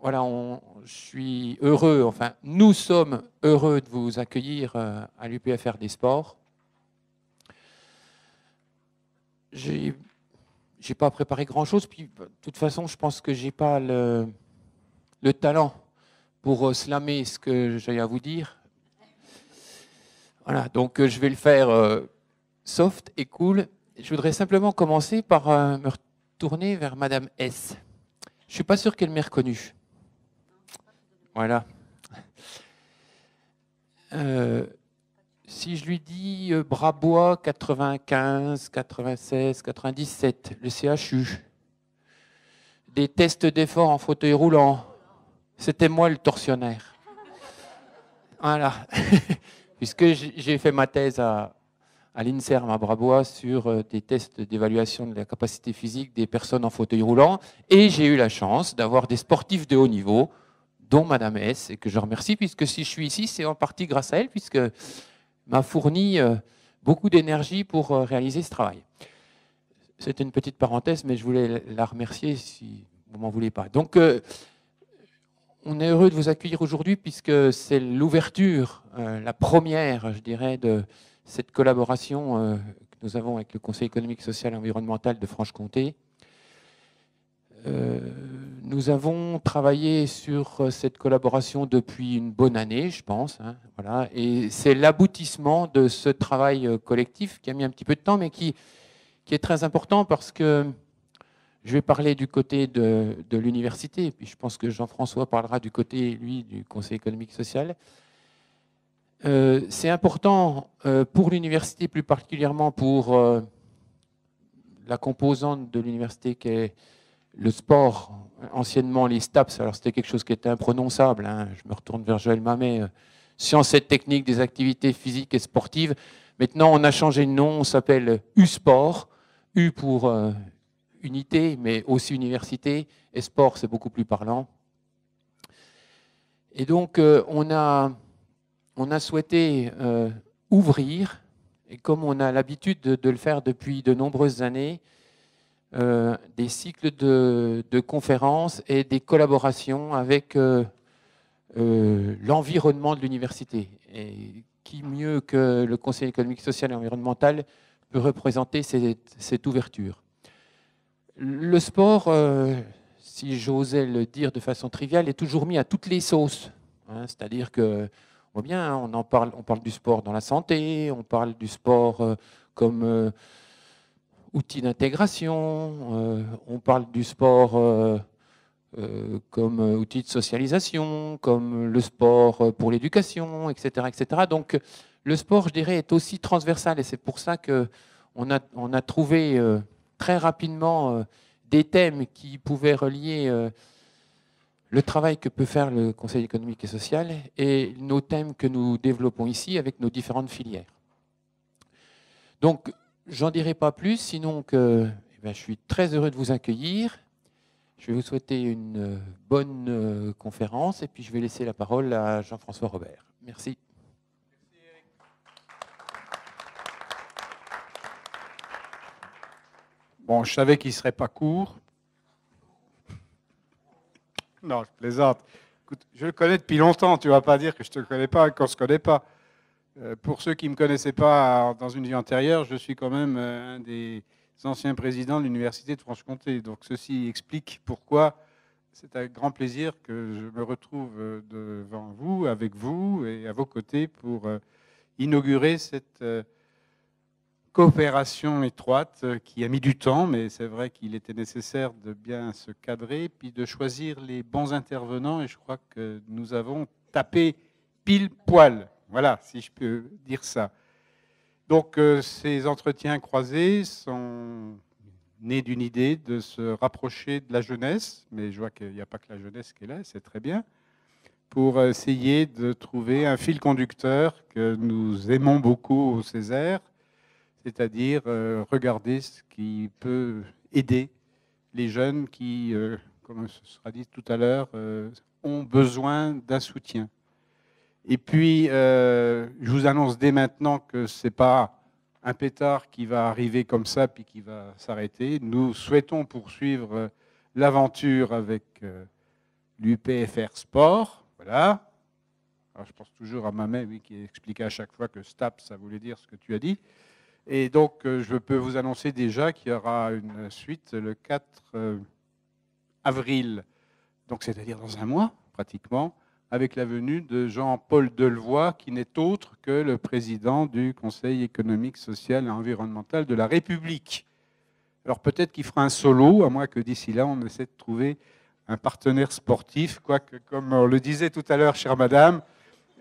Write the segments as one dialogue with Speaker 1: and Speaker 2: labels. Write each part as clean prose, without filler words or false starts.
Speaker 1: Voilà, je suis heureux, enfin, nous sommes heureux de vous accueillir à l'UPFR des sports. J'ai pas préparé grand-chose, puis de toute façon, je pense que j'ai pas le talent pour slammer ce que j'ai à vous dire. Voilà, donc je vais le faire soft et cool. Je voudrais simplement commencer par me retourner vers Madame S. Je suis pas sûr qu'elle m'ait reconnu. Voilà. Si je lui dis Brabois 95, 96, 97, le CHU, des tests d'effort en fauteuil roulant, c'était moi le tortionnaire. Voilà. Puisque j'ai fait ma thèse à l'INSERM à Brabois sur des tests d'évaluation de la capacité physique des personnes en fauteuil roulant. Et j'ai eu la chance d'avoir des sportifs de haut niveau, dont Madame S, et que je remercie, puisque si je suis ici, c'est en partie grâce à elle, puisque m'a fourni beaucoup d'énergie pour réaliser ce travail. C'était une petite parenthèse, mais je voulais la remercier si vous ne m'en voulez pas. Donc, on est heureux de vous accueillir aujourd'hui, puisque c'est l'ouverture, la première, je dirais, de cette collaboration que nous avons avec le Conseil économique, social et environnemental de Franche-Comté. Nous avons travaillé sur cette collaboration depuis une bonne année, je pense. Hein, voilà, et c'est l'aboutissement de ce travail collectif qui a mis un petit peu de temps, mais qui est très important parce que je vais parler du côté de l'université, et puis je pense que Jean-François parlera du côté, lui, du Conseil économique social. C'est important pour l'université, plus particulièrement pour la composante de l'université qui est le sport, anciennement les STAPS, alors c'était quelque chose qui était imprononçable, hein. Je me retourne vers Joël Mamet, sciences et techniques des activités physiques et sportives. Maintenant, on a changé de nom, on s'appelle U-Sport, U pour unité, mais aussi université, et sport, c'est beaucoup plus parlant. Et donc, on a souhaité ouvrir, et comme on a l'habitude de le faire depuis de nombreuses années, des cycles de conférences et des collaborations avec l'environnement de l'université. Et qui mieux que le Conseil économique, social et environnemental peut représenter cette ouverture. Le sport, si j'osais le dire de façon triviale, est toujours mis à toutes les sauces. Hein, c'est-à-dire que, on voit bien, on parle du sport dans la santé, on parle du sport comme outil d'intégration, on parle du sport comme outil de socialisation, comme le sport pour l'éducation, etc., etc. Donc le sport, je dirais, est aussi transversal et c'est pour ça qu'on a trouvé très rapidement des thèmes qui pouvaient relier le travail que peut faire le Conseil économique et social et nos thèmes que nous développons ici avec nos différentes filières. Donc, j'en dirai pas plus, sinon que je suis très heureux de vous accueillir. Je vais vous souhaiter une bonne conférence et puis je vais laisser la parole à Jean-François Robert. Merci.
Speaker 2: Merci Eric. Bon, je savais qu'il ne serait pas court. Non, je plaisante. Écoute, je le connais depuis longtemps, tu ne vas pas dire que je ne te connais pas et qu'on ne se connaît pas. Pour ceux qui ne me connaissaient pas dans une vie antérieure, je suis quand même un des anciens présidents de l'Université de Franche-Comté. Donc ceci explique pourquoi c'est avec grand plaisir que je me retrouve devant vous, avec vous et à vos côtés pour inaugurer cette coopération étroite qui a mis du temps, mais c'est vrai qu'il était nécessaire de bien se cadrer, puis de choisir les bons intervenants, et je crois que nous avons tapé pile poil. Voilà, si je peux dire ça. Donc, ces entretiens croisés sont nés d'une idée de se rapprocher de la jeunesse, mais je vois qu'il n'y a pas que la jeunesse qui est là, c'est très bien, pour essayer de trouver un fil conducteur que nous aimons beaucoup au Césaire, c'est-à-dire regarder ce qui peut aider les jeunes qui, comme ce sera dit tout à l'heure, ont besoin d'un soutien. Et puis, je vous annonce dès maintenant que ce n'est pas un pétard qui va arriver comme ça puis qui va s'arrêter. Nous souhaitons poursuivre l'aventure avec l'UPFR Sport. Voilà. Alors, je pense toujours à ma mère, oui, qui expliquait à chaque fois que STAP, ça voulait dire ce que tu as dit. Et donc, je peux vous annoncer déjà qu'il y aura une suite le 4 avril, donc c'est-à-dire dans un mois, pratiquement, avec la venue de Jean-Paul Delevoye, qui n'est autre que le président du Conseil économique, social et environnemental de la République. Alors peut-être qu'il fera un solo, à moins que d'ici là, on essaie de trouver un partenaire sportif, quoique, comme on le disait tout à l'heure, chère madame,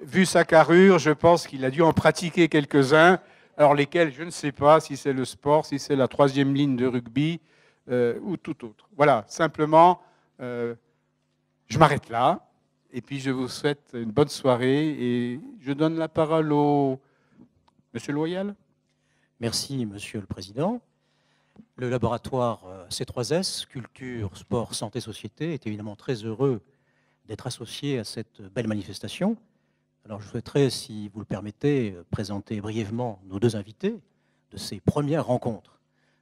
Speaker 2: vu sa carrure, je pense qu'il a dû en pratiquer quelques-uns, alors lesquels, je ne sais pas, si c'est le sport, si c'est la 3e ligne de rugby ou tout autre. Voilà, simplement, je m'arrête là. Et puis, je vous souhaite une bonne soirée et je donne la parole au Monsieur Loyal.
Speaker 3: Merci, Monsieur le Président. Le laboratoire C3S, Culture, Sport, Santé, Société, est évidemment très heureux d'être associé à cette belle manifestation. Alors, je souhaiterais, si vous le permettez, présenter brièvement nos deux invités de ces premières rencontres.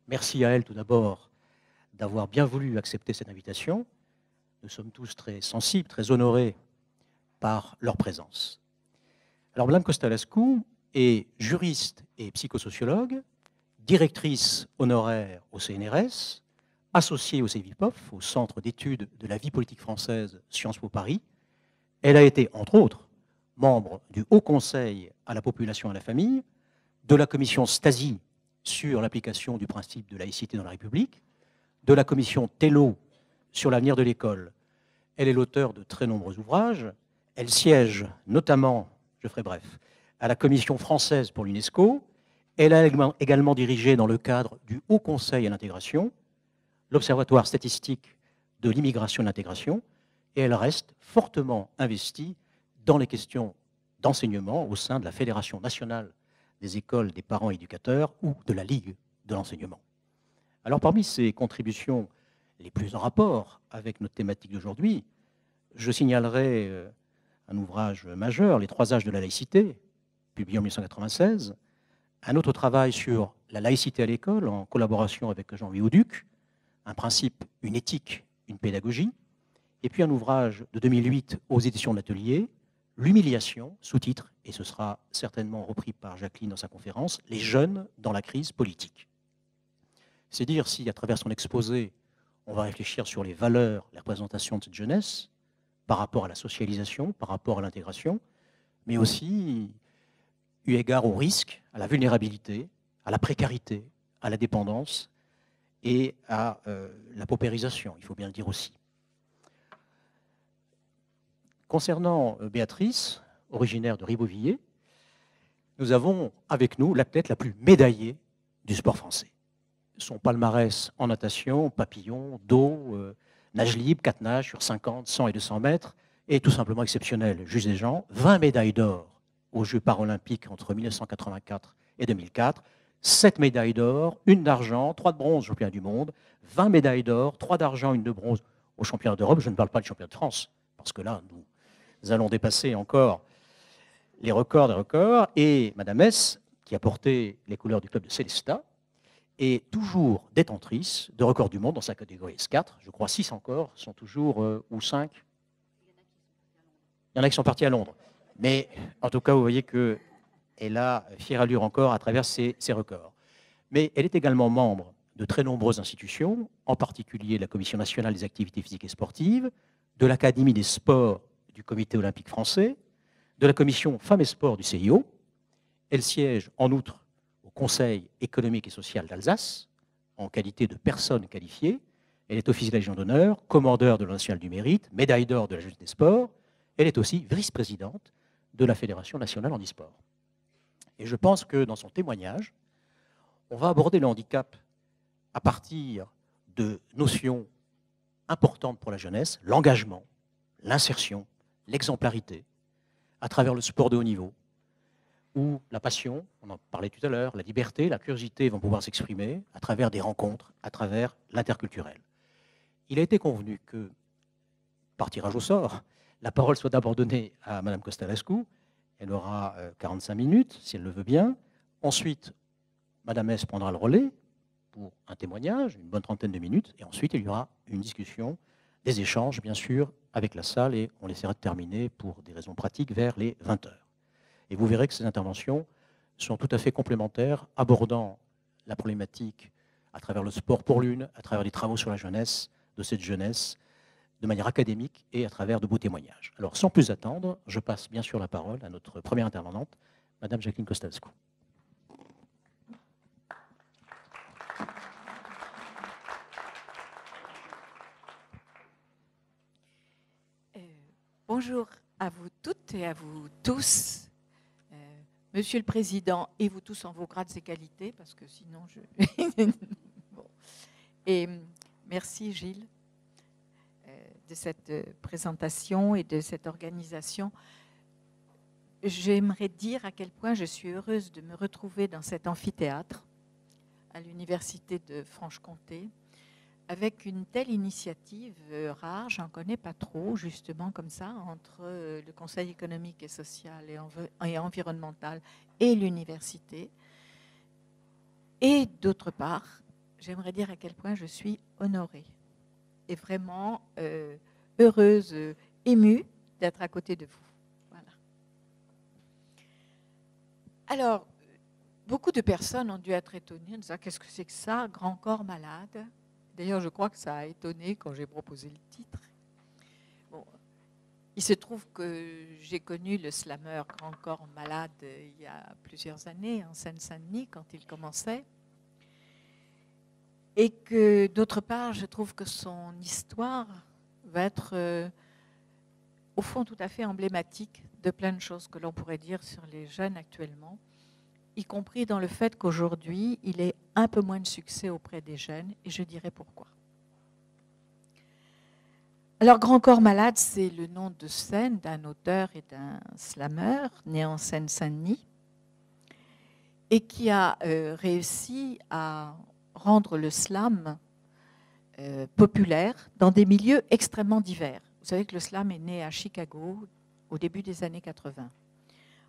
Speaker 3: Merci à elles, tout d'abord, d'avoir bien voulu accepter cette invitation. Nous sommes tous très sensibles, très honorés par leur présence. Alors, Madame Costalescu est juriste et psychosociologue, directrice honoraire au CNRS, associée au CEVIPOF, au Centre d'études de la vie politique française Sciences Po Paris. Elle a été, entre autres, membre du Haut Conseil à la population et à la famille, de la commission Stasi sur l'application du principe de laïcité dans la République, de la commission Tello sur l'avenir de l'école. Elle est l'auteur de très nombreux ouvrages. Elle siège notamment, je ferai bref, à la commission française pour l'UNESCO. Elle a également dirigé dans le cadre du Haut Conseil à l'intégration, l'Observatoire statistique de l'immigration et de l'intégration, et elle reste fortement investie dans les questions d'enseignement au sein de la Fédération nationale des écoles des parents et éducateurs ou de la Ligue de l'enseignement. Alors parmi ces contributions les plus en rapport avec notre thématique d'aujourd'hui, je signalerai un ouvrage majeur, Les 3 âges de la laïcité, publié en 1996, un autre travail sur la laïcité à l'école en collaboration avec Jean-Louis Auduc, un principe, une éthique, une pédagogie, et puis un ouvrage de 2008 aux éditions de l'Atelier, L'humiliation, sous-titre, et ce sera certainement repris par Jacqueline dans sa conférence, Les jeunes dans la crise politique. C'est dire si, à travers son exposé, on va réfléchir sur les valeurs, les représentations de cette jeunesse, par rapport à la socialisation, par rapport à l'intégration, mais aussi eu égard au risque, à la vulnérabilité, à la précarité, à la dépendance et à la paupérisation, il faut bien le dire aussi. Concernant Béatrice, originaire de Ribeauvillé, nous avons avec nous l'athlète la plus médaillée du sport français. Son palmarès en natation, papillon, dos, nage libre, 4 nages sur 50, 100 et 200 mètres est tout simplement exceptionnel. Juge des gens, 20 médailles d'or aux Jeux paralympiques entre 1984 et 2004, 7 médailles d'or, 1 d'argent, 3 de bronze au championnat du monde, 20 médailles d'or, 3 d'argent, 1 de bronze au championnat d'Europe. Je ne parle pas du championnat de France, parce que là, nous allons dépasser encore les records des records. Et Madame S, qui a porté les couleurs du club de Célestat, est toujours détentrice de records du monde dans sa catégorie S4. Je crois 6 encore sont toujours, ou 5. Il y en a qui sont partis à Londres. Mais en tout cas, vous voyez qu'elle a fière allure encore à travers ses records. Mais elle est également membre de très nombreuses institutions, en particulier la Commission nationale des activités physiques et sportives, de l'Académie des sports du Comité olympique français, de la Commission Femmes et Sports du CIO. Elle siège en outre au Conseil économique et social d'Alsace, en qualité de personne qualifiée. Elle est officier de la Légion d'honneur, commandeur de l'Ordre national du mérite, médaille d'or de la justice des sports. Elle est aussi vice-présidente de la Fédération nationale handisport. Et je pense que dans son témoignage, on va aborder le handicap à partir de notions importantes pour la jeunesse, l'engagement, l'insertion, l'exemplarité, à travers le sport de haut niveau, où la passion, on en parlait tout à l'heure, la liberté, la curiosité vont pouvoir s'exprimer à travers des rencontres, à travers l'interculturel. Il a été convenu que, par tirage au sort, la parole soit d'abord donnée à Mme Costalescu. Elle aura 45 minutes, si elle le veut bien. Ensuite, Mme S prendra le relais pour un témoignage, une bonne trentaine de minutes. Et ensuite, il y aura une discussion, des échanges, bien sûr, avec la salle. Et on essaiera de terminer, pour des raisons pratiques, vers les 20 heures. Et vous verrez que ces interventions sont tout à fait complémentaires, abordant la problématique à travers le sport pour l'une, à travers les travaux sur la jeunesse, de cette jeunesse, de manière académique et à travers de beaux témoignages. Alors, sans plus attendre, je passe bien sûr la parole à notre première intervenante, Madame Jacqueline Costalescu.
Speaker 4: Bonjour à vous toutes et à vous tous. Monsieur le Président, et vous tous en vos grades et qualités, parce que sinon je... Bon. Et merci Gilles de cette présentation et de cette organisation. J'aimerais dire à quel point je suis heureuse de me retrouver dans cet amphithéâtre à l'Université de Franche-Comté avec une telle initiative rare, j'en connais pas trop, justement comme ça, entre le Conseil économique et social et environnemental et l'université. Et d'autre part, j'aimerais dire à quel point je suis honorée et vraiment heureuse, émue d'être à côté de vous. Voilà. Alors, beaucoup de personnes ont dû être étonnées en disant « Qu'est-ce que c'est que ça, grand corps malade ?» D'ailleurs, je crois que ça a étonné quand j'ai proposé le titre. Bon, il se trouve que j'ai connu le slammer Grand Corps Malade il y a plusieurs années en Seine-Saint-Denis quand il commençait. Et que d'autre part, je trouve que son histoire va être au fond tout à fait emblématique de plein de choses que l'on pourrait dire sur les jeunes actuellement, y compris dans le fait qu'aujourd'hui, il est un peu moins de succès auprès des jeunes, et je dirai pourquoi. Alors, Grand Corps Malade, c'est le nom de scène d'un auteur et d'un slammer né en Seine-Saint-Denis, et qui a réussi à rendre le slam populaire dans des milieux extrêmement divers. Vous savez que le slam est né à Chicago au début des années 80.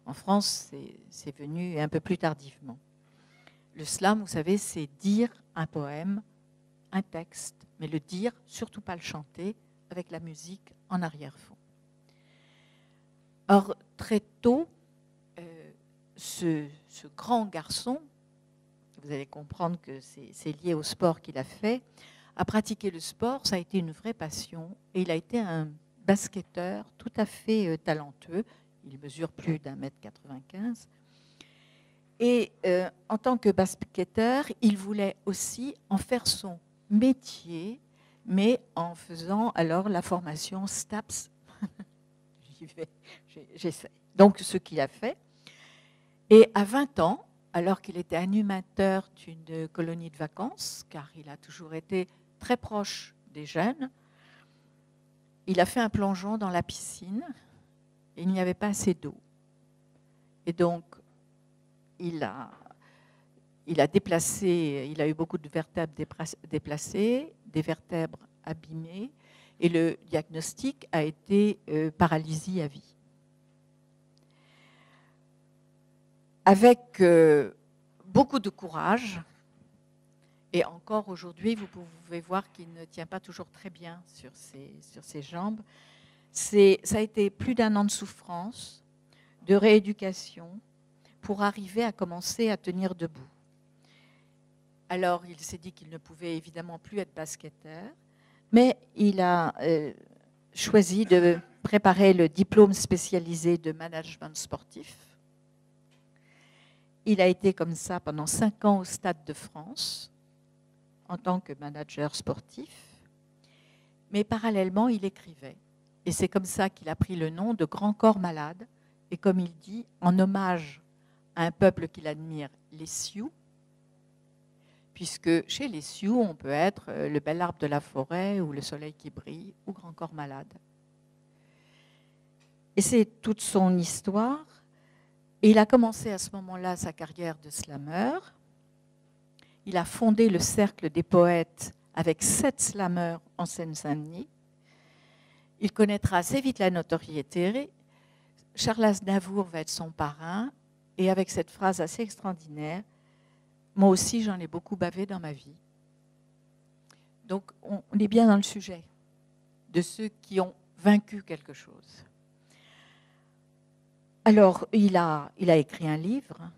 Speaker 4: En France, c'est venu un peu plus tardivement. Le slam, vous savez, c'est dire un poème, un texte, mais le dire, surtout pas le chanter, avec la musique en arrière-fond. Or, très tôt, ce grand garçon, vous allez comprendre que c'est lié au sport qu'il a fait, a pratiqué le sport, ça a été une vraie passion, et il a été un basketteur tout à fait talentueux. Il mesure plus d'1,95 m. Et en tant que basketteur, il voulait aussi en faire son métier, mais en faisant alors la formation STAPS. J'y vais, j'essaie. Donc, ce qu'il a fait. Et à 20 ans, alors qu'il était animateur d'une colonie de vacances, car il a toujours été très proche des jeunes, il a fait un plongeon dans la piscine. Il n'y avait pas assez d'eau. Et donc, il a déplacé, il a eu beaucoup de vertèbres déplacées, des vertèbres abîmées, et le diagnostic a été paralysie à vie. Avec beaucoup de courage, et encore aujourd'hui, vous pouvez voir qu'il ne tient pas toujours très bien sur ses jambes. Ça a été plus d'1 an de souffrance, de rééducation, pour arriver à commencer à tenir debout. Alors, il s'est dit qu'il ne pouvait évidemment plus être basketteur, mais il a choisi de préparer le diplôme spécialisé de management sportif. Il a été comme ça pendant 5 ans au Stade de France, en tant que manager sportif, mais parallèlement, il écrivait. Et c'est comme ça qu'il a pris le nom de Grand Corps Malade, et comme il dit, en hommage à un peuple qu'il admire, les Sioux, puisque chez les Sioux, on peut être le bel arbre de la forêt, ou le soleil qui brille, ou Grand Corps Malade. Et c'est toute son histoire Et il a commencé à ce moment-là sa carrière de slammer. Il a fondé le Cercle des poètes avec 7 slammeurs en Seine-Saint-Denis. Il connaîtra assez vite la notoriété. Charles Aznavour va être son parrain. Et avec cette phrase assez extraordinaire, « Moi aussi, j'en ai beaucoup bavé dans ma vie ». Donc, on est bien dans le sujet de ceux qui ont vaincu quelque chose. Alors, il a écrit un livre.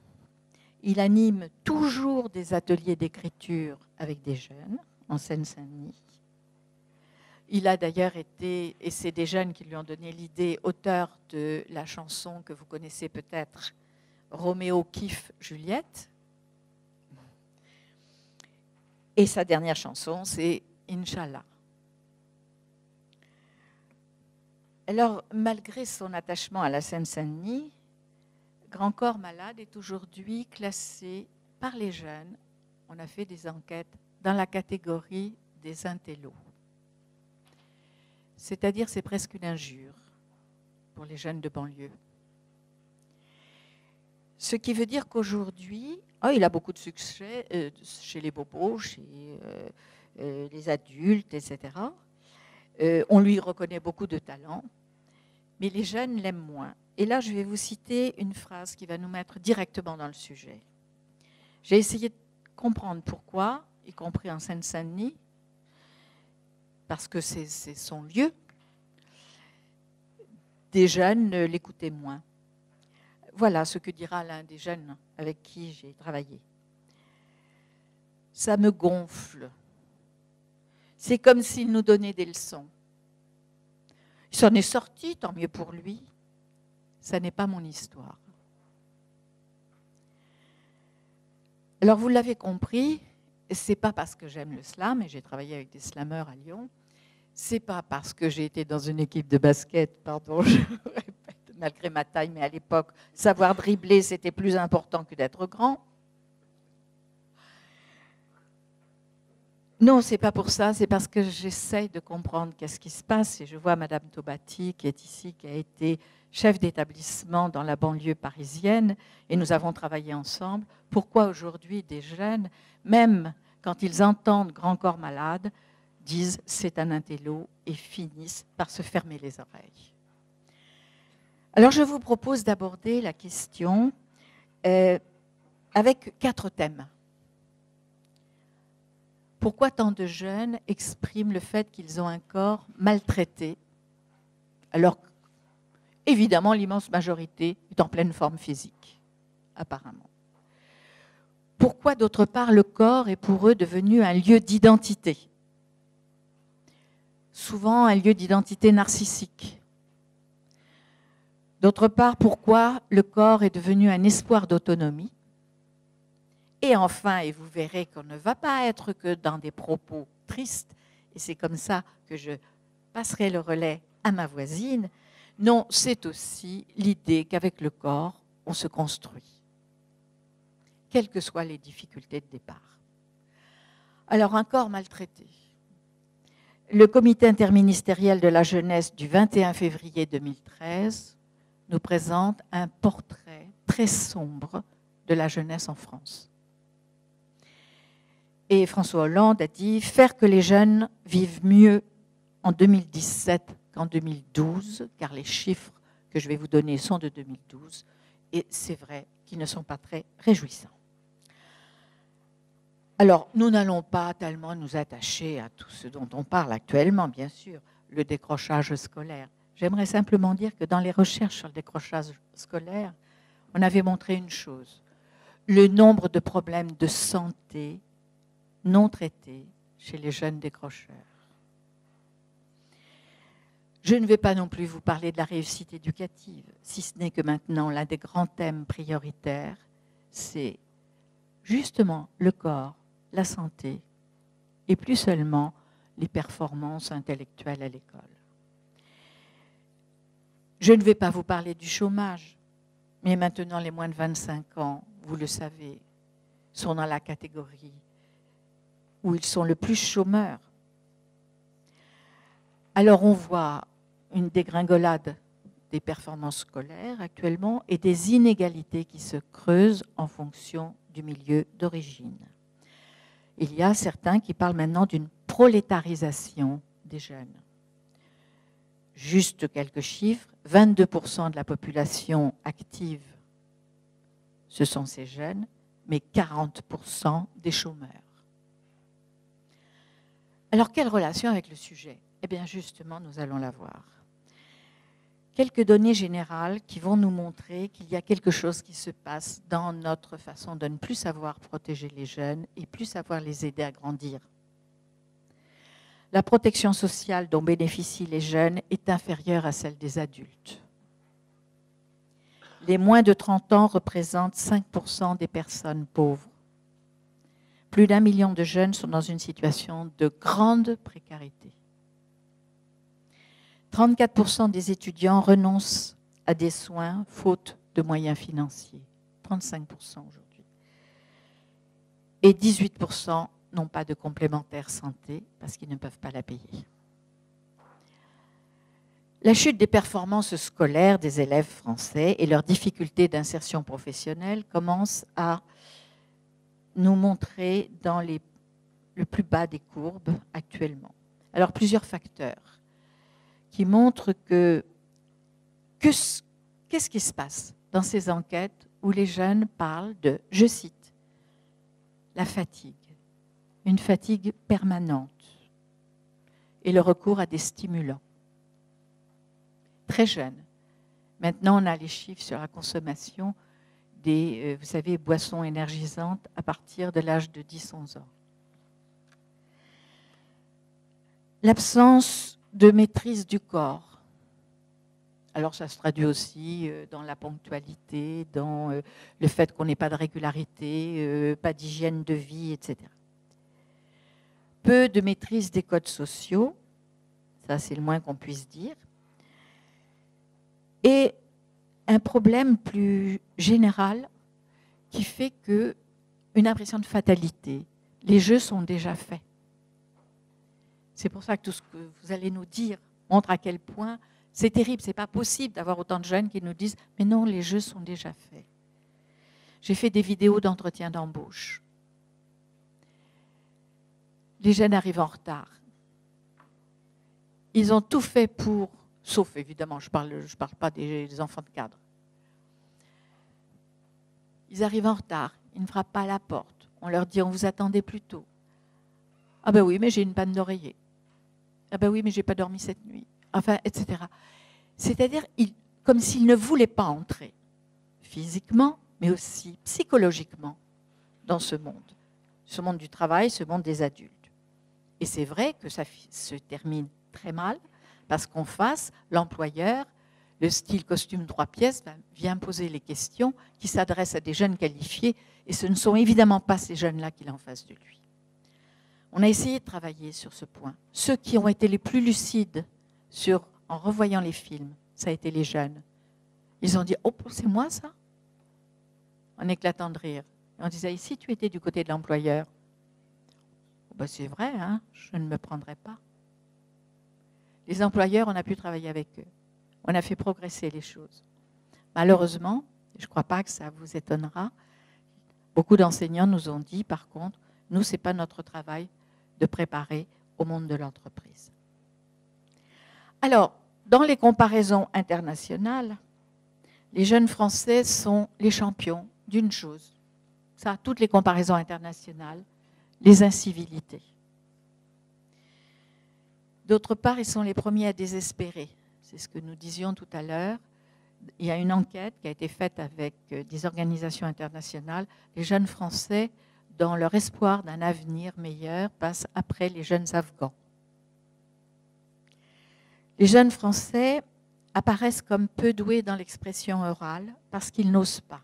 Speaker 4: Il anime toujours des ateliers d'écriture avec des jeunes en Seine-Saint-Denis. Il a d'ailleurs été, et c'est des jeunes qui lui ont donné l'idée, auteur de la chanson que vous connaissez peut-être, Roméo kiffe Juliette. Et sa dernière chanson, c'est Inch'Allah. Alors, malgré son attachement à la Seine-Saint-Denis, Grand Corps Malade est aujourd'hui classé par les jeunes, on a fait des enquêtes, dans la catégorie des intellos. C'est-à-dire, c'est presque une injure pour les jeunes de banlieue. Ce qui veut dire qu'aujourd'hui, il a beaucoup de succès chez les bobos, chez les adultes, etc. On lui reconnaît beaucoup de talent, mais les jeunes l'aiment moins. Et là, je vais vous citer une phrase qui va nous mettre directement dans le sujet. J'ai essayé de comprendre pourquoi, y compris en Seine-Saint-Denis, parce que c'est son lieu, des jeunes l'écoutaient moins. Voilà ce que dira l'un des jeunes avec qui j'ai travaillé. Ça me gonfle. C'est comme s'il nous donnait des leçons. Il s'en est sorti, tant mieux pour lui. Ça n'est pas mon histoire. Alors vous l'avez compris, c'est pas parce que j'aime le slam, et j'ai travaillé avec des slammeurs à Lyon, c'est pas parce que j'ai été dans une équipe de basket, pardon, je répète, malgré ma taille, mais à l'époque, savoir dribbler, c'était plus important que d'être grand. Non, c'est pas pour ça, c'est parce que j'essaye de comprendre qu'est-ce qui se passe. Et je vois Madame Tobati, qui est ici, qui a été chef d'établissement dans la banlieue parisienne, et nous avons travaillé ensemble. Pourquoi aujourd'hui des jeunes, même quand ils entendent Grand Corps Malade, disent c'est un intello et finissent par se fermer les oreilles. Alors je vous propose d'aborder la question avec 4 thèmes. Pourquoi tant de jeunes expriment le fait qu'ils ont un corps maltraité, alors évidemment l'immense majorité est en pleine forme physique, apparemment. Pourquoi d'autre part le corps est pour eux devenu un lieu d'identité, souvent un lieu d'identité narcissique. D'autre part, pourquoi le corps est devenu un espoir d'autonomie. Et enfin, et vous verrez qu'on ne va pas être que dans des propos tristes, et c'est comme ça que je passerai le relais à ma voisine, non, c'est aussi l'idée qu'avec le corps, on se construit, quelles que soient les difficultés de départ. Alors, un corps maltraité. Le comité interministériel de la jeunesse du 21 février 2013 nous présente un portrait très sombre de la jeunesse en France. Et François Hollande a dit « Faire que les jeunes vivent mieux en 2017 qu'en 2012 », car les chiffres que je vais vous donner sont de 2012, et c'est vrai qu'ils ne sont pas très réjouissants. Alors, nous n'allons pas tellement nous attacher à tout ce dont on parle actuellement, bien sûr, le décrochage scolaire. J'aimerais simplement dire que dans les recherches sur le décrochage scolaire, on avait montré une chose, le nombre de problèmes de santé non traités chez les jeunes décrocheurs. Je ne vais pas non plus vous parler de la réussite éducative, si ce n'est que maintenant, l'un des grands thèmes prioritaires, c'est justement le corps, la santé, et plus seulement les performances intellectuelles à l'école. Je ne vais pas vous parler du chômage, mais maintenant les moins de 25 ans, vous le savez, sont dans la catégorie où ils sont le plus chômeurs. Alors on voit une dégringolade des performances scolaires actuellement et des inégalités qui se creusent en fonction du milieu d'origine. Il y a certains qui parlent maintenant d'une prolétarisation des jeunes. Juste quelques chiffres, 22% de la population active, ce sont ces jeunes, mais 40% des chômeurs. Alors, quelle relation avec le sujet? Eh bien, justement, nous allons la voir. Quelques données générales qui vont nous montrer qu'il y a quelque chose qui se passe dans notre façon de ne plus savoir protéger les jeunes et plus savoir les aider à grandir. La protection sociale dont bénéficient les jeunes est inférieure à celle des adultes. Les moins de 30 ans représentent 5% des personnes pauvres. Plus d'1 million de jeunes sont dans une situation de grande précarité. 34% des étudiants renoncent à des soins faute de moyens financiers. 35% aujourd'hui. Et 18% n'ont pas de complémentaire santé parce qu'ils ne peuvent pas la payer. La chute des performances scolaires des élèves français et leurs difficultés d'insertion professionnelle commencent à nous montrer dans le plus bas des courbes actuellement. Alors, plusieurs facteurs qui montrent qu'est-ce qui se passe dans ces enquêtes où les jeunes parlent de, je cite, la fatigue, une fatigue permanente et le recours à des stimulants. Très jeunes. Maintenant, on a les chiffres sur la consommation des, vous savez, boissons énergisantes à partir de l'âge de 10-11 ans. L'absence de maîtrise du corps. Alors, ça se traduit aussi dans la ponctualité, dans le fait qu'on n'ait pas de régularité, pas d'hygiène de vie, etc. Peu de maîtrise des codes sociaux, ça c'est le moins qu'on puisse dire, et un problème plus général qui fait qu'une impression de fatalité. Les jeux sont déjà faits. C'est pour ça que tout ce que vous allez nous dire montre à quel point c'est terrible. Ce n'est pas possible d'avoir autant de jeunes qui nous disent « mais non, les jeux sont déjà faits ». J'ai fait des vidéos d'entretien d'embauche. Les jeunes arrivent en retard. Ils ont tout fait pour, sauf évidemment, je parle pas des enfants de cadre. Ils arrivent en retard, ils ne frappent pas à la porte. On leur dit « on vous attendait plus tôt ». « Ah ben oui, mais j'ai une panne d'oreiller. » « Ah ben oui, mais je n'ai pas dormi cette nuit. » Enfin, etc. C'est-à-dire comme s'ils ne voulaient pas entrer physiquement, mais aussi psychologiquement dans ce monde du travail, ce monde des adultes. Et c'est vrai que ça se termine très mal, parce qu'en face, l'employeur, le style costume 3 pièces, vient poser les questions qui s'adressent à des jeunes qualifiés, et ce ne sont évidemment pas ces jeunes-là qu'il a en face de lui. On a essayé de travailler sur ce point. Ceux qui ont été les plus lucides en revoyant les films, ça a été les jeunes. Ils ont dit « Oh, c'est moi ça ?» en éclatant de rire. Et on disait « Si tu étais du côté de l'employeur ?» oh, ben, c'est vrai, hein, je ne me prendrais pas. Les employeurs, on a pu travailler avec eux. On a fait progresser les choses. Malheureusement, je ne crois pas que ça vous étonnera, beaucoup d'enseignants nous ont dit, par contre, nous, ce n'est pas notre travail de préparer au monde de l'entreprise. Alors, dans les comparaisons internationales, les jeunes Français sont les champions d'une chose. Ça, toutes les comparaisons internationales, les incivilités. D'autre part, ils sont les premiers à désespérer. C'est ce que nous disions tout à l'heure. Il y a une enquête qui a été faite avec des organisations internationales. Les jeunes Français, dans leur espoir d'un avenir meilleur, passent après les jeunes Afghans. Les jeunes Français apparaissent comme peu doués dans l'expression orale parce qu'ils n'osent pas.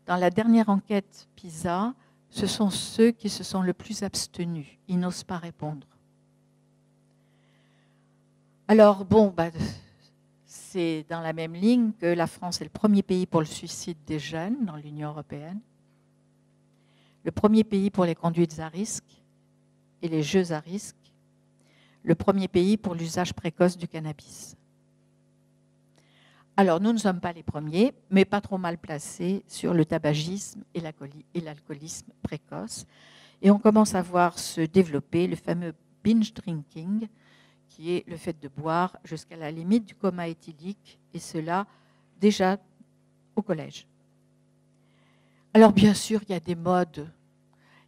Speaker 4: Dans la dernière enquête PISA, ce sont ceux qui se sont le plus abstenus. Ils n'osent pas répondre. Alors, bon, c'est dans la même ligne que la France est le premier pays pour le suicide des jeunes dans l'Union européenne, le premier pays pour les conduites à risque et les jeux à risque, le premier pays pour l'usage précoce du cannabis. Alors, nous ne sommes pas les premiers, mais pas trop mal placés sur le tabagisme et l'alcoolisme précoce. Et on commence à voir se développer le fameux binge drinking, qui est le fait de boire jusqu'à la limite du coma éthylique, et cela déjà au collège. Alors, bien sûr, il y a des modes,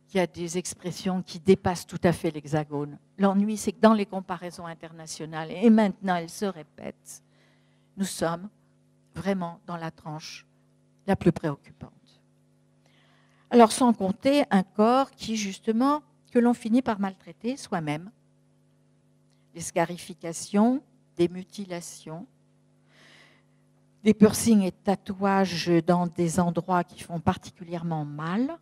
Speaker 4: il y a des expressions qui dépassent tout à fait l'hexagone. L'ennui, c'est que dans les comparaisons internationales, et maintenant elles se répètent, nous sommes vraiment dans la tranche la plus préoccupante. Alors, sans compter un corps qui, justement, que l'on finit par maltraiter soi-même. Des scarifications, des mutilations, des piercings et tatouages dans des endroits qui font particulièrement mal.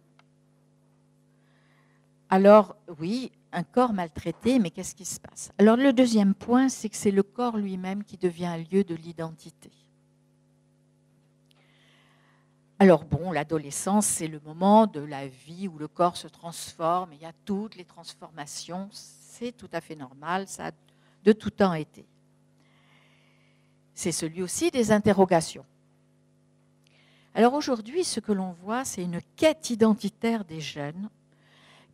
Speaker 4: Alors, oui, un corps maltraité, mais qu'est-ce qui se passe? Alors, le deuxième point, c'est que c'est le corps lui-même qui devient un lieu de l'identité. Alors bon, l'adolescence, c'est le moment de la vie où le corps se transforme, il y a toutes les transformations, c'est tout à fait normal, ça a de tout temps été. C'est celui aussi des interrogations. Alors aujourd'hui, ce que l'on voit, c'est une quête identitaire des jeunes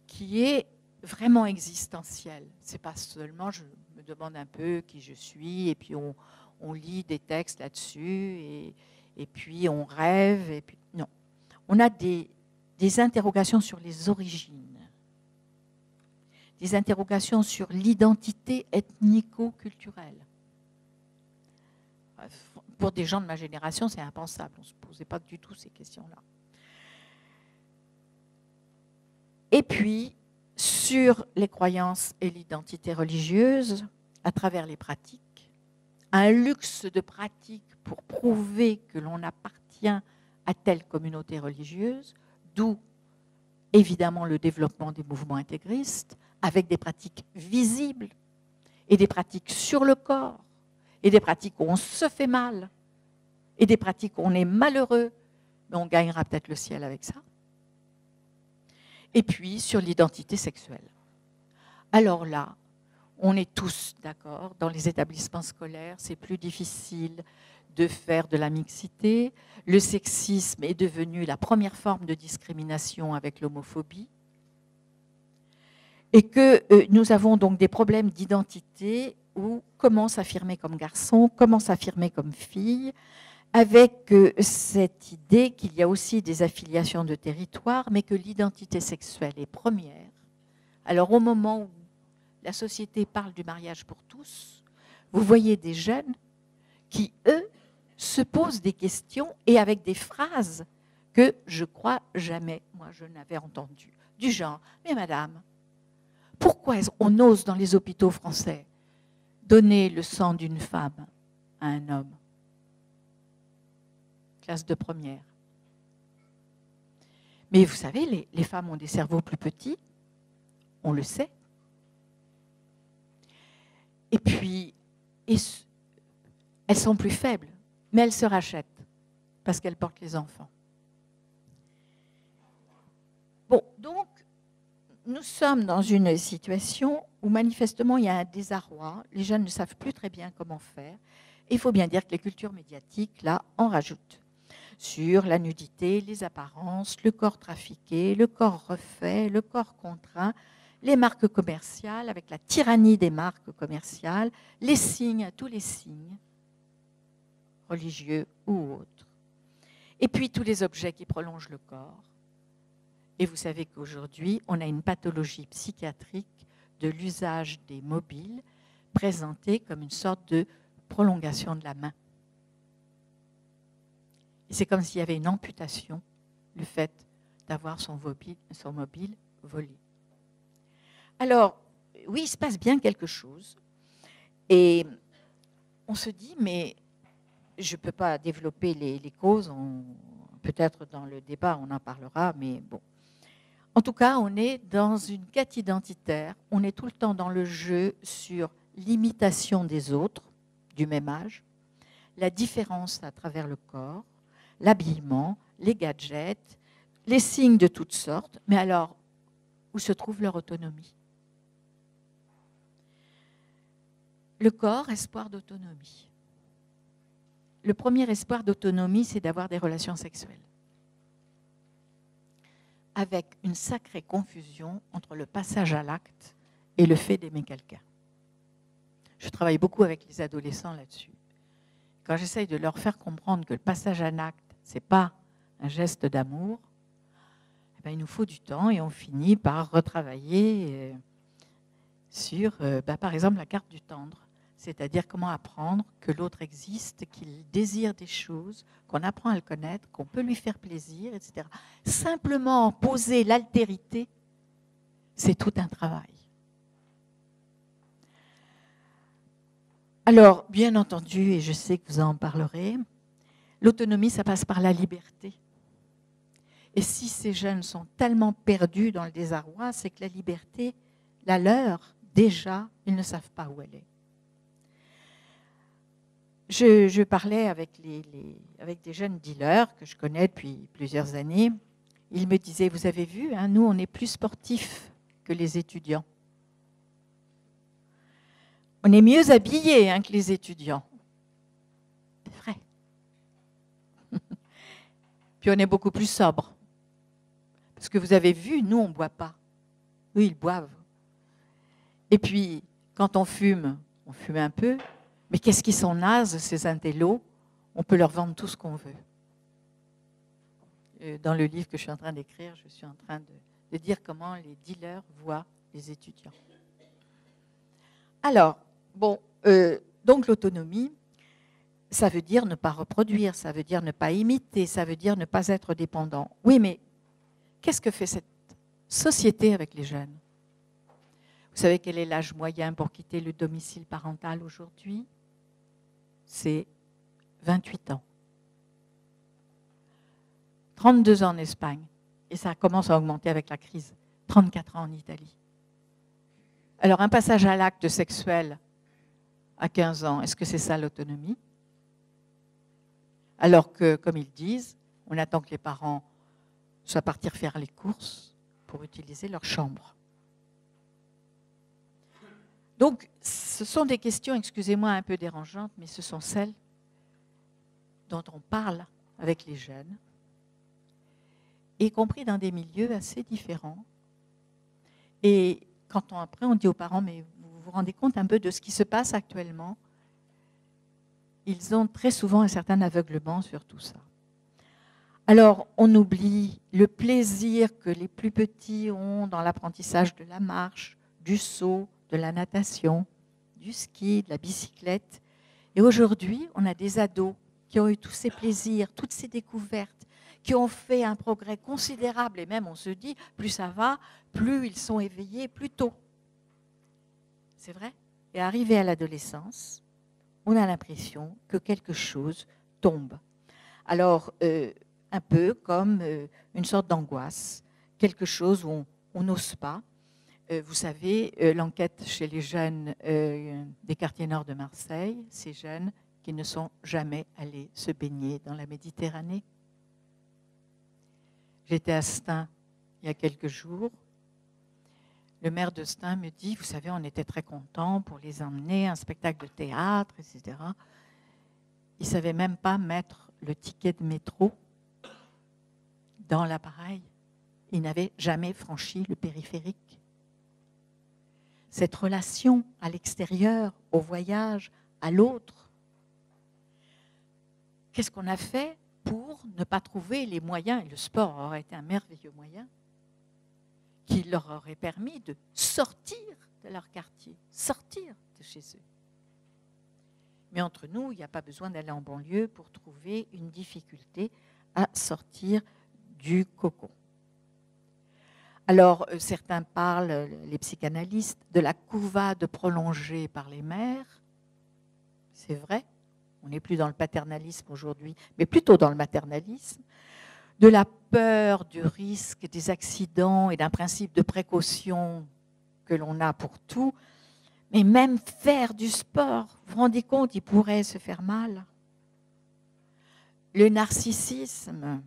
Speaker 4: qui est vraiment existentielle. Ce n'est pas seulement, je me demande un peu qui je suis, et puis on lit des textes là-dessus, et puis on rêve, et puis non. On a des interrogations sur les origines, des interrogations sur l'identité ethnico-culturelle. Pour des gens de ma génération, c'est impensable, on ne se posait pas du tout ces questions-là. Et puis, sur les croyances et l'identité religieuse, à travers les pratiques, un luxe de pratiques pour prouver que l'on appartient à telle communauté religieuse, d'où évidemment le développement des mouvements intégristes, avec des pratiques visibles et des pratiques sur le corps, et des pratiques où on se fait mal, et des pratiques où on est malheureux, mais on gagnera peut-être le ciel avec ça. Et puis sur l'identité sexuelle. Alors là, on est tous d'accord, dans les établissements scolaires, c'est plus difficile de faire de la mixité. Le sexisme est devenu la première forme de discrimination avec l'homophobie. Et que nous avons donc des problèmes d'identité où comment s'affirmer comme garçon, comment s'affirmer comme fille, avec cette idée qu'il y a aussi des affiliations de territoire, mais que l'identité sexuelle est première. Alors au moment où la société parle du mariage pour tous, vous voyez des jeunes qui, eux, se posent des questions et avec des phrases que je crois jamais, moi je n'avais entendues, du genre, mais madame, pourquoi on ose dans les hôpitaux français donner le sang d'une femme à un homme? Classe de première. Mais vous savez, les femmes ont des cerveaux plus petits, on le sait. Et puis, elles sont plus faibles, mais elles se rachètent parce qu'elles portent les enfants. Bon, donc, nous sommes dans une situation où manifestement il y a un désarroi, les jeunes ne savent plus très bien comment faire. Et il faut bien dire que les cultures médiatiques, là, en rajoutent. Sur la nudité, les apparences, le corps trafiqué, le corps refait, le corps contraint, les marques commerciales, avec la tyrannie des marques commerciales, les signes, tous les signes, religieux ou autres. Et puis tous les objets qui prolongent le corps. Et vous savez qu'aujourd'hui, on a une pathologie psychiatrique de l'usage des mobiles présentée comme une sorte de prolongation de la main. Et c'est comme s'il y avait une amputation, le fait d'avoir son mobile volé. Alors, oui, il se passe bien quelque chose. Et on se dit, mais je ne peux pas développer les causes. Peut-être dans le débat, on en parlera, mais bon. En tout cas, on est dans une quête identitaire. On est tout le temps dans le jeu sur l'imitation des autres, du même âge, la différence à travers le corps, l'habillement, les gadgets, les signes de toutes sortes. Mais alors, où se trouve leur autonomie? Le corps, espoir d'autonomie. le premier espoir d'autonomie, c'est d'avoir des relations sexuelles. Avec une sacrée confusion entre le passage à l'acte et le fait d'aimer quelqu'un. Je travaille beaucoup avec les adolescents là-dessus. Quand j'essaye de leur faire comprendre que le passage à l'acte, ce n'est pas un geste d'amour, eh bien, il nous faut du temps et on finit par retravailler sur, par exemple, la carte du tendre. C'est-à-dire comment apprendre que l'autre existe, qu'il désire des choses, qu'on apprend à le connaître, qu'on peut lui faire plaisir, etc. Simplement poser l'altérité, c'est tout un travail. Alors, bien entendu, et je sais que vous en parlerez, l'autonomie, ça passe par la liberté. Et si ces jeunes sont tellement perdus dans le désarroi, c'est que la liberté, la leur, déjà, ils ne savent pas où elle est. Je parlais avec des jeunes dealers que je connais depuis plusieurs années. Ils me disaient, vous avez vu, hein, nous, on est plus sportifs que les étudiants. On est mieux habillés que les étudiants. C'est vrai. Puis on est beaucoup plus sobre. Parce que vous avez vu, nous, on ne boit pas. Eux, ils boivent. Et puis, quand on fume un peu. Mais qu'est-ce qu'ils sont nazes, ces intellos? On peut leur vendre tout ce qu'on veut. Dans le livre que je suis en train d'écrire, je suis en train de dire comment les dealers voient les étudiants. Alors, bon, donc l'autonomie, ça veut dire ne pas reproduire, ça veut dire ne pas imiter, ça veut dire ne pas être dépendant. Oui, mais qu'est-ce que fait cette société avec les jeunes? Vous savez quel est l'âge moyen pour quitter le domicile parental aujourd'hui? C'est 28 ans. 32 ans en Espagne. Et ça commence à augmenter avec la crise. 34 ans en Italie. Alors, un passage à l'acte sexuel à 15 ans, est-ce que c'est ça l'autonomie? Alors que, comme ils disent, on attend que les parents soient partis faire les courses pour utiliser leur chambre. Donc, ce sont des questions, excusez-moi, un peu dérangeantes, mais ce sont celles dont on parle avec les jeunes, y compris dans des milieux assez différents. Et quand après on dit aux parents, mais vous vous rendez compte un peu de ce qui se passe actuellement, ils ont très souvent un certain aveuglement sur tout ça. Alors, on oublie le plaisir que les plus petits ont dans l'apprentissage de la marche, du saut, de la natation, du ski, de la bicyclette. Et aujourd'hui, on a des ados qui ont eu tous ces plaisirs, toutes ces découvertes, qui ont fait un progrès considérable. Et même, on se dit, plus ça va, plus ils sont éveillés, plus tôt. C'est vrai. Et arrivé à l'adolescence, on a l'impression que quelque chose tombe. Alors, un peu comme une sorte d'angoisse, quelque chose où on n'ose pas. Vous savez, l'enquête chez les jeunes des quartiers nord de Marseille, ces jeunes qui ne sont jamais allés se baigner dans la Méditerranée. J'étais à Stein il y a quelques jours. Le maire de Stein me dit, vous savez, on était très contents pour les emmener à un spectacle de théâtre, etc. Ils ne savaient même pas mettre le ticket de métro dans l'appareil. Ils n'avaient jamais franchi le périphérique. Cette relation à l'extérieur, au voyage, à l'autre, qu'est-ce qu'on a fait pour ne pas trouver les moyens, et le sport aurait été un merveilleux moyen, qui leur aurait permis de sortir de leur quartier, sortir de chez eux. Mais entre nous, il n'y a pas besoin d'aller en banlieue pour trouver une difficulté à sortir du cocon. Alors, certains parlent, les psychanalystes, de la couvade prolongée par les mères. C'est vrai, on n'est plus dans le paternalisme aujourd'hui, mais plutôt dans le maternalisme. De la peur du risque des accidents et d'un principe de précaution que l'on a pour tout. Mais même faire du sport, vous vous rendez compte, il pourrait se faire mal. Le narcissisme,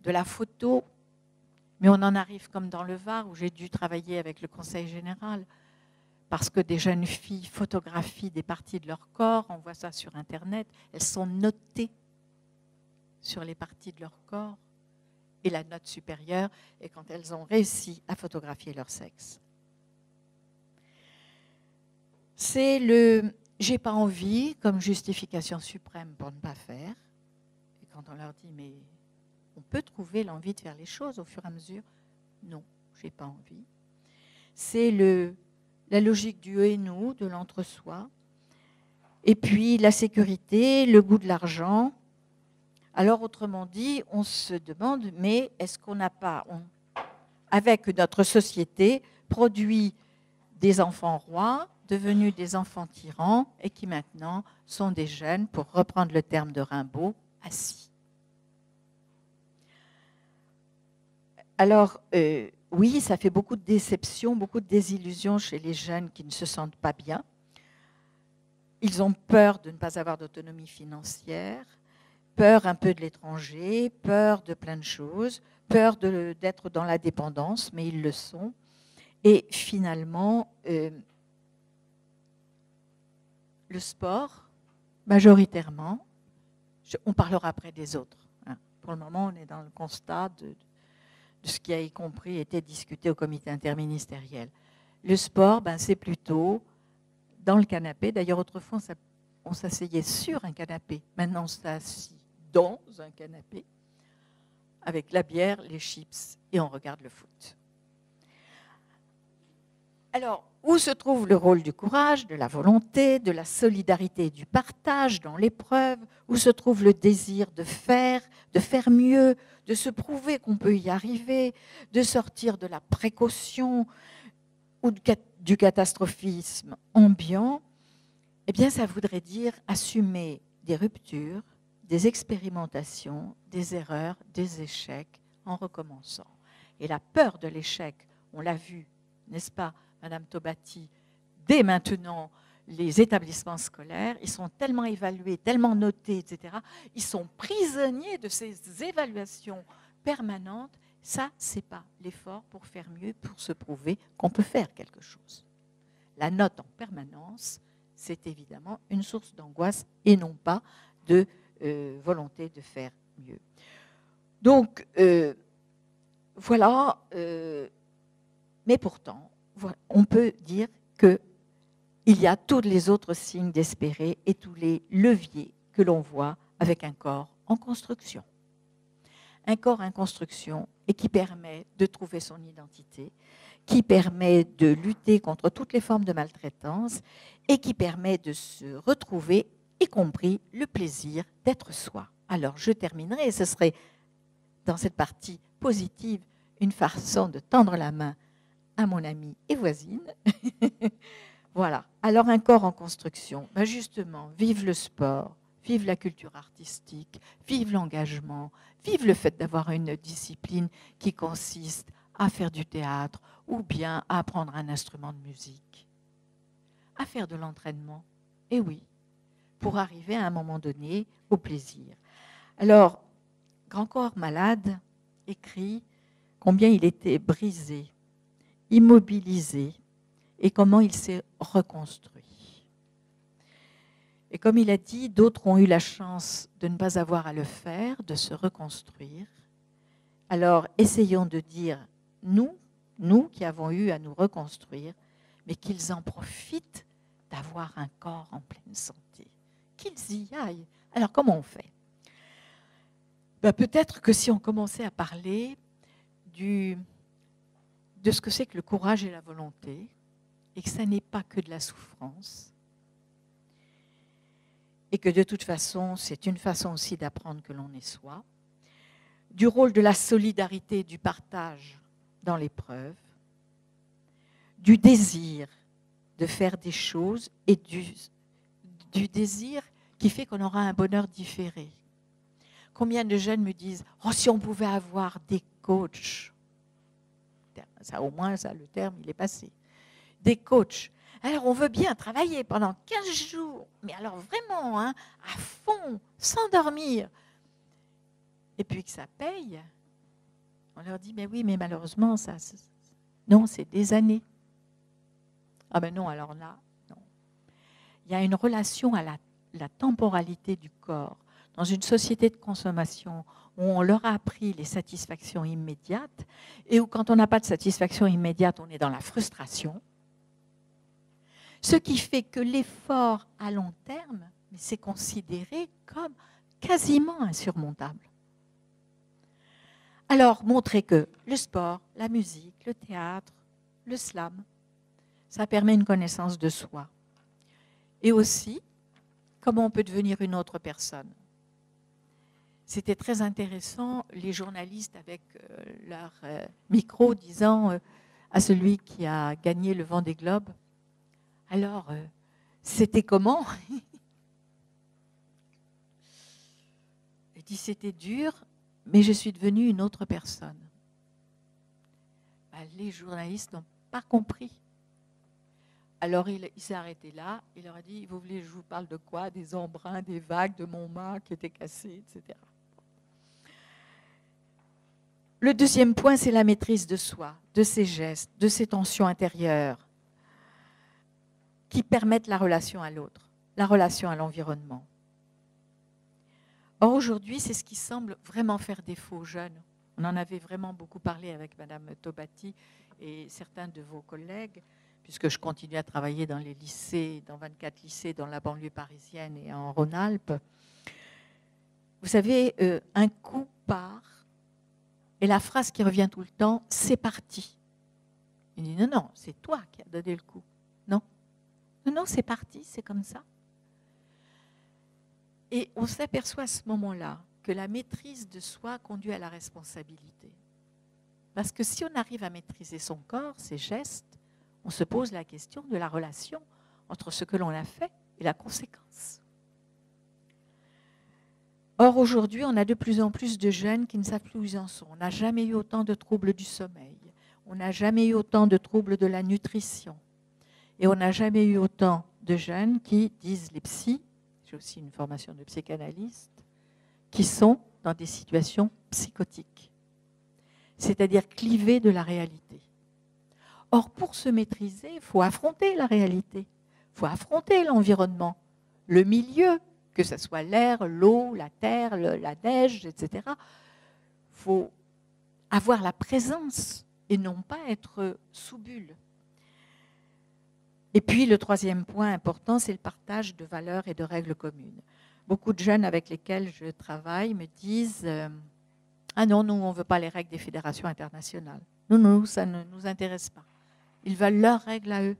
Speaker 4: de la photo, mais on en arrive comme dans le Var, où j'ai dû travailler avec le Conseil général, parce que des jeunes filles photographient des parties de leur corps, on voit ça sur Internet, elles sont notées sur les parties de leur corps, et la note supérieure est quand elles ont réussi à photographier leur sexe. C'est le « j'ai pas envie » comme justification suprême pour ne pas faire. Et quand on leur dit « mais on peut trouver l'envie de faire les choses au fur et à mesure », non, j'ai pas envie. C'est la logique du eux et nous, de l'entre-soi. Et puis la sécurité, le goût de l'argent. Alors autrement dit, on se demande, mais est-ce qu'on n'a pas, avec notre société, produit des enfants rois, devenus des enfants tyrans, et qui maintenant sont des jeunes, pour reprendre le terme de Rimbaud, assis. Alors, oui, ça fait beaucoup de déceptions, beaucoup de désillusions chez les jeunes qui ne se sentent pas bien. Ils ont peur de ne pas avoir d'autonomie financière, peur un peu de l'étranger, peur de plein de choses, peur d'être dans la dépendance, mais ils le sont. Et finalement, le sport, majoritairement, on parlera après des autres. Hein. Pour le moment, on est dans le constat de ce qui a y compris été discuté au comité interministériel. Le sport, c'est plutôt dans le canapé. D'ailleurs, autrefois, on s'asseyait sur un canapé. Maintenant, on s'assied dans un canapé avec la bière, les chips et on regarde le foot. Alors, où se trouve le rôle du courage, de la volonté, de la solidarité et du partage dans l'épreuve? Où se trouve le désir de faire mieux, de se prouver qu'on peut y arriver, de sortir de la précaution ou du catastrophisme ambiant? Eh bien, ça voudrait dire assumer des ruptures, des expérimentations, des erreurs, des échecs en recommençant. Et la peur de l'échec, on l'a vu, n'est-ce pas, Madame Tobati, dès maintenant, les établissements scolaires, ils sont tellement évalués, tellement notés, etc. Ils sont prisonniers de ces évaluations permanentes. Ça, ce n'est pas l'effort pour faire mieux, pour se prouver qu'on peut faire quelque chose. La note en permanence, c'est évidemment une source d'angoisse et non pas de volonté de faire mieux. Donc, voilà. Mais pourtant, on peut dire qu'il y a tous les autres signes d'espérer et tous les leviers que l'on voit avec un corps en construction. Un corps en construction et qui permet de trouver son identité, qui permet de lutter contre toutes les formes de maltraitance et qui permet de se retrouver, y compris le plaisir d'être soi. Alors, je terminerai, et ce serait dans cette partie positive une façon de tendre la main à mon amie et voisine. Voilà. Alors, un corps en construction, justement, vive le sport, vive la culture artistique, vive l'engagement, vive le fait d'avoir une discipline qui consiste à faire du théâtre ou bien à apprendre un instrument de musique, à faire de l'entraînement. Et oui, pour arriver à un moment donné au plaisir. Alors, Grand Corps Malade écrit combien il était brisé, immobilisé et comment il s'est reconstruit. Et comme il a dit, d'autres ont eu la chance de ne pas avoir à le faire, de se reconstruire. Alors, essayons de dire, nous qui avons eu à nous reconstruire, mais qu'ils en profitent d'avoir un corps en pleine santé, qu'ils y aillent. Alors, comment on fait? Peut-être que si on commençait à parler de ce que c'est que le courage et la volonté, et que ça n'est pas que de la souffrance, et que de toute façon, c'est une façon aussi d'apprendre que l'on est soi, du rôle de la solidarité, du partage dans l'épreuve, du désir de faire des choses et du désir qui fait qu'on aura un bonheur différé. Combien de jeunes me disent « Oh, si on pouvait avoir des coachs !» Ça, au moins, ça, le terme, il est passé. Des coachs. Alors, on veut bien travailler pendant 15 jours, mais alors vraiment, à fond, sans dormir. Et puis que ça paye, on leur dit « Mais oui, mais malheureusement, ça, non, c'est des années. » Ah ben non, alors là, non. Il y a une relation à la temporalité du corps. Dans une société de consommation où on leur a appris les satisfactions immédiates et où quand on n'a pas de satisfaction immédiate, on est dans la frustration, ce qui fait que l'effort à long terme, c'est considéré comme quasiment insurmontable. Alors, montrer que le sport, la musique, le théâtre, le slam, ça permet une connaissance de soi. Et aussi, comment on peut devenir une autre personne. C'était très intéressant, les journalistes avec leur micro disant à celui qui a gagné le Vendée Globe, alors, c'était comment? Il dit, c'était dur, mais je suis devenue une autre personne. Ben, les journalistes n'ont pas compris. Alors, il s'est arrêté là, il leur a dit, vous voulez que je vous parle de quoi? Des embruns, des vagues, de mon mât qui était cassé, etc. Le deuxième point, c'est la maîtrise de soi, de ses gestes, de ses tensions intérieures qui permettent la relation à l'autre, la relation à l'environnement. Or, aujourd'hui, c'est ce qui semble vraiment faire défaut aux jeunes. On en avait vraiment beaucoup parlé avec Madame Tobati et certains de vos collègues, puisque je continue à travailler dans les lycées, dans 24 lycées dans la banlieue parisienne et en Rhône-Alpes. Vous savez, un coup part, et la phrase qui revient tout le temps, c'est parti. Il dit non, non, c'est toi qui as donné le coup. Non, non, non, c'est parti, c'est comme ça. Et on s'aperçoit à ce moment-là que la maîtrise de soi conduit à la responsabilité. Parce que si on arrive à maîtriser son corps, ses gestes, on se pose la question de la relation entre ce que l'on a fait et la conséquence. Or, aujourd'hui, on a de plus en plus de jeunes qui ne savent plus où ils en sont. On n'a jamais eu autant de troubles du sommeil. On n'a jamais eu autant de troubles de la nutrition. Et on n'a jamais eu autant de jeunes qui disent les psys, j'ai aussi une formation de psychanalyste, qui sont dans des situations psychotiques, c'est-à-dire clivées de la réalité. Or, pour se maîtriser, il faut affronter la réalité, il faut affronter l'environnement, le milieu, que ce soit l'air, l'eau, la terre, la neige, etc. Il faut avoir la présence et non pas être sous bulle. Et puis, le troisième point important, c'est le partage de valeurs et de règles communes. Beaucoup de jeunes avec lesquels je travaille me disent « Ah non, nous, on ne veut pas les règles des fédérations internationales. Non, non, ça ne nous intéresse pas. » Ils veulent leurs règles à eux.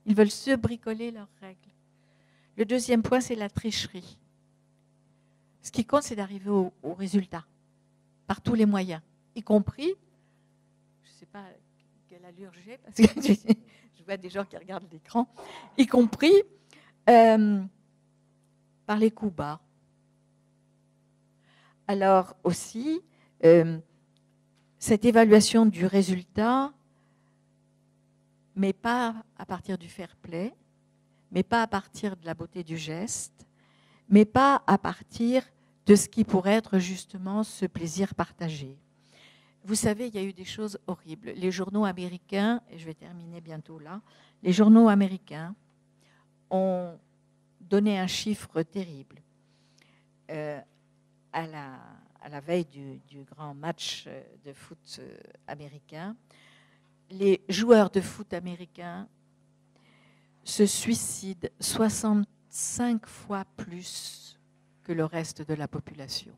Speaker 4: Ils veulent se bricoler leurs règles. Le deuxième point, c'est la tricherie. Ce qui compte, c'est d'arriver au résultat, par tous les moyens, y compris, je ne sais pas quelle allure j'ai, parce que je vois des gens qui regardent l'écran, y compris par les coups bas. Alors aussi, cette évaluation du résultat, mais pas à partir du fair play, mais pas à partir de la beauté du geste, mais pas à partir de ce qui pourrait être justement ce plaisir partagé. Vous savez, il y a eu des choses horribles. Les journaux américains, et je vais terminer bientôt là, les journaux américains ont donné un chiffre terrible. À la veille du grand match de foot américain, les joueurs de foot américains se suicident 65 fois plus que le reste de la population.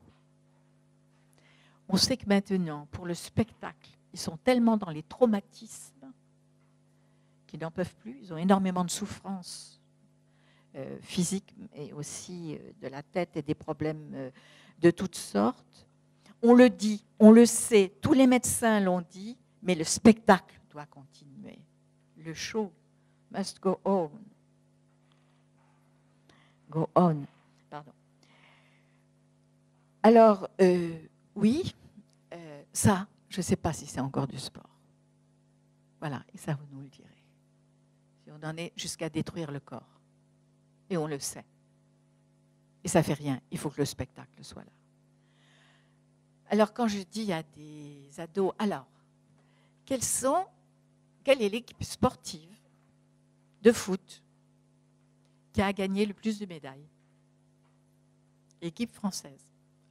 Speaker 4: On sait que maintenant, pour le spectacle, ils sont tellement dans les traumatismes qu'ils n'en peuvent plus. Ils ont énormément de souffrances physiques et aussi de la tête et des problèmes de toutes sortes. On le dit, on le sait, tous les médecins l'ont dit, mais le spectacle doit continuer. Le show must go on. Go on, pardon. Alors, oui, ça, je ne sais pas si c'est encore du sport. Voilà, et ça, vous nous le direz. Si on en est jusqu'à détruire le corps. Et on le sait. Et ça ne fait rien, il faut que le spectacle soit là. Alors, quand je dis à des ados, alors, quelle est l'équipe sportive de foot qui a gagné le plus de médailles. Équipe française.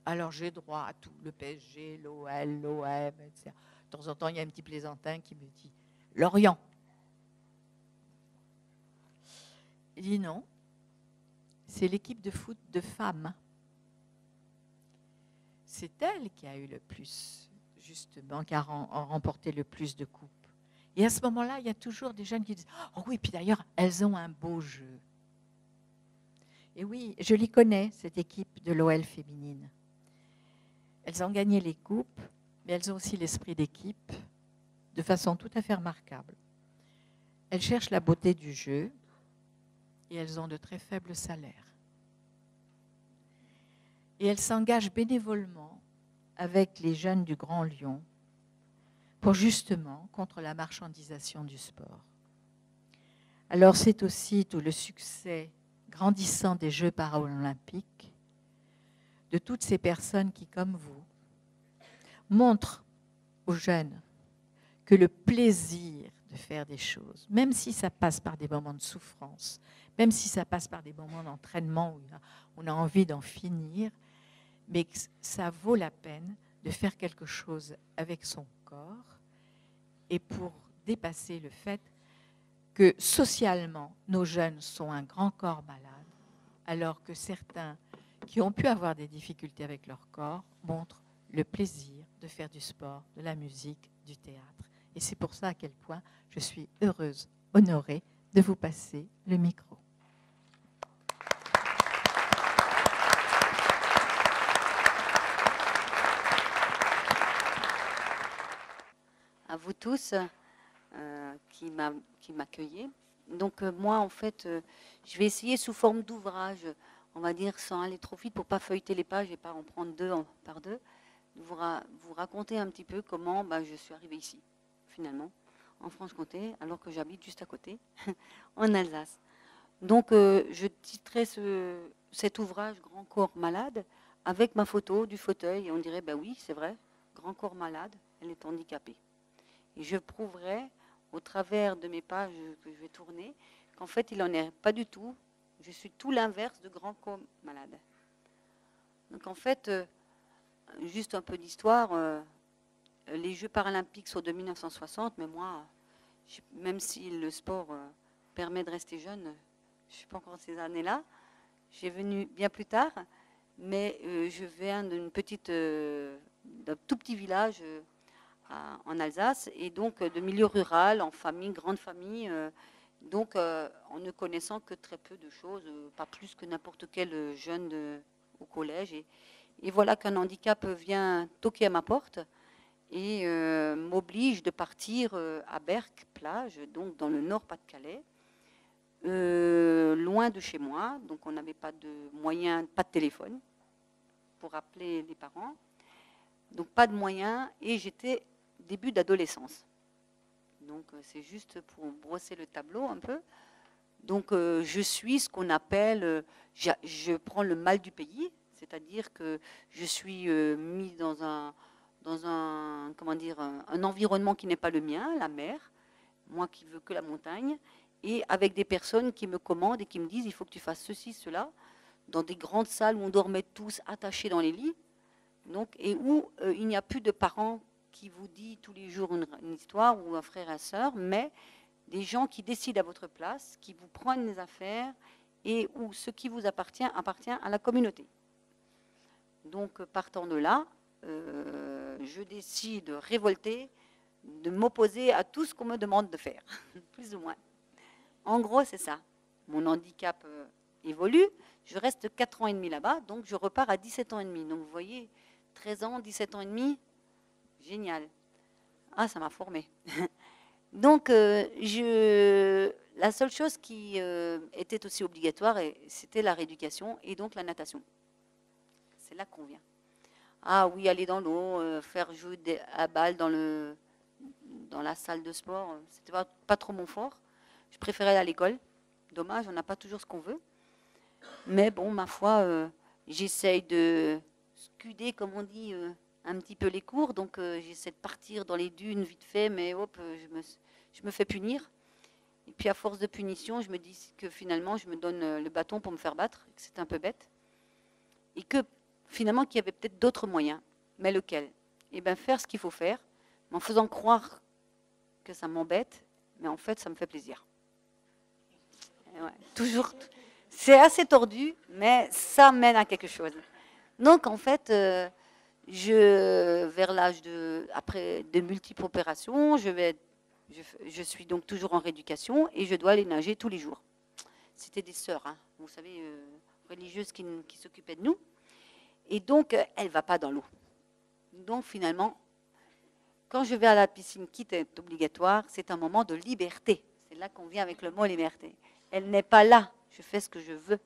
Speaker 4: Alors j'ai droit à tout, le PSG, l'OL, l'OM, etc. De temps en temps, il y a un petit plaisantin qui me dit « Lorient ». Il dit non, c'est l'équipe de foot de femmes. C'est elle qui a eu le plus, justement, qui a remporté le plus de coupes. Et à ce moment-là, il y a toujours des jeunes qui disent « Oh oui, puis d'ailleurs, elles ont un beau jeu ». Et oui, je les connais, cette équipe de l'OL féminine. Elles ont gagné les coupes, mais elles ont aussi l'esprit d'équipe de façon tout à fait remarquable. Elles cherchent la beauté du jeu et elles ont de très faibles salaires. Et elles s'engagent bénévolement avec les jeunes du Grand Lyon pour justement contre la marchandisation du sport. Alors c'est aussi tout le succès grandissant des Jeux paralympiques, de toutes ces personnes qui, comme vous, montrent aux jeunes que le plaisir de faire des choses, même si ça passe par des moments de souffrance, même si ça passe par des moments d'entraînement où on a envie d'en finir, mais que ça vaut la peine de faire quelque chose avec son corps et pour dépasser le fait que socialement, nos jeunes sont un grand corps malade, alors que certains qui ont pu avoir des difficultés avec leur corps montrent le plaisir de faire du sport, de la musique, du théâtre. Et c'est pour ça à quel point je suis heureuse, honorée de vous passer le micro.
Speaker 5: À vous tous qui m'accueillez. Donc moi, en fait, je vais essayer sous forme d'ouvrage, on va dire sans aller trop vite pour ne pas feuilleter les pages et pas en prendre deux par deux, vous raconter un petit peu comment je suis arrivée ici, finalement, en Franche-Comté, alors que j'habite juste à côté, en Alsace. Donc je titrerai cet ouvrage « Grand corps malade » avec ma photo du fauteuil, et on dirait, oui, c'est vrai, grand corps malade, elle est handicapée. Et je prouverai, au travers de mes pages que je vais tourner, qu'en fait, il n'en est pas du tout. Je suis tout l'inverse de grand corps malade. Donc en fait, juste un peu d'histoire, les Jeux paralympiques sont de 1960, mais moi, même si le sport permet de rester jeune, je ne suis pas encore ces années-là. J'ai venu bien plus tard, mais je viens d'un tout petit village en Alsace, et donc de milieu rural, en famille, grande famille, donc en ne connaissant que très peu de choses, pas plus que n'importe quel jeune au collège. Et voilà qu'un handicap vient toquer à ma porte et m'oblige de partir à Berck, plage, donc dans le Nord-Pas-de-Calais, loin de chez moi. Donc on n'avait pas de moyens, pas de téléphone pour appeler les parents. Donc pas de moyens, et j'étais début d'adolescence. Donc c'est juste pour brosser le tableau un peu. Donc je suis ce qu'on appelle, je prends le mal du pays, c'est-à-dire que je suis mis dans un environnement qui n'est pas le mien, la mer, moi qui veux que la montagne, et avec des personnes qui me commandent et qui me disent il faut que tu fasses ceci, cela, dans des grandes salles où on dormait tous attachés dans les lits, donc, et où il n'y a plus de parents qui vous dit tous les jours une histoire, ou un frère et une sœur, mais des gens qui décident à votre place, qui vous prennent les affaires, et où ce qui vous appartient à la communauté. Donc, partant de là, je décide de révolter, de m'opposer à tout ce qu'on me demande de faire, plus ou moins. En gros, c'est ça. Mon handicap évolue, je reste 4 ans et demi là-bas, donc je repars à 17 ans et demi. Donc, vous voyez, 13 ans, 17 ans et demi, génial. Ah, ça m'a formée. Donc, la seule chose qui était aussi obligatoire, c'était la rééducation et donc la natation. C'est là qu'on vient. Ah oui, aller dans l'eau, faire jouer à balle dans la salle de sport, c'était pas trop mon fort. Je préférais aller à l'école. Dommage, on n'a pas toujours ce qu'on veut. Mais bon, ma foi, j'essaye de scuder, comme on dit, un petit peu les cours. Donc, j'essaie de partir dans les dunes vite fait, mais hop, je me fais punir. Et puis à force de punition, je me dis que finalement, je me donne le bâton pour me faire battre, que c'est un peu bête. Et que finalement, qu'il y avait peut-être d'autres moyens. Mais lequel? Eh bien, faire ce qu'il faut faire, mais en faisant croire que ça m'embête, mais en fait, ça me fait plaisir. Et ouais, toujours. C'est assez tordu, mais ça mène à quelque chose. Donc, en fait, vers l'âge après de multiples opérations, je suis donc toujours en rééducation et je dois aller nager tous les jours. C'était des sœurs, hein, vous savez, religieuses qui s'occupaient de nous. Et donc, elle ne va pas dans l'eau. Donc, finalement, quand je vais à la piscine, qui est obligatoire, c'est un moment de liberté. C'est là qu'on vient avec le mot liberté. Elle n'est pas là. Je fais ce que je veux.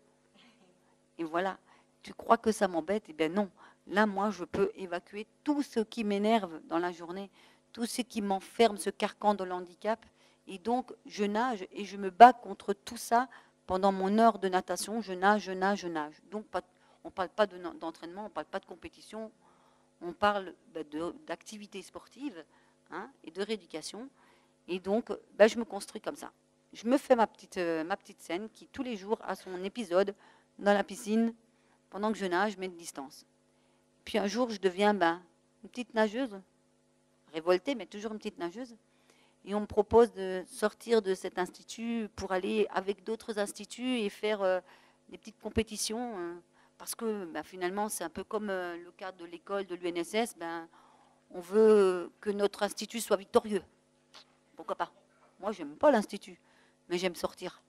Speaker 5: Et voilà. Tu crois que ça m'embête? Eh bien non. Là, moi, je peux évacuer tout ce qui m'énerve dans la journée, tout ce qui m'enferme, ce carcan de l'handicap. Et donc, je nage et je me bats contre tout ça pendant mon heure de natation. Je nage, je nage, je nage. Donc, on ne parle pas d'entraînement, on ne parle pas de compétition, on parle d'activité sportive, hein, et de rééducation. Et donc, je me construis comme ça. Je me fais ma petite scène qui, tous les jours, a son épisode dans la piscine. Pendant que je nage, je mets de distance. Puis un jour, je deviens une petite nageuse, révoltée, mais toujours une petite nageuse. Et on me propose de sortir de cet institut pour aller avec d'autres instituts et faire des petites compétitions. Parce que finalement, c'est un peu comme le cadre de l'école de l'UNSS. On veut que notre institut soit victorieux. Pourquoi pas? Moi, j'aime pas l'institut, mais j'aime sortir.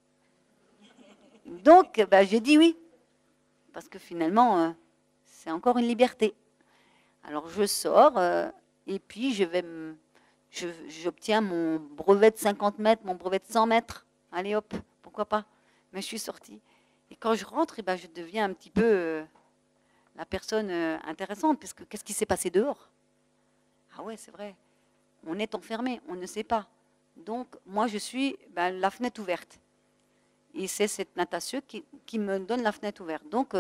Speaker 5: Donc, j'ai dit oui. Parce que finalement, c'est encore une liberté. Alors, je sors et puis j'obtiens mon brevet de 50 mètres, mon brevet de 100 mètres. Allez hop, pourquoi pas? Mais je suis sortie. Et quand je rentre, je deviens un petit peu la personne intéressante, parce que qu'est-ce qui s'est passé dehors? Ah ouais, c'est vrai. On est enfermé, on ne sait pas. Donc, moi, je suis la fenêtre ouverte. Et c'est cette natation qui me donne la fenêtre ouverte. Donc,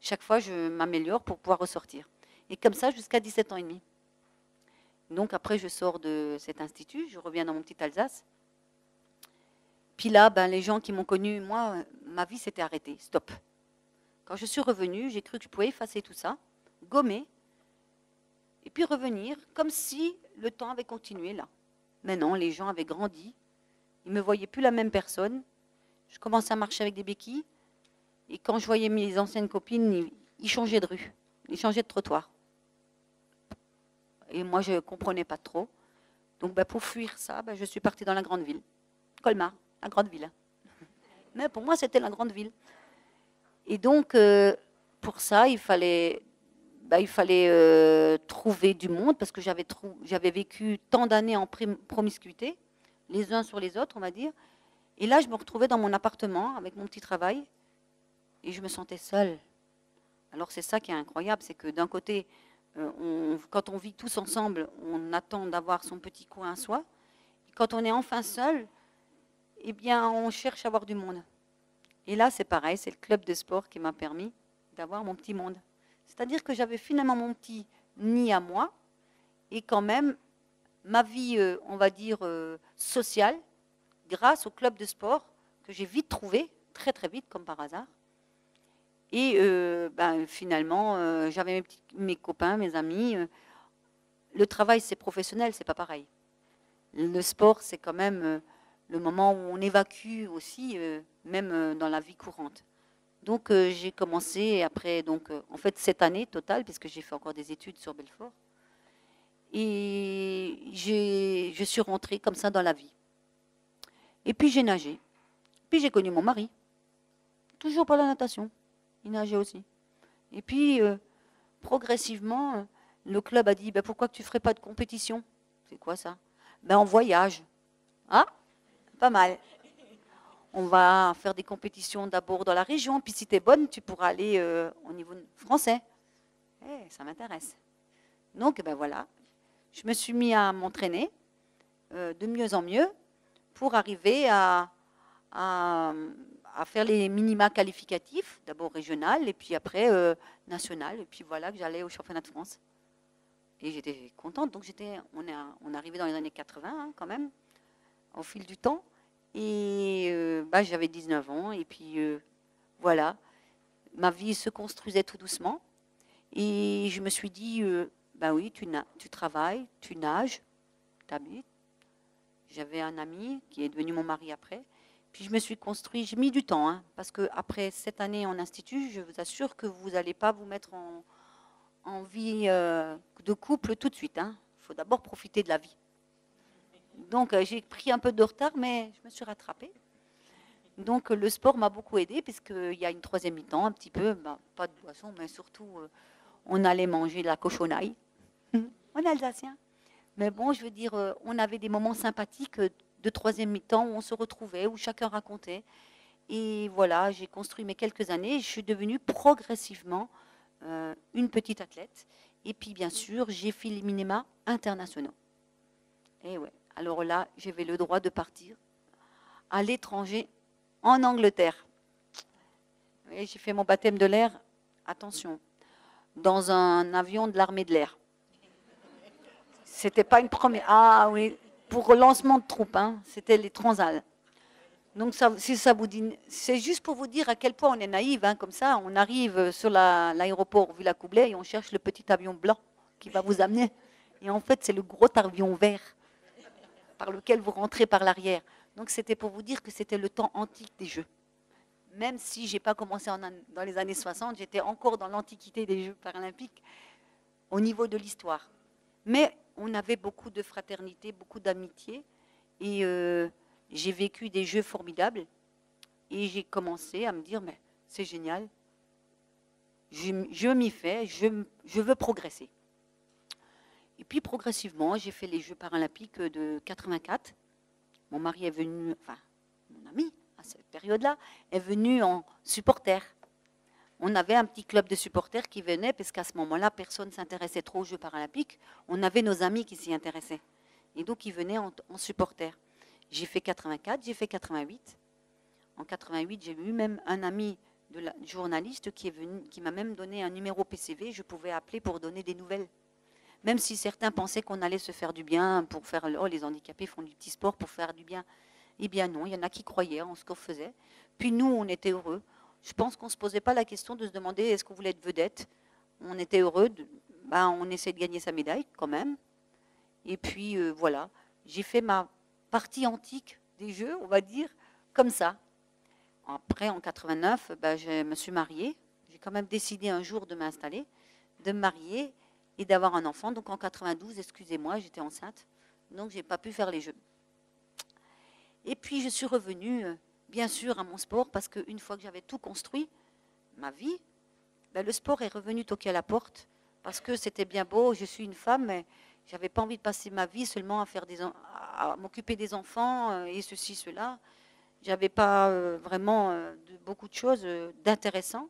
Speaker 5: chaque fois, je m'améliore pour pouvoir ressortir. Et comme ça, jusqu'à 17 ans et demi. Donc, après, je sors de cet institut, je reviens dans mon petit Alsace. Puis là, les gens qui m'ont connue, moi, ma vie s'était arrêtée. Stop. Quand je suis revenue, j'ai cru que je pouvais effacer tout ça, gommer, et puis revenir, comme si le temps avait continué là. Mais non, les gens avaient grandi. Ils ne me voyaient plus la même personne. Je commençais à marcher avec des béquilles. Et quand je voyais mes anciennes copines, ils changeaient de rue. Ils changeaient de trottoir. Et moi, je ne comprenais pas trop. Donc, pour fuir ça, je suis partie dans la grande ville. Colmar, la grande ville. Mais pour moi, c'était la grande ville. Et donc, pour ça, il fallait trouver du monde, parce que j'avais vécu tant d'années en promiscuité, les uns sur les autres, on va dire. Et là, je me retrouvais dans mon appartement avec mon petit travail et je me sentais seule. Alors, c'est ça qui est incroyable, c'est que d'un côté, quand on vit tous ensemble, on attend d'avoir son petit coin à soi. Et quand on est enfin seul, eh bien, on cherche à avoir du monde. Et là, c'est pareil, c'est le club de sport qui m'a permis d'avoir mon petit monde. C'est-à-dire que j'avais finalement mon petit nid à moi et quand même ma vie, on va dire, sociale, grâce au club de sport que j'ai vite trouvé, très très vite, comme par hasard. Et finalement, j'avais mes copains, mes amis. Le travail, c'est professionnel, c'est pas pareil. Le sport, c'est quand même le moment où on évacue aussi, même dans la vie courante. Donc, j'ai commencé après, en fait, cette année totale, puisque j'ai fait encore des études sur Belfort. Et je suis rentrée comme ça dans la vie. Et puis, j'ai nagé. Puis, j'ai connu mon mari. Toujours par la natation. Il nageait aussi. Et puis, progressivement, le club a dit, pourquoi tu ne ferais pas de compétition? C'est quoi ça? En voyage. Ah, pas mal. On va faire des compétitions d'abord dans la région, puis si tu es bonne, tu pourras aller au niveau français. Ça m'intéresse. Donc, voilà, je me suis mis à m'entraîner de mieux en mieux pour arriver à faire les minima qualificatifs, d'abord régional, et puis après national, et puis voilà que j'allais au championnat de France. Et j'étais contente, donc on est arrivé dans les années 80 quand même, au fil du temps. Et j'avais 19 ans. Et puis, voilà, ma vie se construisait tout doucement. Et je me suis dit, oui, tu travailles, tu nages, tu habites. J'avais un ami qui est devenu mon mari après. Puis je me suis construit, j'ai mis du temps, hein, parce qu'après 7 années en institut, je vous assure que vous n'allez pas vous mettre en vie de couple tout de suite. Il faut d'abord profiter de la vie. Donc j'ai pris un peu de retard, mais je me suis rattrapée. Donc le sport m'a beaucoup aidée, puisqu'il y a une troisième mi-temps, un petit peu, pas de boisson, mais surtout on allait manger de la cochonaille, en alsacien. Mais bon, je veux dire, on avait des moments sympathiques de troisième mi-temps où on se retrouvait, où chacun racontait. Et voilà, j'ai construit mes quelques années. Je suis devenue progressivement une petite athlète. Et puis, bien sûr, j'ai fait les minima internationaux. Et ouais, alors là, j'avais le droit de partir à l'étranger, en Angleterre. Et j'ai fait mon baptême de l'air, attention, dans un avion de l'armée de l'air. C'était pas une première. Ah oui, pour lancement de troupes, c'était les Transal. Donc si ça vous dit, c'est juste pour vous dire à quel point on est naïf, comme ça, on arrive sur l'aéroport Villacoublay et on cherche le petit avion blanc qui va vous amener. Et en fait, c'est le gros avion vert par lequel vous rentrez par l'arrière. Donc c'était pour vous dire que c'était le temps antique des Jeux. Même si j'ai pas commencé dans les années 60, j'étais encore dans l'antiquité des Jeux paralympiques au niveau de l'histoire. Mais on avait beaucoup de fraternité, beaucoup d'amitié. Et j'ai vécu des jeux formidables. Et j'ai commencé à me dire, mais c'est génial. Je m'y fais, je veux progresser. Et puis progressivement, j'ai fait les Jeux paralympiques de 84. Mon mari est venu, enfin, mon ami, à cette période-là, est venu en supporter. On avait un petit club de supporters qui venait, parce qu'à ce moment-là, personne ne s'intéressait trop aux Jeux paralympiques. On avait nos amis qui s'y intéressaient. Et donc, ils venaient en supporters. J'ai fait 84, j'ai fait 88. En 88, j'ai eu même un ami journaliste qui est venu, qui m'a même donné un numéro PCV. Je pouvais appeler pour donner des nouvelles. Même si certains pensaient qu'on allait se faire du bien pour faire... Oh, les handicapés font du petit sport pour faire du bien. Eh bien non, il y en a qui croyaient en ce qu'on faisait. Puis nous, on était heureux. Je pense qu'on ne se posait pas la question de se demander est-ce qu'on voulait être vedette. On était heureux, on essayait de gagner sa médaille quand même. Et puis voilà, j'ai fait ma partie antique des Jeux, on va dire, comme ça. Après, en 89, je me suis mariée. J'ai quand même décidé un jour de m'installer, de me marier et d'avoir un enfant. Donc en 92, excusez-moi, j'étais enceinte. Donc je n'ai pas pu faire les Jeux. Et puis je suis revenue... bien sûr, à mon sport, parce qu'une fois que j'avais tout construit, ma vie, le sport est revenu toquer à la porte, parce que c'était bien beau, je suis une femme, mais je n'avais pas envie de passer ma vie seulement à m'occuper des enfants et ceci, cela. Je n'avais pas vraiment beaucoup de choses d'intéressant.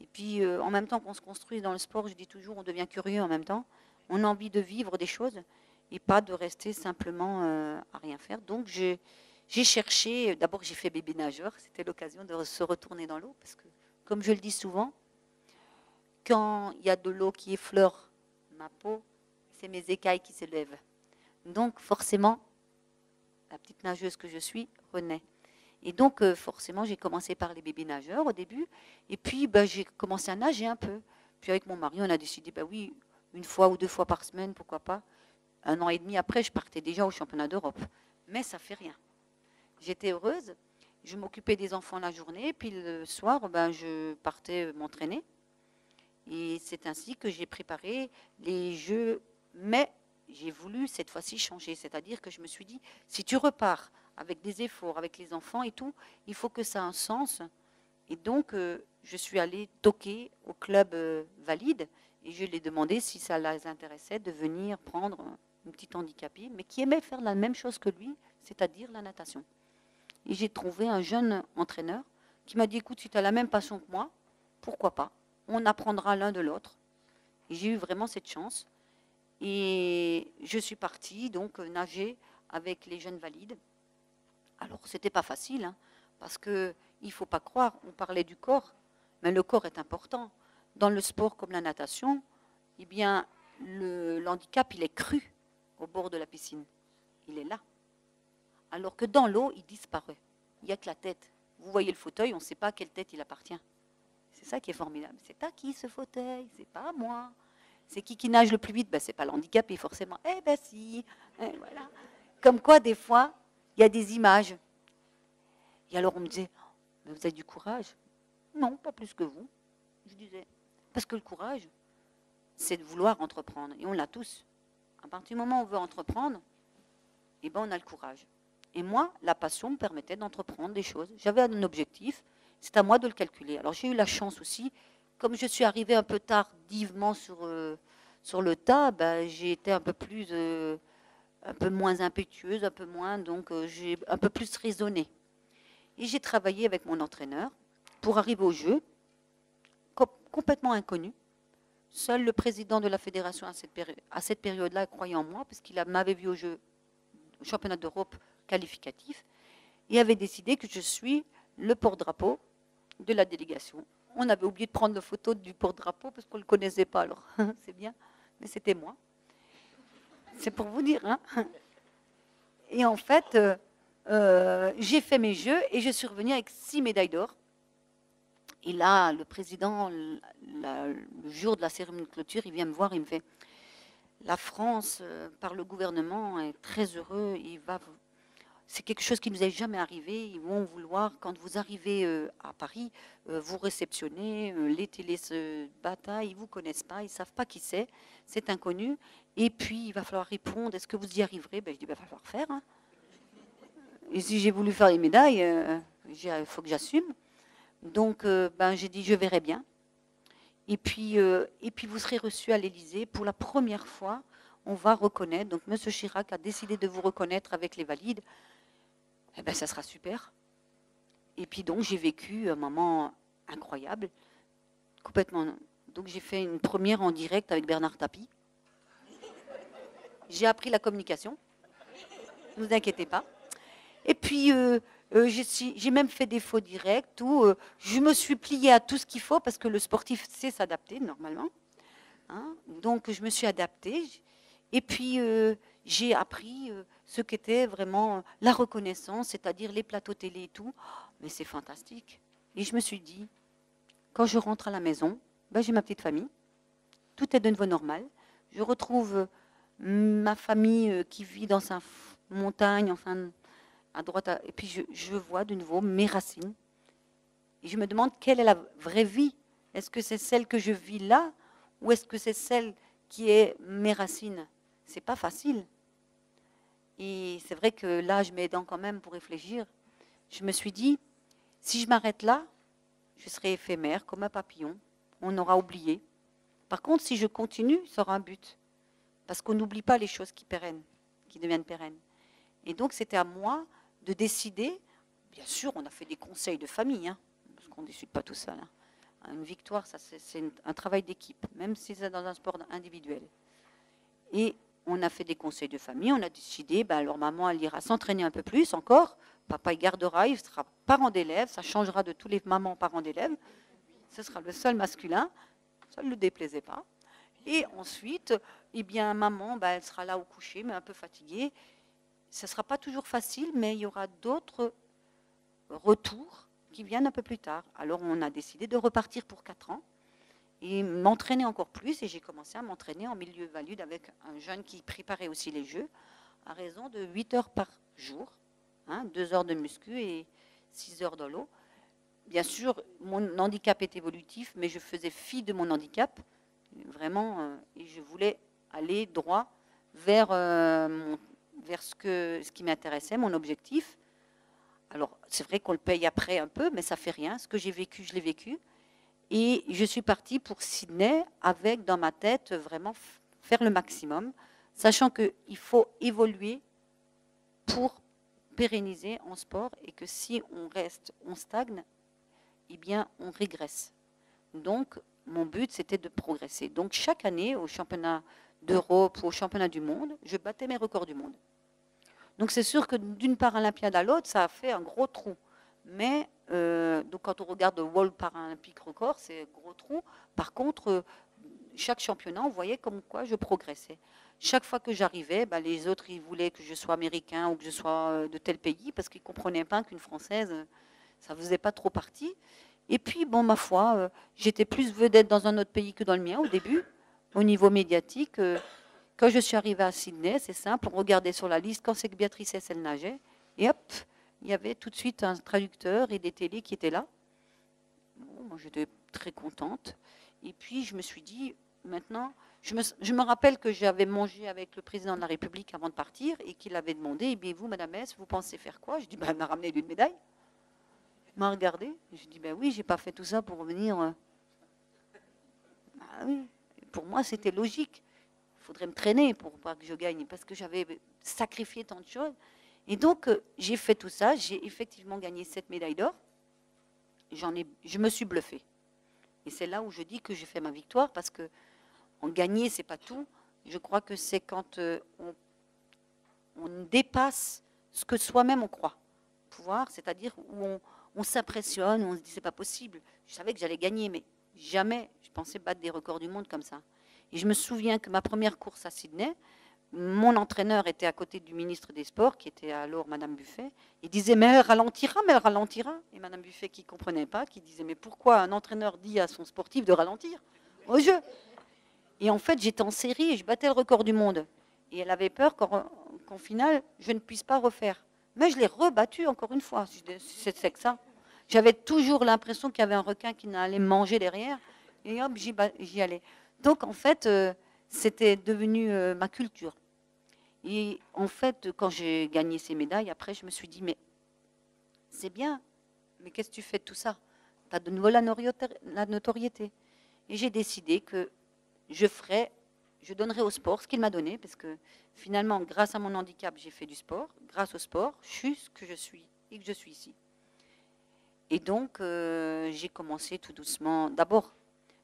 Speaker 5: Et puis, en même temps qu'on se construit dans le sport, je dis toujours, on devient curieux en même temps. On a envie de vivre des choses et pas de rester simplement à rien faire. Donc, j'ai cherché, d'abord j'ai fait bébé nageur, c'était l'occasion de se retourner dans l'eau, parce que, comme je le dis souvent, quand il y a de l'eau qui effleure ma peau, c'est mes écailles qui se lèvent. Donc forcément, la petite nageuse que je suis renaît. Et donc forcément, j'ai commencé par les bébés nageurs au début, et puis j'ai commencé à nager un peu. Puis avec mon mari, on a décidé, oui, 1 fois ou 2 fois par semaine, pourquoi pas. 1 an et demi après, je partais déjà au championnat d'Europe. Mais ça fait rien. J'étais heureuse, je m'occupais des enfants la journée, puis le soir, je partais m'entraîner. Et c'est ainsi que j'ai préparé les Jeux, mais j'ai voulu cette fois-ci changer. C'est-à-dire que je me suis dit, si tu repars avec des efforts, avec les enfants et tout, il faut que ça ait un sens. Et donc, je suis allée toquer au club valide, et je lui ai demandé si ça les intéressait de venir prendre une petite handicapée, mais qui aimait faire la même chose que lui, c'est-à-dire la natation. Et j'ai trouvé un jeune entraîneur qui m'a dit, écoute, si tu as la même passion que moi, pourquoi pas? On apprendra l'un de l'autre. Et j'ai eu vraiment cette chance. Et je suis partie donc nager avec les jeunes valides. Alors, ce n'était pas facile, parce qu'il ne faut pas croire, on parlait du corps, mais le corps est important. Dans le sport comme la natation, eh bien, le handicap, il est cru au bord de la piscine. Il est là. alors que dans l'eau, il disparaît. Il n'y a que la tête. Vous voyez le fauteuil, on ne sait pas à quelle tête il appartient. C'est ça qui est formidable. C'est à qui ce fauteuil? C'est pas à moi. C'est qui nage le plus vite? Ben, c'est pas l'handicapé forcément. Eh ben si. Voilà. Comme quoi, des fois, il y a des images. Et alors on me disait, mais vous avez du courage? Non, pas plus que vous. Je disais, parce que le courage, c'est de vouloir entreprendre. Et on l'a tous. À partir du moment où on veut entreprendre, eh ben on a le courage. Et moi, la passion me permettait d'entreprendre des choses. J'avais un objectif, c'est à moi de le calculer. Alors j'ai eu la chance aussi, comme je suis arrivée un peu tardivement sur le tas, ben, j'ai été un peu moins impétueuse, un peu moins, donc j'ai un peu plus raisonné. Et j'ai travaillé avec mon entraîneur pour arriver au jeu, complètement inconnu. Seul le président de la fédération à cette période-là croyait en moi, parce qu'il m'avait vu au jeu, au championnat d'Europe qualificatif, et avait décidé que je suis le porte-drapeau de la délégation. On avait oublié de prendre la photo du porte-drapeau parce qu'on ne le connaissait pas, alors c'est bien, mais c'était moi. C'est pour vous dire. Hein. Et en fait, j'ai fait mes jeux et je suis revenue avec 6 médailles d'or. Et là, le président, le jour de la cérémonie de clôture, il vient me voir, il me fait « La France, par le gouvernement, est très heureux, c'est quelque chose qui ne nous est jamais arrivé. Ils vont vouloir, quand vous arrivez à Paris, vous réceptionner. Les télés se bataillent, ils ne vous connaissent pas, ils ne savent pas qui c'est inconnu. Et puis, il va falloir répondre, est-ce que vous y arriverez? Ben, je dis, il va falloir faire. Hein. Et si j'ai voulu faire les médailles, il faut que j'assume. Donc, j'ai dit, je verrai bien. Et puis, vous serez reçu à l'Élysée. Pour la première fois, on va reconnaître. Donc, M. Chirac a décidé de vous reconnaître avec les valides. Eh bien, ça sera super. Et puis donc, j'ai vécu un moment incroyable, complètement. Donc, j'ai fait une première en direct avec Bernard Tapie. J'ai appris la communication. Ne vous inquiétez pas. Et puis, j'ai même fait des faux directs où je me suis pliée à tout ce qu'il faut parce que le sportif sait s'adapter normalement. Hein. Donc, je me suis adaptée. Et puis, j'ai appris ce qu'était vraiment la reconnaissance, c'est-à-dire les plateaux télé et tout. Mais c'est fantastique. Et je me suis dit, quand je rentre à la maison, j'ai ma petite famille. Tout est de nouveau normal. Je retrouve ma famille qui vit dans sa montagne, enfin, à droite. Et puis, je vois de nouveau mes racines. Et je me demande quelle est la vraie vie. Est-ce que c'est celle que je vis là ou est-ce que c'est celle qui est mes racines? C'est pas facile. Et c'est vrai que l'âge m'aidant quand même pour réfléchir, je me suis dit, si je m'arrête là, je serai éphémère comme un papillon. On aura oublié. Par contre, si je continue, ça aura un but. Parce qu'on n'oublie pas les choses qui deviennent pérennes. Et donc, c'était à moi de décider. Bien sûr, on a fait des conseils de famille, hein, parce qu'on ne décide pas tout seul. Hein. Une victoire, ça, c'est un travail d'équipe, même si c'est dans un sport individuel. Et on a fait des conseils de famille, on a décidé, alors maman, elle ira s'entraîner un peu plus encore, papa, il gardera, il sera parent d'élève, ça changera de tous les mamans parents d'élèves, ce sera le seul masculin, ça ne le déplaisait pas. Et ensuite, maman, elle sera là au coucher, mais un peu fatiguée. Ce ne sera pas toujours facile, mais il y aura d'autres retours qui viennent un peu plus tard. Alors, on a décidé de repartir pour 4 ans et m'entraîner encore plus. Et j'ai commencé à m'entraîner en milieu valide avec un jeune qui préparait aussi les Jeux, à raison de 8 heures par jour, 2 heures de muscu et 6 heures dans l'eau. Bien sûr, mon handicap est évolutif, mais je faisais fi de mon handicap, vraiment, et je voulais aller droit vers ce qui m'intéressait, mon objectif. Alors, c'est vrai qu'on le paye après un peu, mais ça ne fait rien. Ce que j'ai vécu, je l'ai vécu. Et je suis partie pour Sydney avec, dans ma tête, vraiment faire le maximum, sachant qu'il faut évoluer pour pérenniser en sport et que si on stagne, eh bien, on régresse. Donc, mon but, c'était de progresser. Donc, chaque année, au championnat d'Europe ou au championnat du monde, je battais mes records du monde. Donc, c'est sûr que d'une Paralympiade à l'autre, ça a fait un gros trou. Mais, donc quand on regarde le World Paralympic Record, c'est un gros trou. Par contre, chaque championnat, on voyait comme quoi je progressais. Chaque fois que j'arrivais, les autres, ils voulaient que je sois américain ou que je sois de tel pays parce qu'ils ne comprenaient pas qu'une Française, ça ne faisait pas trop partie. Et puis, bon, ma foi, j'étais plus vedette dans un autre pays que dans le mien au début, au niveau médiatique. Quand je suis arrivée à Sydney, c'est simple, on regardait sur la liste quand c'est que Béatrice Hess, elle nageait, et hop, il y avait tout de suite un traducteur et des télés qui étaient là. Bon, moi, j'étais très contente. Et puis, je me suis dit, maintenant, je me rappelle que j'avais mangé avec le président de la République avant de partir et qu'il avait demandé, eh bien, vous, Madame Hess, vous pensez faire quoi? Je dis, elle m'a ramené une médaille. Il m'a regardé. Je dis, oui, j'ai pas fait tout ça pour venir. Oui. Pour moi, c'était logique. Il faudrait me traîner pour pas que je gagne, parce que j'avais sacrifié tant de choses. Et donc, j'ai fait tout ça. J'ai effectivement gagné 7 médailles d'or. Je me suis bluffée. Et c'est là où je dis que j'ai fait ma victoire, parce que en gagner, c'est pas tout. Je crois que c'est quand on dépasse ce que soi-même on croit pouvoir, c'est-à-dire où on s'impressionne, on se dit c'est pas possible. Je savais que j'allais gagner, mais jamais je pensais battre des records du monde comme ça. Et je me souviens que ma première course à Sydney, mon entraîneur était à côté du ministre des Sports, qui était alors Madame Buffet. Il disait, mais elle ralentira, mais elle ralentira. Et Madame Buffet, qui ne comprenait pas, qui disait, mais pourquoi un entraîneur dit à son sportif de ralentir au jeu? Et en fait, j'étais en série et je battais le record du monde. Et elle avait peur qu'en finale, je ne puisse pas refaire. Mais je l'ai rebattu encore une fois. C'est que ça. J'avais toujours l'impression qu'il y avait un requin qui allait me manger derrière. Et hop, j'y allais. Donc, en fait, c'était devenu ma culture. Et en fait, quand j'ai gagné ces médailles, après, je me suis dit, mais c'est bien, mais qu'est-ce que tu fais de tout ça? Tu as de nouveau la notoriété. Et j'ai décidé que je donnerai au sport ce qu'il m'a donné, parce que finalement, grâce à mon handicap, j'ai fait du sport. Grâce au sport, je suis ce que je suis et que je suis ici. Et donc, j'ai commencé tout doucement. D'abord,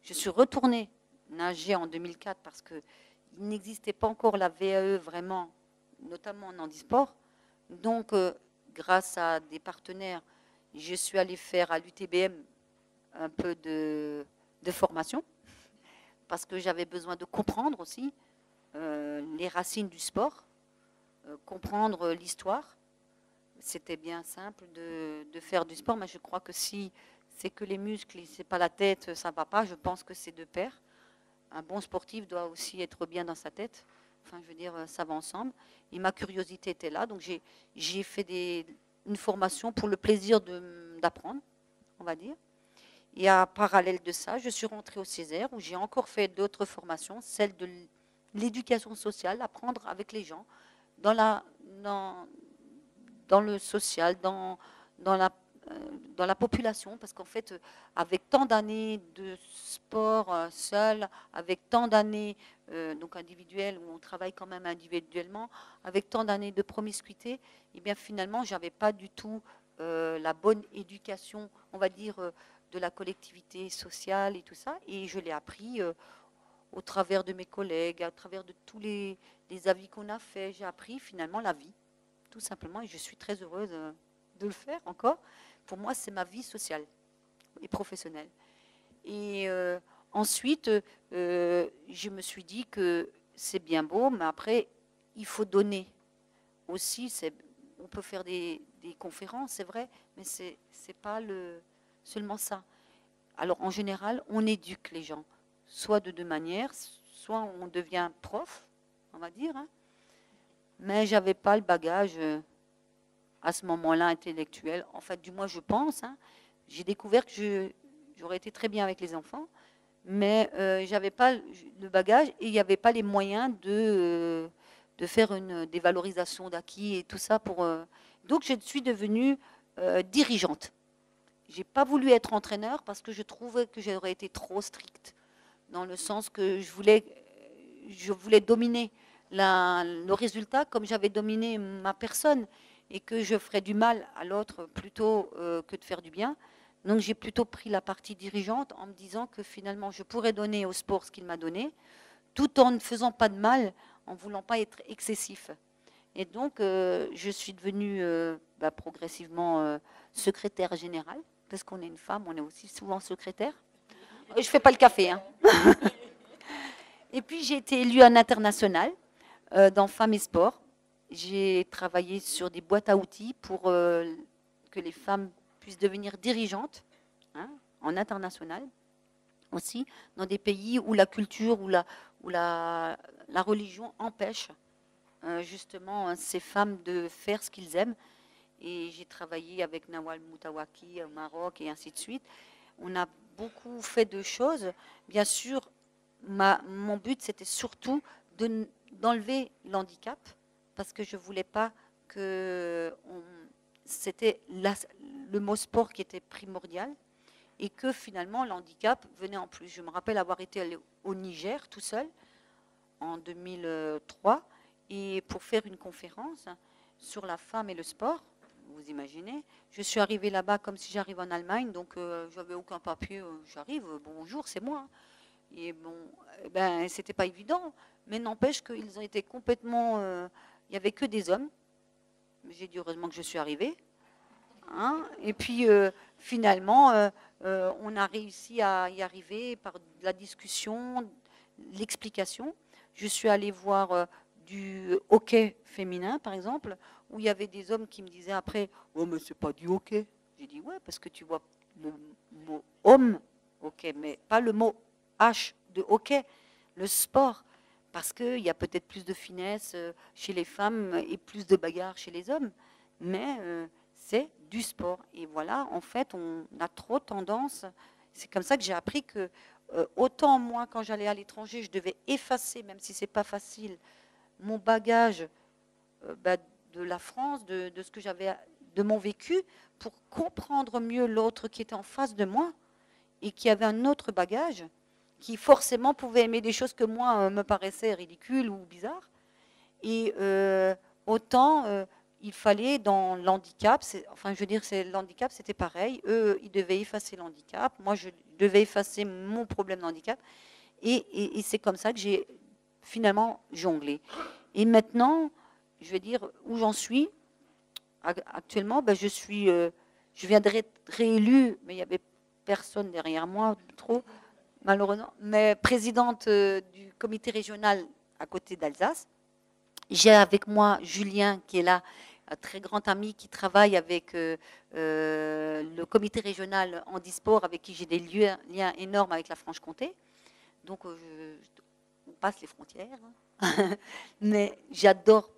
Speaker 5: je suis retournée nager en 2004 parce qu'il n'existait pas encore la VAE vraiment, notamment en handisport. Donc, grâce à des partenaires, je suis allée faire à l'UTBM un peu de formation parce que j'avais besoin de comprendre aussi les racines du sport, comprendre l'histoire. C'était bien simple de faire du sport, mais je crois que si c'est que les muscles et c'est pas la tête, ça ne va pas. Je pense que c'est de pair. Un bon sportif doit aussi être bien dans sa tête. Enfin, je veux dire, ça va ensemble. Et ma curiosité était là, donc j'ai fait une formation pour le plaisir d'apprendre, on va dire. Et à parallèle de ça, je suis rentrée au Césaire, où j'ai encore fait d'autres formations, celle de l'éducation sociale, apprendre avec les gens, dans le social, dans la population, parce qu'en fait, avec tant d'années de sport seul, avec tant d'années donc individuelles, où on travaille quand même individuellement, avec tant d'années de promiscuité, et bien finalement, j'avais pas du tout la bonne éducation, on va dire, de la collectivité sociale et tout ça, et je l'ai appris au travers de mes collègues, à travers de tous les avis qu'on a fait. J'ai appris finalement la vie, tout simplement, et je suis très heureuse de le faire encore. Pour moi, c'est ma vie sociale et professionnelle. Et ensuite, je me suis dit que c'est bien beau, mais après, il faut donner aussi. On peut faire des conférences, c'est vrai, mais c'est pas seulement ça. Alors, en général, on éduque les gens, soit de deux manières, soit on devient prof, on va dire, hein, mais je n'avais pas le bagage à ce moment-là intellectuel. En fait, du moins, je pense. Hein, j'ai découvert que j'aurais été très bien avec les enfants, mais je n'avais pas le bagage et il n'y avait pas les moyens de faire des valorisations d'acquis et tout ça. Donc, je suis devenue dirigeante. Je n'ai pas voulu être entraîneur parce que je trouvais que j'aurais été trop stricte, dans le sens que je voulais dominer le résultat comme j'avais dominé ma personne et que je ferais du mal à l'autre plutôt que de faire du bien. Donc j'ai plutôt pris la partie dirigeante en me disant que finalement je pourrais donner au sport ce qu'il m'a donné, tout en ne faisant pas de mal, en ne voulant pas être excessif. Et donc je suis devenue progressivement secrétaire générale, parce qu'on est une femme, on est aussi souvent secrétaire. Je ne fais pas le café, hein. Et puis j'ai été élue en international dans Femmes et Sport. J'ai travaillé sur des boîtes à outils pour que les femmes puissent devenir dirigeantes, hein, en international aussi, dans des pays où la culture, où la religion empêche justement ces femmes de faire ce qu'ils aiment. Et j'ai travaillé avec Nawal Moutawaki au Maroc et ainsi de suite. On a beaucoup fait de choses. Bien sûr, mon but, c'était surtout d'enlever l'handicap, parce que je ne voulais pas que... C'était le mot sport qui était primordial, et que finalement, l'handicap venait en plus. Je me rappelle avoir été allée au Niger, tout seul, en 2003, et pour faire une conférence sur la femme et le sport. Vous imaginez, je suis arrivée là-bas comme si j'arrive en Allemagne, donc j'avais aucun papier, j'arrive, bonjour, c'est moi. Et bon, ben, c'était pas évident, mais n'empêche qu'ils ont été complètement... il n'y avait que des hommes. J'ai dit heureusement que je suis arrivée. Hein, et puis finalement, on a réussi à y arriver par la discussion, l'explication. Je suis allée voir du hockey féminin, par exemple, où il y avait des hommes qui me disaient après « Oh, mais c'est pas du hockey ». J'ai dit « Ouais, parce que tu vois le mot « homme », hockey, mais pas le mot « H » de hockey, le sport. Parce qu'il y a peut-être plus de finesse chez les femmes et plus de bagarre chez les hommes. Mais c'est du sport. Et voilà, en fait, on a trop tendance... C'est comme ça que j'ai appris que autant moi, quand j'allais à l'étranger, je devais effacer, même si ce n'est pas facile, mon bagage de la France, de ce que j'avais, de mon vécu, pour comprendre mieux l'autre qui était en face de moi et qui avait un autre bagage, qui forcément pouvait aimer des choses que moi me paraissaient ridicules ou bizarres. Et autant il fallait dans l'handicap, enfin je veux dire, l'handicap c'était pareil, eux ils devaient effacer l'handicap, moi je devais effacer mon problème d'handicap, et c'est comme ça que j'ai finalement jonglé. Et maintenant, je vais dire où j'en suis. Actuellement, ben, je viens d'être réélue, mais il n'y avait personne derrière moi, trop, malheureusement, mais présidente du comité régional à côté d'Alsace. J'ai avec moi Julien, qui est là, un très grand ami qui travaille avec le comité régional handisport, avec qui j'ai des liens énormes avec la Franche-Comté. Donc, on passe les frontières. Hein. Mais j'adore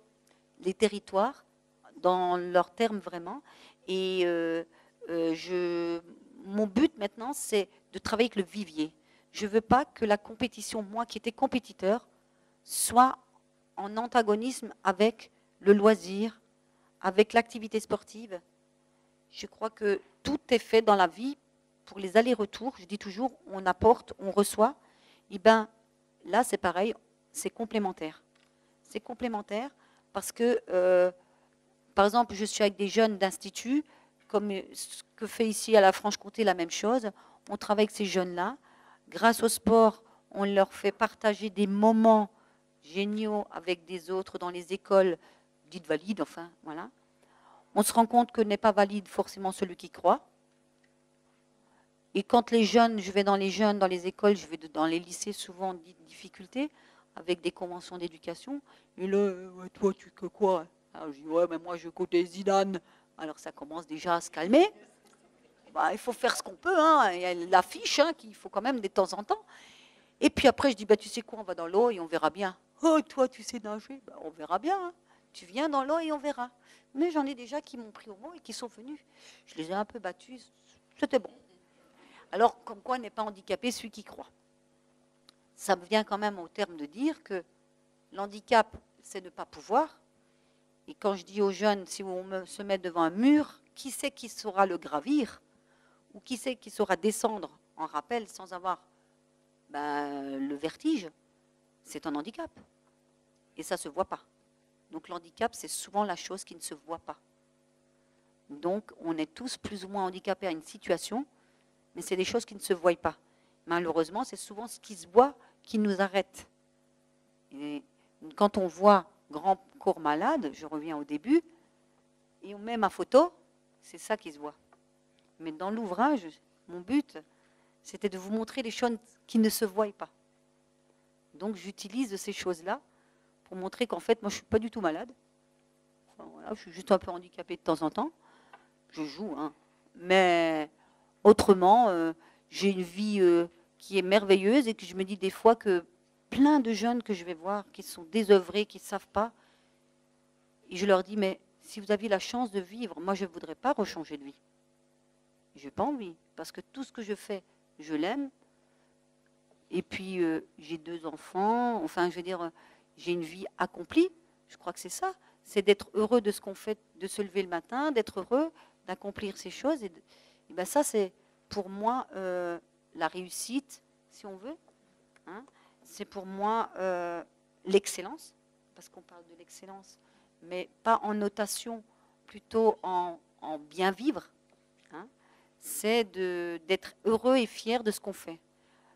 Speaker 5: les territoires, dans leurs termes vraiment. Et mon but maintenant, c'est de travailler avec le vivier. Je ne veux pas que la compétition, moi qui étais compétiteur, soit en antagonisme avec le loisir, avec l'activité sportive. Je crois que tout est fait dans la vie pour les allers-retours. Je dis toujours, on apporte, on reçoit. Et bien là, c'est pareil, c'est complémentaire. C'est complémentaire parce que, par exemple, je suis avec des jeunes d'institut, comme ce que fait ici à la Franche-Comté, la même chose. On travaille avec ces jeunes-là. Grâce au sport, on leur fait partager des moments géniaux avec des autres dans les écoles dites valides, enfin, voilà. On se rend compte que n'est pas valide forcément celui qui croit. Et quand les jeunes, je vais dans les jeunes, dans les écoles, je vais dans les lycées, souvent difficultés, avec des conventions d'éducation. Et là, ouais, toi, tu que quoi? Alors, je dis, ouais, mais moi, je côté Zidane. Alors, ça commence déjà à se calmer. Bah, il faut faire ce qu'on peut. Hein. Il y a l'affiche hein, qu'il faut quand même de temps en temps. Et puis après, je dis, bah, tu sais quoi, on va dans l'eau et on verra bien. Oh, toi, tu sais nager? Bah, on verra bien. Hein. Tu viens dans l'eau et on verra. Mais j'en ai déjà qui m'ont pris au mot et qui sont venus. Je les ai un peu battus. C'était bon. Alors, comme quoi n'est pas handicapé celui qui croit. Ça me vient quand même au terme de dire que l'handicap, c'est ne pas pouvoir. Et quand je dis aux jeunes, si on se met devant un mur, qui c'est qui saura le gravir? Ou qui c'est qui saura descendre en rappel sans avoir le vertige? C'est un handicap. Et ça ne se voit pas. Donc l'handicap, c'est souvent la chose qui ne se voit pas. Donc on est tous plus ou moins handicapés à une situation, mais c'est des choses qui ne se voient pas. Malheureusement, c'est souvent ce qui se voit qui nous arrête. Et quand on voit grand corps malade, je reviens au début, et on met ma photo, c'est ça qui se voit. Mais dans l'ouvrage, mon but, c'était de vous montrer les choses qui ne se voient pas. Donc j'utilise ces choses-là pour montrer qu'en fait, moi, je ne suis pas du tout malade. Enfin, voilà, je suis juste un peu handicapée de temps en temps. Je joue, hein. Mais autrement, j'ai une vie qui est merveilleuse et que je me dis des fois que plein de jeunes que je vais voir qui sont désœuvrés, qui ne savent pas, et je leur dis, mais si vous aviez la chance de vivre, moi je ne voudrais pas rechanger de vie. Je n'ai pas envie, parce que tout ce que je fais, je l'aime. Et puis j'ai 2 enfants, enfin je veux dire, j'ai une vie accomplie. Je crois que c'est ça, c'est d'être heureux de ce qu'on fait, de se lever le matin, d'être heureux, d'accomplir ces choses. Et ben ça, c'est pour moi la réussite, si on veut. Hein. C'est pour moi l'excellence, parce qu'on parle de l'excellence, mais pas en notation, plutôt en bien vivre. Hein. C'est d'être heureux et fier de ce qu'on fait.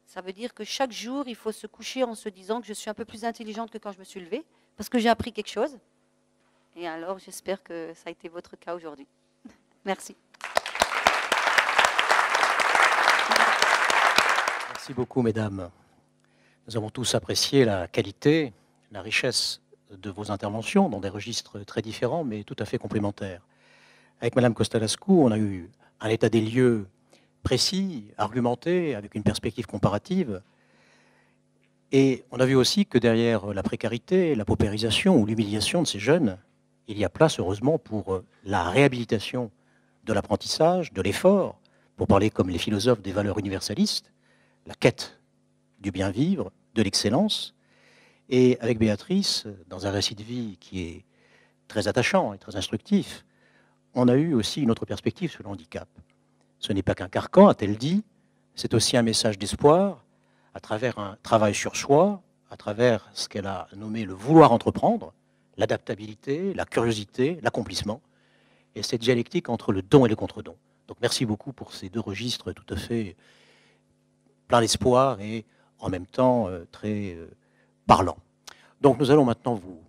Speaker 5: Ça veut dire que chaque jour, il faut se coucher en se disant que je suis un peu plus intelligente que quand je me suis levée, parce que j'ai appris quelque chose. Et alors, j'espère que ça a été votre cas aujourd'hui. Merci.
Speaker 3: Merci beaucoup, mesdames. Nous avons tous apprécié la qualité, la richesse de vos interventions dans des registres très différents, mais tout à fait complémentaires. Avec madame Costa-Lascou, on a eu un état des lieux précis, argumenté, avec une perspective comparative. Et on a vu aussi que derrière la précarité, la paupérisation ou l'humiliation de ces jeunes, il y a place, heureusement, pour la réhabilitation de l'apprentissage, de l'effort, pour parler comme les philosophes des valeurs universalistes, la quête du bien vivre, de l'excellence. Et avec Béatrice, dans un récit de vie qui est très attachant et très instructif, on a eu aussi une autre perspective sur le handicap. Ce n'est pas qu'un carcan, a-t-elle dit, c'est aussi un message d'espoir, à travers un travail sur soi, à travers ce qu'elle a nommé le vouloir entreprendre, l'adaptabilité, la curiosité, l'accomplissement, et cette dialectique entre le don et le contre-don. Donc merci beaucoup pour ces 2 registres tout à fait pleins d'espoir et en même temps très parlants. Donc nous allons maintenant vous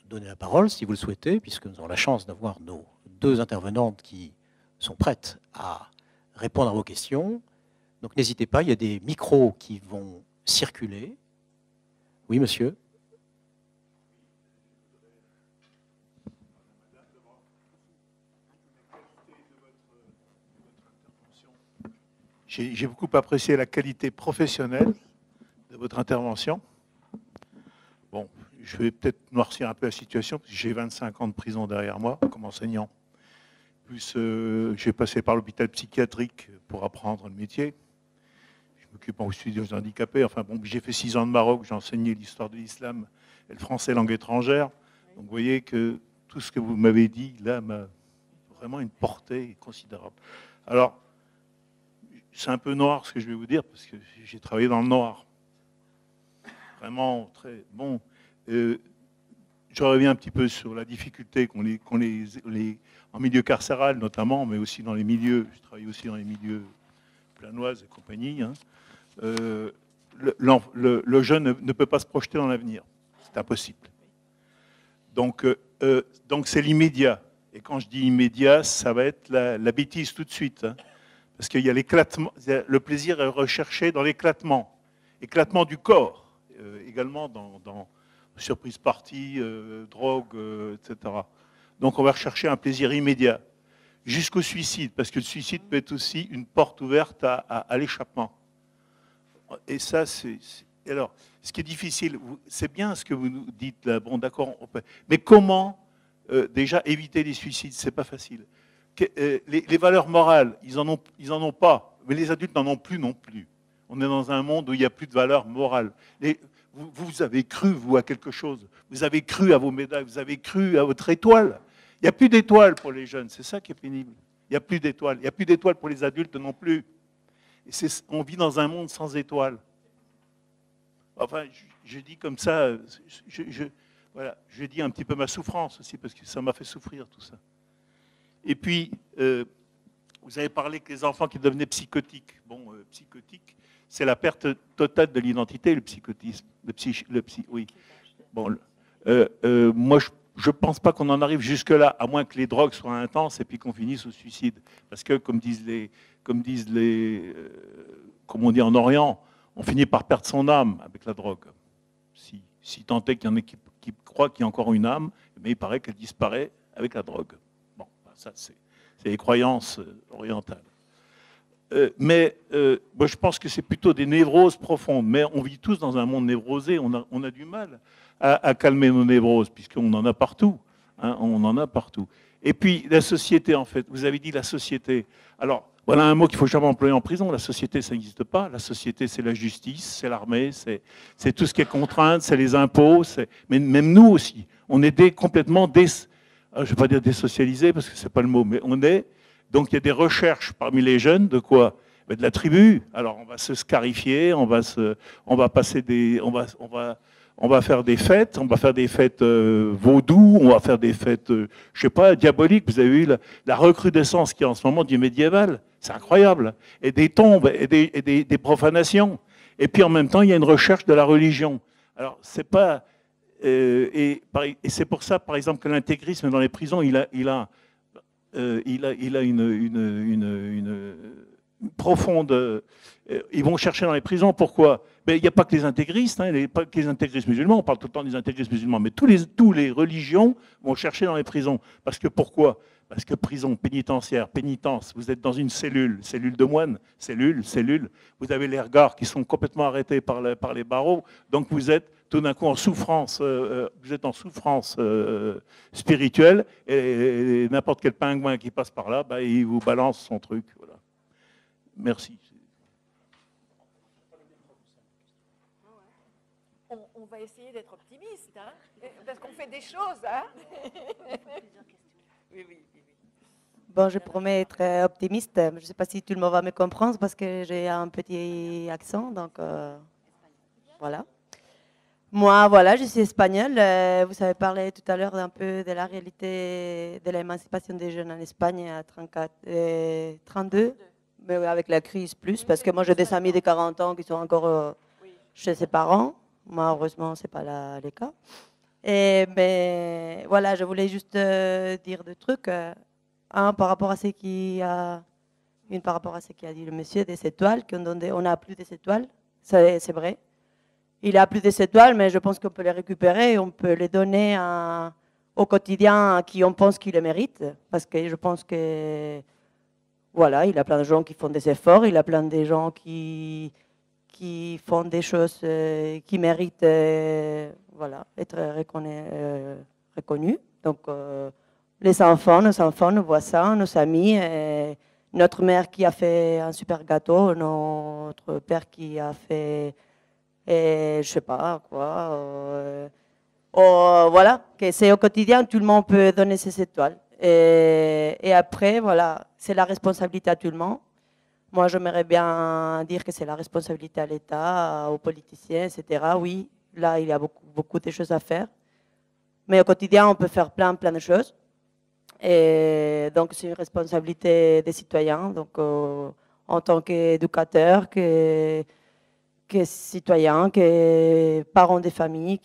Speaker 3: donner la parole, si vous le souhaitez, puisque nous avons la chance d'avoir nos 2 intervenantes qui sont prêtes à répondre à vos questions. Donc n'hésitez pas, il y a des micros qui vont circuler. Oui, monsieur.
Speaker 6: J'ai beaucoup apprécié la qualité professionnelle de votre intervention. Bon, je vais peut-être noircir un peu la situation, parce que j'ai 25 ans de prison derrière moi comme enseignant. Plus, j'ai passé par l'hôpital psychiatrique pour apprendre le métier. Je m'occupe aussi des handicapés. Enfin bon, j'ai fait 6 ans de Maroc, j'ai enseigné l'histoire de l'islam et le français langue étrangère. Donc vous voyez que tout ce que vous m'avez dit là m'a vraiment une portée considérable. Alors, c'est un peu noir ce que je vais vous dire, parce que j'ai travaillé dans le noir. Vraiment très bon. Je reviens un petit peu sur la difficulté en milieu carcéral notamment, mais aussi dans les milieux, je travaille aussi dans les milieux planoises et compagnie. Hein. Le jeune ne peut pas se projeter dans l'avenir. C'est impossible. Donc c'est l'immédiat. Et quand je dis immédiat, ça va être la bêtise tout de suite. Hein. Parce qu'il y a l'éclatement, le plaisir est recherché dans l'éclatement du corps, également dans surprise party, drogue, etc. Donc on va rechercher un plaisir immédiat, jusqu'au suicide, parce que le suicide peut être aussi une porte ouverte à l'échappement. Et ça, alors, ce qui est difficile, c'est bien ce que vous nous dites là, bon d'accord, mais comment déjà éviter les suicides? C'est pas facile. Les valeurs morales, ils en ont pas, mais les adultes n'en ont plus non plus. On est dans un monde où il n'y a plus de valeurs morales. Vous avez cru, vous, à quelque chose. Vous avez cru à vos médailles, vous avez cru à votre étoile. Il n'y a plus d'étoiles pour les jeunes, c'est ça qui est pénible. Il n'y a plus d'étoiles. Il n'y a plus d'étoiles pour les adultes non plus. Et on vit dans un monde sans étoiles. Enfin, je dis comme ça, voilà, je dis un petit peu ma souffrance aussi, parce que ça m'a fait souffrir tout ça. Et puis, vous avez parlé que les enfants qui devenaient psychotiques. Bon, psychotique, c'est la perte totale de l'identité, le psychotisme. Oui. Bon, moi, je ne pense pas qu'on en arrive jusque-là, à moins que les drogues soient intenses et puis qu'on finisse au suicide. Parce que, comme on dit en Orient, on finit par perdre son âme avec la drogue. Si tant est qu'il y en a qui croient qu'il y a encore une âme, mais il paraît qu'elle disparaît avec la drogue. Bon, ça c'est les croyances orientales. Mais moi, je pense que c'est plutôt des névroses profondes. Mais on vit tous dans un monde névrosé. On a du mal à calmer nos névroses, puisqu'on en a partout. Hein, on en a partout. Et puis, la société, en fait. Vous avez dit la société. Alors, voilà un mot qu'il ne faut jamais employer en prison. La société, ça n'existe pas. La société, c'est la justice, c'est l'armée, c'est tout ce qui est contrainte, c'est les impôts. Mais même nous aussi, on est complètement je ne vais pas dire désocialisés, parce que ce n'est pas le mot, mais on est... Donc il y a des recherches parmi les jeunes de quoi? De la tribu. Alors on va se scarifier, on va faire des fêtes, vaudou, on va faire des fêtes, je sais pas, diaboliques. Vous avez vu la recrudescence qu'il y a en ce moment du médiéval, c'est incroyable. Et des tombes, et des profanations. Et puis en même temps, il y a une recherche de la religion. Alors c'est pas... et c'est pour ça, par exemple, que l'intégrisme dans les prisons, il a une profonde... ils vont chercher dans les prisons, pourquoi? Mais il n'y a pas que les intégristes, il n'y a pas que les intégristes musulmans, on parle tout le temps des intégristes musulmans, mais tous les religions vont chercher dans les prisons. Parce que pourquoi? Parce que prison, pénitentiaire, pénitence, vous êtes dans une cellule de moines, cellule, vous avez les regards qui sont complètement arrêtés par les barreaux, donc vous êtes tout d'un coup en souffrance, spirituelle, et n'importe quel pingouin qui passe par là, il vous balance son truc. Voilà. Merci.
Speaker 4: On va essayer d'être optimiste, hein, parce qu'on fait des choses. Hein. Oui.
Speaker 7: Bon, je promets être optimiste. Je ne sais pas si tout le monde va me comprendre parce que j'ai un petit accent, donc voilà. Moi, voilà, je suis espagnole. Vous avez parlé tout à l'heure un peu de la réalité de l'émancipation des jeunes en Espagne à 32, mais avec la crise plus, parce que moi j'ai des amis de 40 ans qui sont encore chez ses parents. Moi, heureusement, ce n'est pas le cas. Mais voilà, je voulais juste dire deux trucs. Par rapport à ce qui a dit le monsieur des étoiles, on n'a plus des étoiles, c'est vrai. Il a plus des étoiles, mais je pense qu'on peut les récupérer, on peut les donner au quotidien à qui on pense qu'il les mérite, parce que je pense que voilà, il y a plein de gens qui font des efforts, il y a plein de gens qui font des choses qui méritent voilà, être reconnus. Donc nos enfants, nos voisins, nos amis, notre mère qui a fait un super gâteau, notre père qui a fait, je sais pas quoi. Voilà, que c'est au quotidien, tout le monde peut donner ses étoiles. Et après, voilà, c'est la responsabilité à tout le monde. Moi, j'aimerais bien dire que c'est la responsabilité à l'État, aux politiciens, etc. Oui, là, il y a beaucoup de choses à faire. Mais au quotidien, on peut faire plein de choses. Et donc, c'est une responsabilité des citoyens. Donc, en tant qu'éducateur, que citoyen, que parents des familles,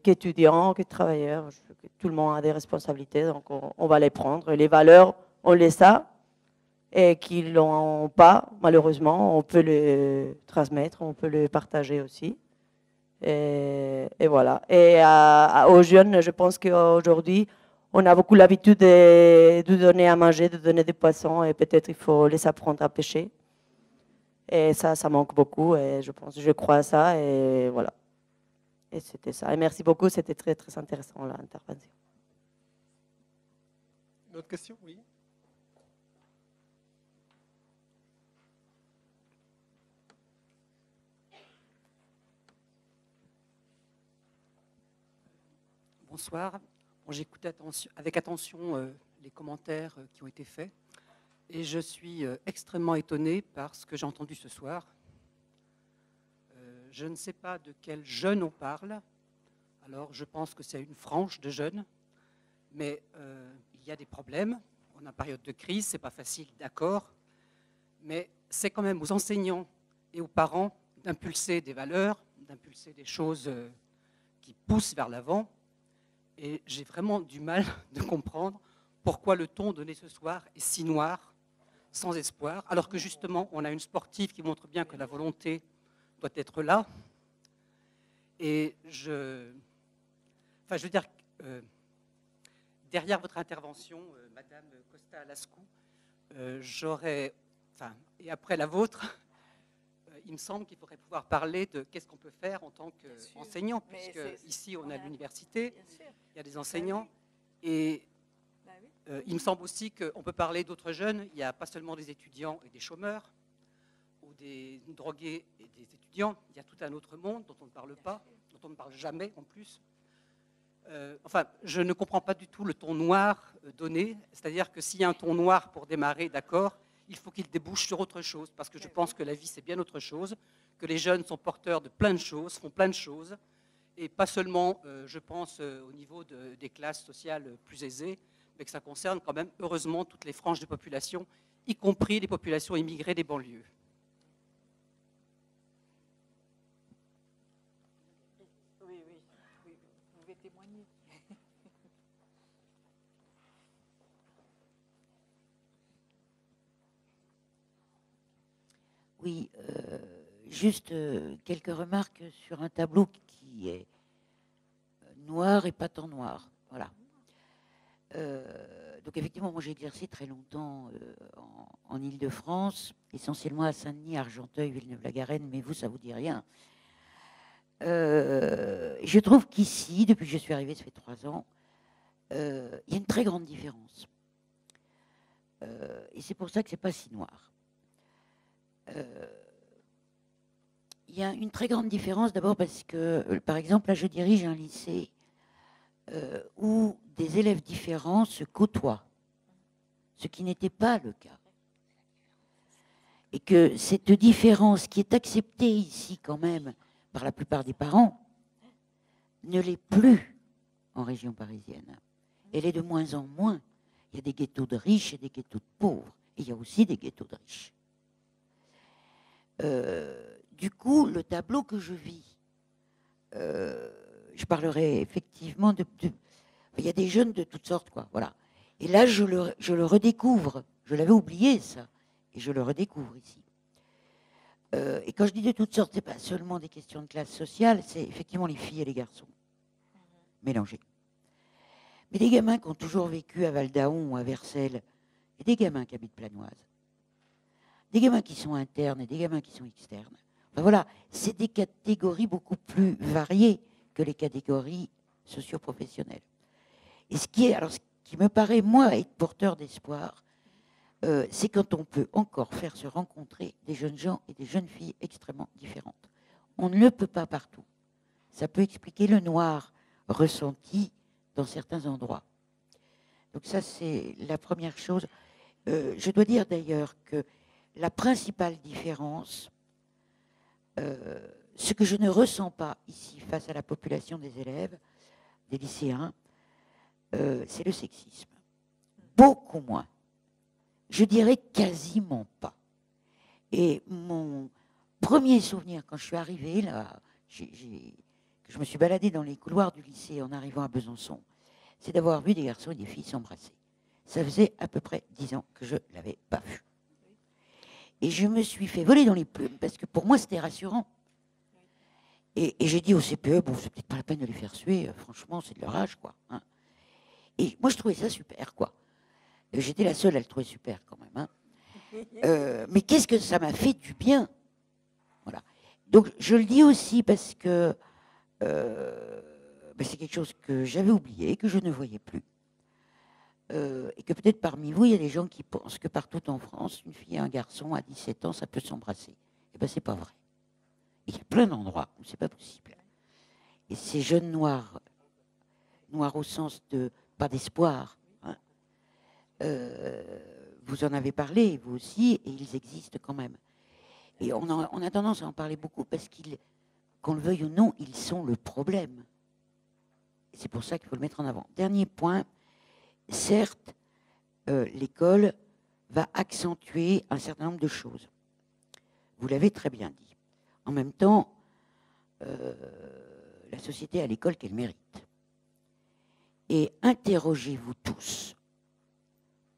Speaker 7: qu'étudiants, que travailleurs, tout le monde a des responsabilités. Donc, on va les prendre. Et les valeurs, on les a. Et qu'ils ne l'ont pas, malheureusement, on peut le transmettre, on peut le partager aussi. Et voilà. Et aux jeunes, je pense qu'aujourd'hui, on a beaucoup l'habitude de donner à manger, de donner des poissons, et peut-être il faut les apprendre à pêcher. Et ça manque beaucoup, et je crois à ça, et voilà. Et c'était ça. Et merci beaucoup, c'était très, très intéressant l'intervention.
Speaker 8: Une autre question? Oui.
Speaker 9: Bonsoir. Bon, j'écoute avec attention les commentaires qui ont été faits et je suis extrêmement étonné par ce que j'ai entendu ce soir. Je ne sais pas de quel jeune on parle. Alors, je pense que c'est une frange de jeunes, mais il y a des problèmes. On est en période de crise, c'est pas facile, d'accord, mais c'est quand même aux enseignants et aux parents d'impulser des valeurs, d'impulser des choses qui poussent vers l'avant. Et j'ai vraiment du mal de comprendre pourquoi le ton donné ce soir est si noir, sans espoir, alors que justement, on a une sportive qui montre bien que la volonté doit être là. Et enfin, je veux dire, derrière votre intervention, Madame Costa-Lascou, et après la vôtre, il me semble qu'il faudrait pouvoir parler de qu'est-ce qu'on peut faire en tant qu'enseignant, puisque ici on a l'université, il y a des enseignants, et il me semble aussi qu'on peut parler d'autres jeunes. Il n'y a pas seulement des étudiants et des chômeurs, ou des drogués et des étudiants, il y a tout un autre monde dont on ne parle pas, dont on ne parle jamais en plus. Enfin, je ne comprends pas du tout le ton noir donné, c'est-à-dire que s'il y a un ton noir pour démarrer, d'accord, il faut qu'il débouche sur autre chose, parce que je pense que la vie, c'est bien autre chose, que les jeunes sont porteurs de plein de choses, font plein de choses, et pas seulement, je pense, au niveau des classes sociales plus aisées, mais que ça concerne quand même, heureusement, toutes les franges de population, y compris les populations immigrées des banlieues.
Speaker 4: Oui, vous pouvez témoigner.
Speaker 8: Oui, juste quelques remarques sur un tableau qui est noir et pas tant noir. Voilà. Donc effectivement, moi j'ai exercé très longtemps en Île-de-France, essentiellement à Saint-Denis, Argenteuil, Villeneuve-la-Garenne, mais vous, ça vous dit rien. Je trouve qu'ici, depuis que je suis arrivée, ça fait 3 ans, il y a une très grande différence. Et c'est pour ça que c'est pas si noir. Il y a une très grande différence d'abord parce que, par exemple, là je dirige un lycée où des élèves différents se côtoient, ce qui n'était pas le cas. Et que cette différence qui est acceptée ici quand même par la plupart des parents ne l'est plus en région parisienne. Elle est de moins en moins. Il y a des ghettos de riches et des ghettos de pauvres. Et il y a aussi des ghettos de riches. Du coup, le tableau que je vis, je parlerai effectivement il y a des jeunes de toutes sortes, quoi. Voilà. Et là, je le redécouvre. Je l'avais oublié, ça. Et je le redécouvre ici. Et quand je dis de toutes sortes, ce n'est pas seulement des questions de classe sociale, c'est effectivement les filles et les garçons mélangés. Mais des gamins qui ont toujours vécu à Val-d'Aon ou à Vercelles, et des gamins qui habitent Planoise, des gamins qui sont internes et des gamins qui sont externes. Enfin, voilà, c'est des catégories beaucoup plus variées que les catégories socio-professionnelles. Et ce qui me paraît, moi, être porteur d'espoir, c'est quand on peut encore faire se rencontrer des jeunes gens et des jeunes filles extrêmement différentes. On ne le peut pas partout. Ça peut expliquer le noir ressenti dans certains endroits. Donc ça, c'est la première chose. Je dois dire d'ailleurs que la principale différence, ce que je ne ressens pas ici face à la population des élèves, des lycéens, c'est le sexisme. Beaucoup moins. Je dirais quasiment pas. Et mon premier souvenir, quand je suis arrivée, là, je me suis baladée dans les couloirs du lycée en arrivant à Besançon, c'est d'avoir vu des garçons et des filles s'embrasser. Ça faisait à peu près 10 ans que je ne l'avais pas vu. Et je me suis fait voler dans les plumes, parce que pour moi, c'était rassurant. Et j'ai dit au CPE, bon, c'est peut-être pas la peine de les faire suer, franchement, c'est de leur âge, quoi. Hein. Et moi, je trouvais ça super, quoi. J'étais la seule à le trouver super, quand même. Hein. Mais qu'est-ce que ça m'a fait du bien. Voilà. Donc, je le dis aussi parce que c'est quelque chose que j'avais oublié, que je ne voyais plus. Et que peut-être parmi vous, il y a des gens qui pensent que partout en France, une fille et un garçon à 17 ans, ça peut s'embrasser. Eh bien, c'est pas vrai. Il y a plein d'endroits où c'est pas possible. Et ces jeunes noirs au sens de pas d'espoir, hein, vous en avez parlé, vous aussi, et ils existent quand même. Et on a tendance à en parler beaucoup parce qu'on le veuille ou non, ils sont le problème. Et c'est pour ça qu'il faut le mettre en avant. Dernier point. Certes, l'école va accentuer un certain nombre de choses. Vous l'avez très bien dit. En même temps, la société a l'école qu'elle mérite. Et interrogez-vous tous,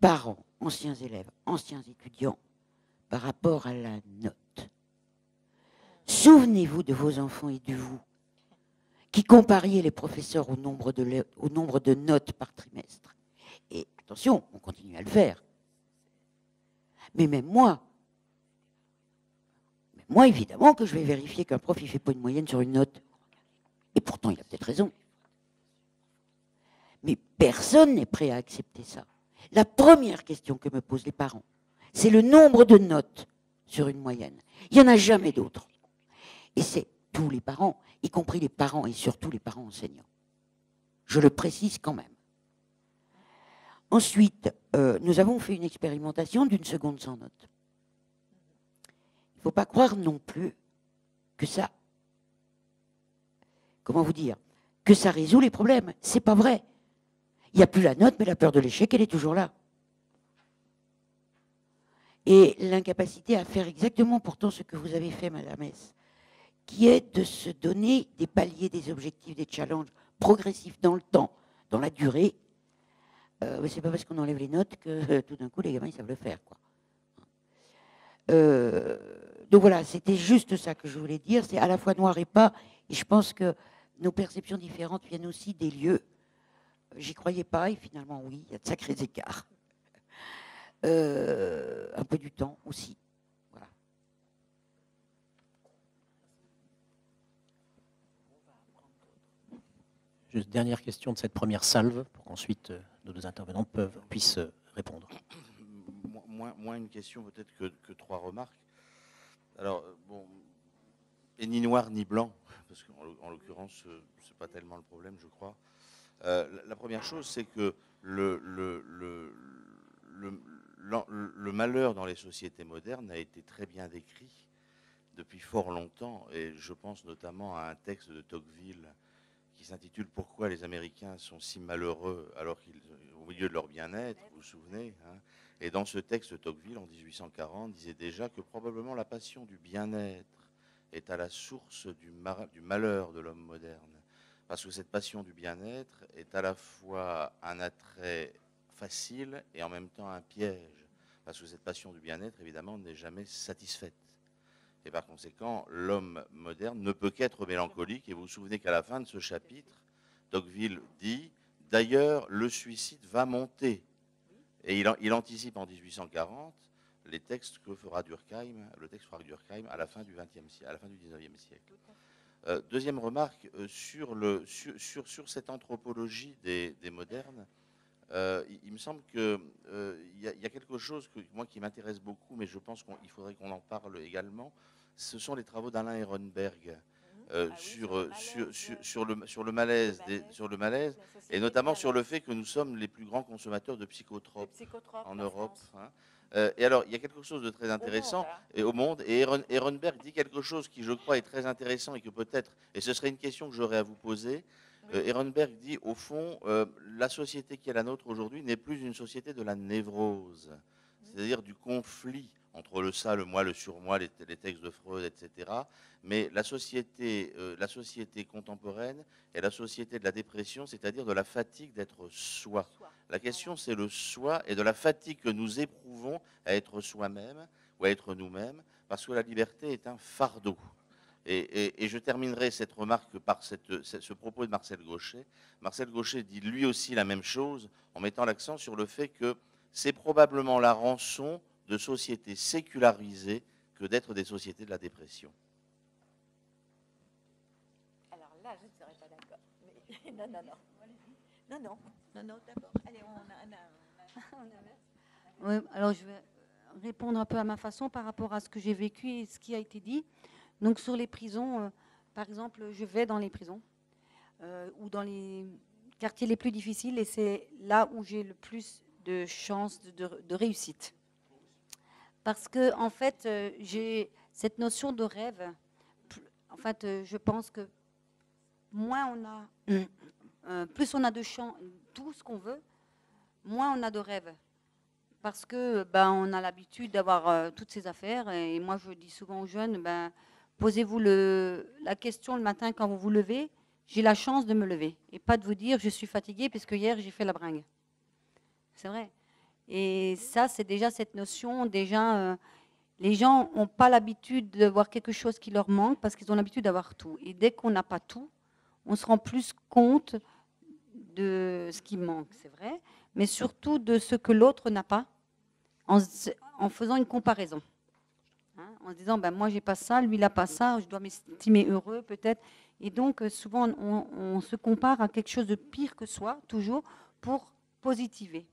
Speaker 8: parents, anciens élèves, anciens étudiants, par rapport à la note. Souvenez-vous de vos enfants et de vous qui compariez les professeurs au nombre de notes par trimestre. Et attention, on continue à le faire. Mais même moi, évidemment que je vais vérifier qu'un prof, il ne fait pas une moyenne sur une note. Et pourtant, il a peut-être raison. Mais personne n'est prêt à accepter ça. La première question que me posent les parents, c'est le nombre de notes sur une moyenne. Il n'y en a jamais d'autres. Et c'est tous les parents, y compris les parents et surtout les parents enseignants. Je le précise quand même. Ensuite, nous avons fait une expérimentation d'une seconde sans note. Il ne faut pas croire non plus que ça, comment vous dire, que ça résout les problèmes. C'est pas vrai. Il n'y a plus la note, mais la peur de l'échec, elle est toujours là. Et l'incapacité à faire exactement pourtant ce que vous avez fait, Madame S, qui est de se donner des paliers, des objectifs, des challenges progressifs dans le temps, dans la durée. C'est pas parce qu'on enlève les notes que tout d'un coup les gamins ils savent le faire, quoi. Donc voilà, c'était juste ça que je voulais dire. C'est à la fois noir et pas. Et je pense que nos perceptions différentes viennent aussi des lieux. J'y croyais pas et finalement oui, il y a de sacrés écarts. Un peu du temps aussi. Voilà.
Speaker 3: Juste dernière question de cette première salve pour qu'ensuite nos deux intervenants puissent répondre.
Speaker 10: Moins une question peut-être que trois remarques. Alors, bon, et ni noir ni blanc, parce qu'en l'occurrence, c'est pas tellement le problème, je crois. La première chose, c'est que le malheur dans les sociétés modernes a été très bien décrit depuis fort longtemps, et je pense notamment à un texte de Tocqueville qui s'intitule « Pourquoi les Américains sont si malheureux alors qu'ils au milieu de leur bien-être », vous vous souvenez, hein. Et dans ce texte, Tocqueville, en 1840, disait déjà que probablement la passion du bien-être est à la source du malheur de l'homme moderne. Parce que cette passion du bien-être est à la fois un attrait facile et en même temps un piège. Parce que cette passion du bien-être, évidemment, n'est jamais satisfaite. Et par conséquent, l'homme moderne ne peut qu'être mélancolique. Et vous vous souvenez qu'à la fin de ce chapitre, Tocqueville dit « D'ailleurs, le suicide va monter ». Et il anticipe en 1840 les textes que fera Durkheim, le texte fera Durkheim à la fin du XXe siècle, à la fin du XIXe siècle. Deuxième remarque, sur cette anthropologie des modernes, il me semble qu'il y a quelque chose moi qui m'intéresse beaucoup, mais je pense qu'il faudrait qu'on en parle également. Ce sont les travaux d'Alain Ehrenberg sur le malaise, et notamment sur le fait que nous sommes les plus grands consommateurs de psychotropes en Europe. Hein. Et alors, il y a quelque chose de très intéressant au monde, et Ehrenberg dit quelque chose qui, je crois, est très intéressant et que peut-être, et ce serait une question que j'aurais à vous poser. Ehrenberg dit, au fond, la société qui est la nôtre aujourd'hui n'est plus une société de la névrose, c'est-à-dire du conflit entre le ça, le moi, le surmoi, les textes de Freud, etc. Mais la société contemporaine est la société de la dépression, c'est-à-dire de la fatigue d'être soi. La question, c'est le soi et de la fatigue que nous éprouvons à être soi-même ou à être nous-mêmes, parce que la liberté est un fardeau. Et je terminerai cette remarque par ce propos de Marcel Gauchet. Marcel Gauchet dit lui aussi la même chose, en mettant l'accent sur le fait que c'est probablement la rançon de sociétés sécularisées que d'être des sociétés de la dépression.
Speaker 4: Alors là, je ne serais pas d'accord. Mais... Non, d'abord. Allez,
Speaker 5: Oui, alors je vais répondre un peu à ma façon par rapport à ce que j'ai vécu et ce qui a été dit. Donc sur les prisons, par exemple, je vais dans les prisons ou dans les quartiers les plus difficiles, et c'est là où j'ai le plus de chances de réussite. Parce que, en fait, j'ai cette notion de rêve. En fait, je pense que moins on a, plus on a de champs, tout ce qu'on veut, moins on a de rêves. Parce que, on a l'habitude d'avoir toutes ces affaires. Et moi, je dis souvent aux jeunes, posez-vous la question le matin quand vous vous levez. J'ai la chance de me lever et pas de vous dire je suis fatiguée parce que hier j'ai fait la bringue. C'est vrai. Et ça, c'est déjà cette notion, les gens n'ont pas l'habitude de voir quelque chose qui leur manque parce qu'ils ont l'habitude d'avoir tout. Et dès qu'on n'a pas tout, on se rend plus compte de ce qui manque, c'est vrai, mais surtout de ce que l'autre n'a pas, en faisant une comparaison. Hein, en se disant, ben, moi, j'ai pas ça, lui, il n'a pas ça, je dois m'estimer heureux, peut-être. Et donc, souvent, on se compare à quelque chose de pire que soi, toujours, pour positiver.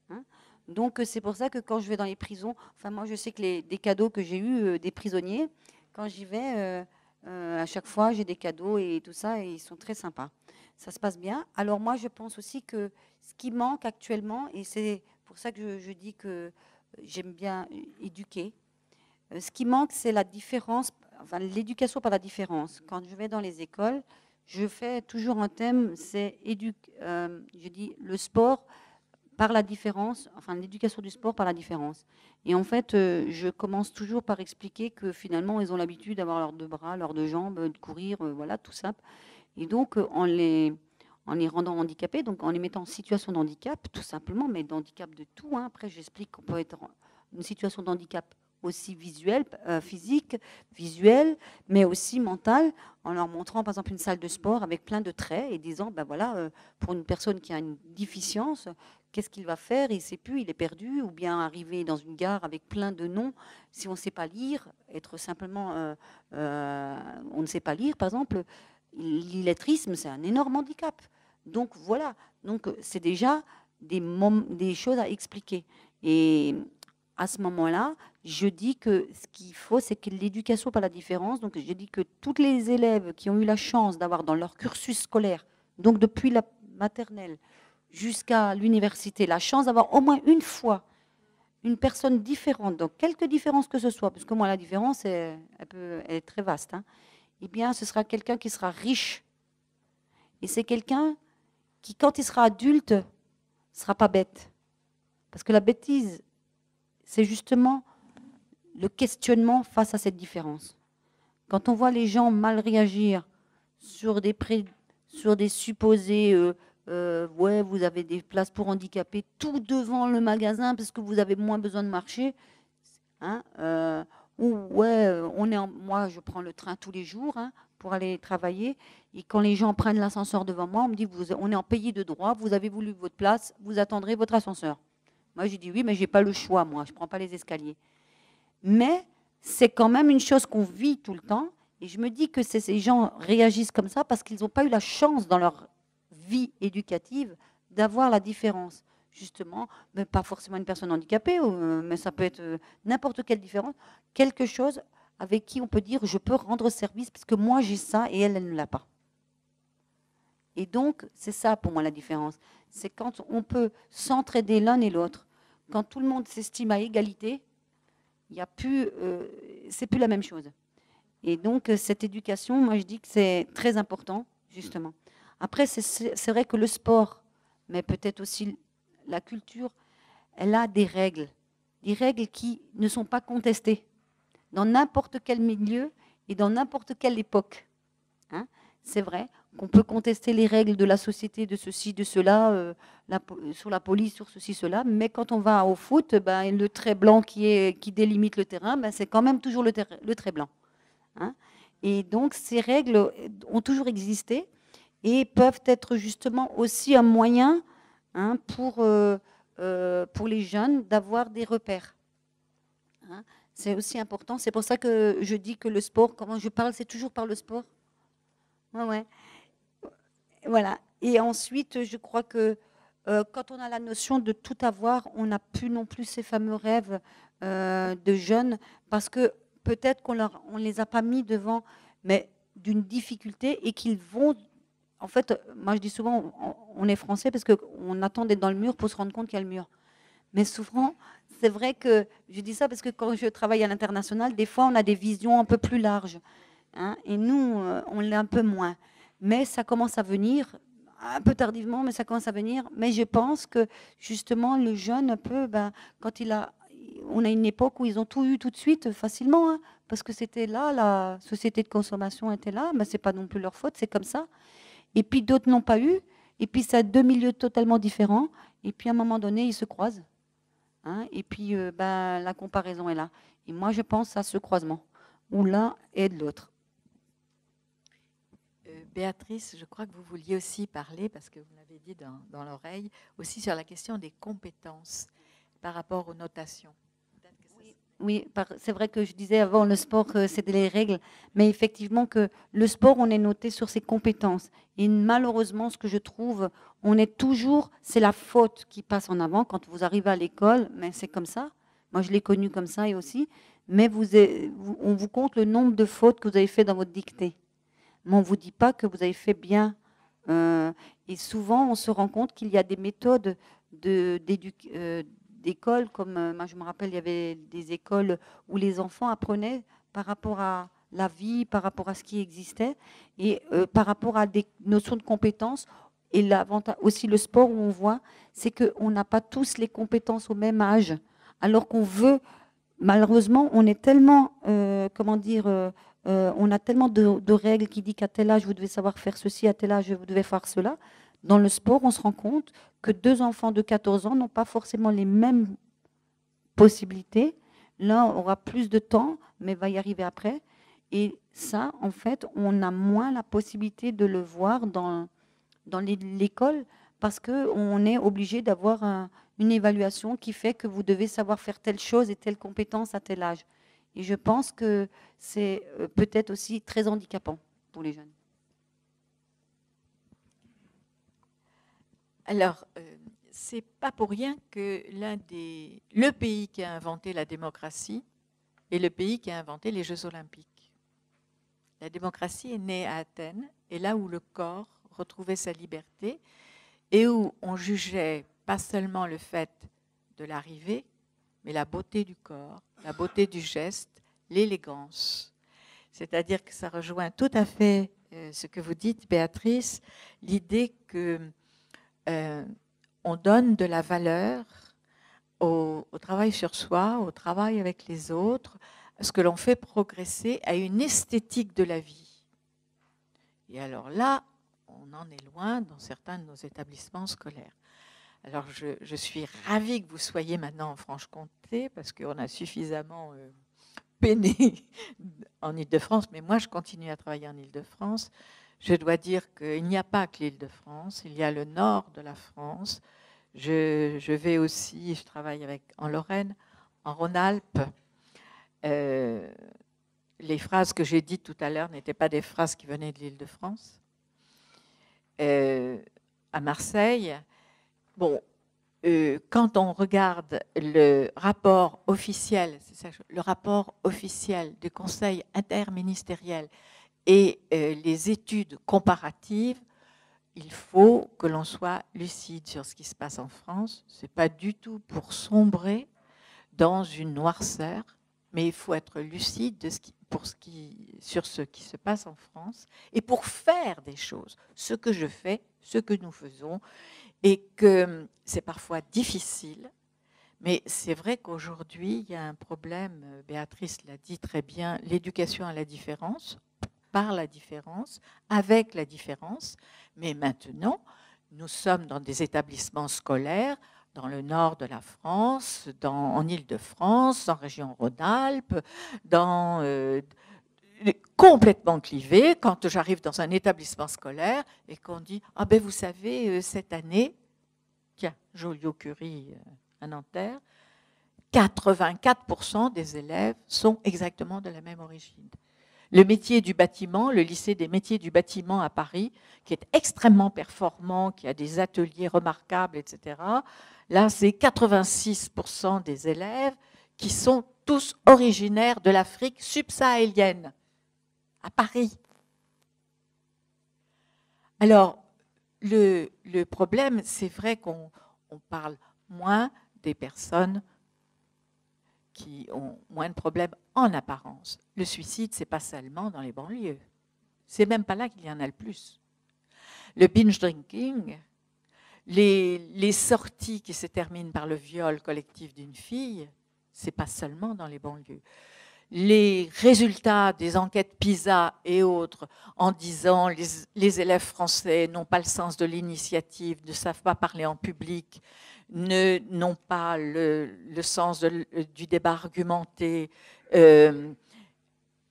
Speaker 5: Hein. Donc, c'est pour ça que quand je vais dans les prisons, enfin, moi, je sais que des cadeaux que j'ai eus des prisonniers, quand j'y vais, à chaque fois, j'ai des cadeaux et tout ça, et ils sont très sympas. Ça se passe bien. Alors, moi, je pense aussi que ce qui manque actuellement, et c'est pour ça que je dis que j'aime bien éduquer, ce qui manque, c'est la différence, enfin, l'éducation par la différence. Quand je vais dans les écoles, je fais toujours un thème, c'est je dis le sport par la différence, enfin l'éducation du sport par la différence. Et en fait, je commence toujours par expliquer que finalement, ils ont l'habitude d'avoir leurs deux bras, leurs deux jambes, de courir, voilà, tout ça. Et donc, en les rendant handicapés, donc en les mettant en situation de handicap, tout simplement, mais d'handicap de tout. Hein. Après, j'explique qu'on peut être en une situation de handicap aussi visuel, physique, visuel, mais aussi mental, en leur montrant par exemple une salle de sport avec plein de traits et disant, ben voilà, pour une personne qui a une déficience, qu'est-ce qu'il va faire? Il ne sait plus, il est perdu, ou bien arriver dans une gare avec plein de noms, si on ne sait pas lire, être simplement, on ne sait pas lire, par exemple, l'illettrisme, c'est un énorme handicap. Donc voilà, donc c'est déjà des choses à expliquer. Et à ce moment-là, je dis que ce qu'il faut, c'est que l'éducation par la différence. Donc, je dis que tous les élèves qui ont eu la chance d'avoir dans leur cursus scolaire, donc depuis la maternelle jusqu'à l'université, la chance d'avoir au moins une fois une personne différente, donc quelque différence que ce soit, parce que moi, la différence, elle est très vaste, hein, eh bien, ce sera quelqu'un qui sera riche. Et c'est quelqu'un qui, quand il sera adulte, ne sera pas bête. Parce que la bêtise, c'est justement le questionnement face à cette différence. Quand on voit les gens mal réagir sur des supposés ouais, vous avez des places pour handicapés tout devant le magasin parce que vous avez moins besoin de marcher, hein, ou ouais, moi je prends le train tous les jours, hein, pour aller travailler, et quand les gens prennent l'ascenseur devant moi, on me dit on est en pays de droit, vous avez voulu votre place, vous attendrez votre ascenseur. Moi, je dis oui, mais je n'ai pas le choix, moi. Je ne prends pas les escaliers. Mais c'est quand même une chose qu'on vit tout le temps. Et je me dis que ces gens réagissent comme ça parce qu'ils n'ont pas eu la chance dans leur vie éducative d'avoir la différence. Justement, mais pas forcément une personne handicapée, mais ça peut être n'importe quelle différence. Quelque chose avec qui on peut dire je peux rendre service parce que moi j'ai ça et elle ne l'a pas. Et donc, c'est ça pour moi la différence. C'est quand on peut s'entraider l'un et l'autre. Quand tout le monde s'estime à égalité, il y a plus, c'est plus la même chose. Et donc, cette éducation, moi je dis que c'est très important, justement. Après, c'est vrai que le sport, mais peut-être aussi la culture, elle a des règles qui ne sont pas contestées dans n'importe quel milieu et dans n'importe quelle époque. Hein, c'est vrai qu'on peut contester les règles de la société, de ceci, de cela, sur la police, sur ceci, cela, mais quand on va au foot, ben, le trait blanc qui délimite le terrain, ben, c'est quand même toujours le trait blanc. Hein. Et donc, ces règles ont toujours existé et peuvent être justement aussi un moyen, hein, pour les jeunes d'avoir des repères. Hein. C'est aussi important. C'est pour ça que je dis que le sport, comment je parle, c'est toujours par le sport. Ouais. Voilà. Et ensuite, je crois que quand on a la notion de tout avoir, on n'a plus non plus ces fameux rêves de jeunes, parce que peut-être qu'on ne les a pas mis devant, mais d'une difficulté, et qu'ils vont... En fait, moi je dis souvent, on est français parce qu'on attend d'être dans le mur pour se rendre compte qu'il y a le mur. Mais souvent, c'est vrai que je dis ça parce que quand je travaille à l'international, des fois on a des visions un peu plus larges. Hein, et nous, on l'est un peu moins. Mais ça commence à venir, un peu tardivement, mais ça commence à venir. Mais je pense que justement, le jeune, un peu, ben, quand on a une époque où ils ont tout eu tout de suite, facilement, hein, parce que c'était là, la société de consommation était là, mais ce n'est pas non plus leur faute, c'est comme ça. Et puis d'autres n'ont pas eu, et puis ça a deux milieux totalement différents, et puis à un moment donné, ils se croisent. Hein, et puis ben, la comparaison est là. Et moi, je pense à ce croisement, où l'un aide l'autre.
Speaker 4: Béatrice, je crois que vous vouliez aussi parler, parce que vous l'avez dit dans l'oreille, aussi sur la question des compétences par rapport aux notations.
Speaker 5: Oui, c'est vrai que je disais avant, le sport, c'était les règles, mais effectivement que le sport, on est noté sur ses compétences. Et malheureusement, ce que je trouve, on est toujours, c'est la faute qui passe en avant quand vous arrivez à l'école, mais c'est comme ça. Moi, je l'ai connu comme ça et aussi, mais on vous compte le nombre de fautes que vous avez fait dans votre dictée. Mais on ne vous dit pas que vous avez fait bien. Et souvent, on se rend compte qu'il y a des méthodes d'école, comme moi je me rappelle, il y avait des écoles où les enfants apprenaient par rapport à la vie, par rapport à ce qui existait, et par rapport à des notions de compétences. Et l'avantage, aussi le sport où on voit, c'est qu'on n'a pas tous les compétences au même âge, alors qu'on veut, malheureusement, on est tellement, on a tellement de règles qui disent qu'à tel âge, vous devez savoir faire ceci, à tel âge, vous devez faire cela. Dans le sport, on se rend compte que 2 enfants de 14 ans n'ont pas forcément les mêmes possibilités. L'un aura plus de temps, mais va y arriver après. Et ça, en fait, on a moins la possibilité de le voir dans l'école parce qu'on est obligé d'avoir une évaluation qui fait que vous devez savoir faire telle chose et telle compétence à tel âge. Et je pense que c'est peut-être aussi très handicapant pour les jeunes.
Speaker 4: Alors, c'est pas pour rien que le pays qui a inventé la démocratie est le pays qui a inventé les Jeux Olympiques. La démocratie est née à Athènes, et là où le corps retrouvait sa liberté, et où on jugeait pas seulement le fait de l'arrivée, mais la beauté du corps, la beauté du geste, l'élégance. C'est-à-dire que ça rejoint tout à fait ce que vous dites, Béatrice, l'idée que on donne de la valeur au travail sur soi, au travail avec les autres, à ce que l'on fait progresser à une esthétique de la vie. Et alors là, on en est loin dans certains de nos établissements scolaires. Alors je suis ravie que vous soyez maintenant en Franche-Comté, parce qu'on a suffisamment peiné en Île-de-France, mais moi je continue à travailler en Île-de-France. Je dois dire qu'il n'y a pas que l'Île-de-France, il y a le nord de la France. Je vais aussi, je travaille en Lorraine, en Rhône-Alpes. Les phrases que j'ai dites tout à l'heure n'étaient pas des phrases qui venaient de l'Île-de-France. À Marseille, bon, quand on regarde le rapport officiel, le rapport officiel du Conseil interministériel et les études comparatives, il faut que l'on soit lucide sur ce qui se passe en France. Ce n'est pas du tout pour sombrer dans une noirceur, mais il faut être lucide sur ce qui se passe en France et pour faire des choses, ce que je fais, ce que nous faisons, et que c'est parfois difficile. Mais c'est vrai qu'aujourd'hui, il y a un problème, Béatrice l'a dit très bien, l'éducation à la différence, par la différence, avec la différence. Mais maintenant, nous sommes dans des établissements scolaires, dans le nord de la France, en Île-de-France, en région Rhône-Alpes, complètement clivés. Quand j'arrive dans un établissement scolaire et qu'on dit « Ah ben vous savez, cette année, tiens, Joliot-Curie à Nanterre, 84% des élèves sont exactement de la même origine. » Le métier du bâtiment, le lycée des métiers du bâtiment à Paris, qui est extrêmement performant, qui a des ateliers remarquables, etc. Là, c'est 86% des élèves qui sont tous originaires de l'Afrique subsahélienne, à Paris. Alors, le problème, c'est vrai qu'on parle moins des personnes qui ont moins de problèmes en apparence. Le suicide, ce n'est pas seulement dans les banlieues. C'est même pas là qu'il y en a le plus. Le binge drinking, les sorties qui se terminent par le viol collectif d'une fille, ce n'est pas seulement dans les banlieues. Les résultats des enquêtes PISA et autres en disant les élèves français n'ont pas le sens de l'initiative, ne savent pas parler en public, n'ont pas le sens du débat argumenté,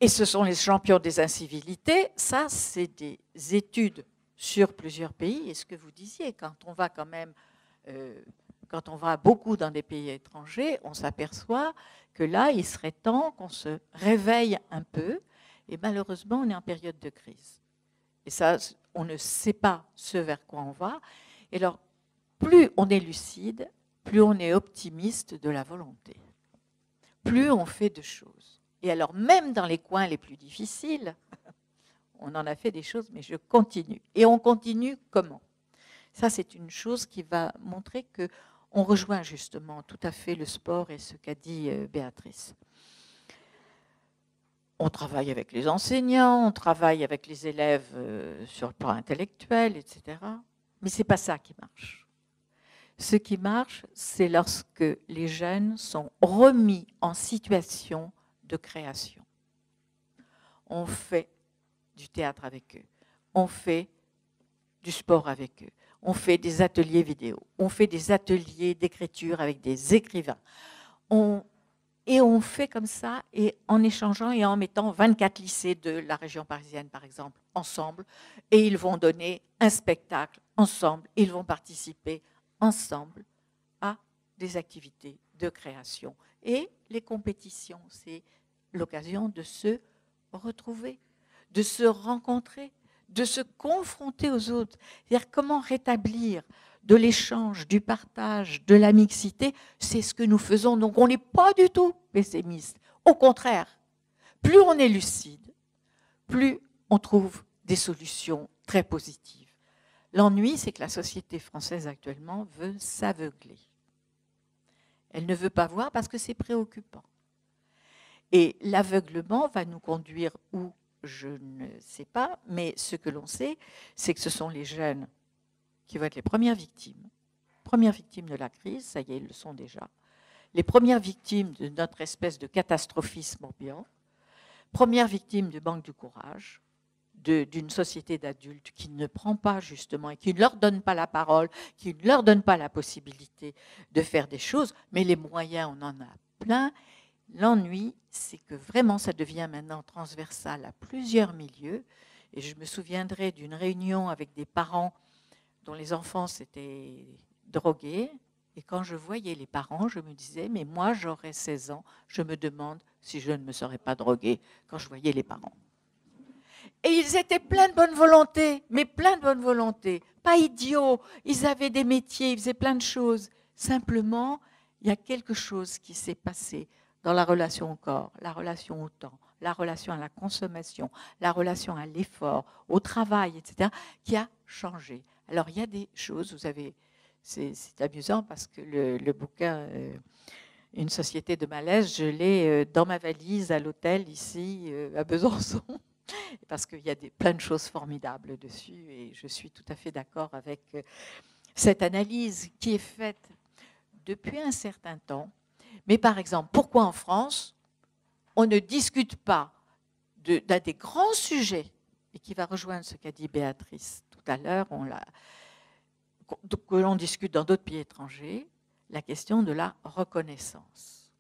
Speaker 4: Et ce sont les champions des incivilités. Ça, c'est des études sur plusieurs pays. Et ce que vous disiez, quand on va quand même, quand on va beaucoup dans des pays étrangers, on s'aperçoit que là, il serait temps qu'on se réveille un peu. Et malheureusement, on est en période de crise. Et ça, on ne sait pas ce vers quoi on va. Et alors, plus on est lucide, plus on est optimiste de la volonté. Plus on fait de choses. Et alors, même dans les coins les plus difficiles, on en a fait des choses, mais je continue. Et on continue comment? Ça, c'est une chose qui va montrer qu'on rejoint justement tout à fait le sport et ce qu'a dit Béatrice. On travaille avec les enseignants, on travaille avec les élèves sur le plan intellectuel, etc. Mais ce n'est pas ça qui marche. Ce qui marche, c'est lorsque les jeunes sont remis en situation de création. On fait du théâtre avec eux, on fait du sport avec eux, on fait des ateliers vidéo, on fait des ateliers d'écriture avec des écrivains. Et on fait comme ça, et en échangeant et en mettant 24 lycées de la région parisienne, par exemple, ensemble, et ils vont donner un spectacle ensemble, ils vont participer ensemble à des activités de création. Et les compétitions, c'est l'occasion de se retrouver, de se rencontrer, de se confronter aux autres. C'est-à-dire comment rétablir de l'échange, du partage, de la mixité, c'est ce que nous faisons. Donc on n'est pas du tout pessimiste. Au contraire, plus on est lucide, plus on trouve des solutions très positives. L'ennui, c'est que la société française actuellement veut s'aveugler. Elle ne veut pas voir parce que c'est préoccupant. Et l'aveuglement va nous conduire où, je ne sais pas, mais ce que l'on sait, c'est que ce sont les jeunes qui vont être les premières victimes de la crise, ça y est, ils le sont déjà, les premières victimes de notre espèce de catastrophisme ambiant, premières victimes du manque du courage, d'une société d'adultes qui ne prend pas justement et qui ne leur donne pas la parole, qui ne leur donne pas la possibilité de faire des choses, mais les moyens, on en a plein. L'ennui, c'est que vraiment ça devient maintenant transversal à plusieurs milieux. Et je me souviendrai d'une réunion avec des parents dont les enfants s'étaient drogués. Et quand je voyais les parents, je me disais, mais moi j'aurais 16 ans, je me demande si je ne me serais pas droguée quand je voyais les parents. Et ils étaient pleins de bonne volonté, mais pleins de bonne volonté, pas idiots, ils avaient des métiers, ils faisaient plein de choses. Simplement, il y a quelque chose qui s'est passé dans la relation au corps, la relation au temps, la relation à la consommation, la relation à l'effort, au travail, etc., qui a changé. Alors, il y a des choses, vous avez, c'est amusant parce que le bouquin Une société de malaise, je l'ai dans ma valise à l'hôtel ici à Besançon, parce qu'il y a plein de choses formidables dessus et je suis tout à fait d'accord avec cette analyse qui est faite depuis un certain temps. Mais par exemple, pourquoi en France, on ne discute pas d'un des grands sujets, et qui va rejoindre ce qu'a dit Béatrice tout à l'heure, que l'on discute dans d'autres pays étrangers, la question de la reconnaissance.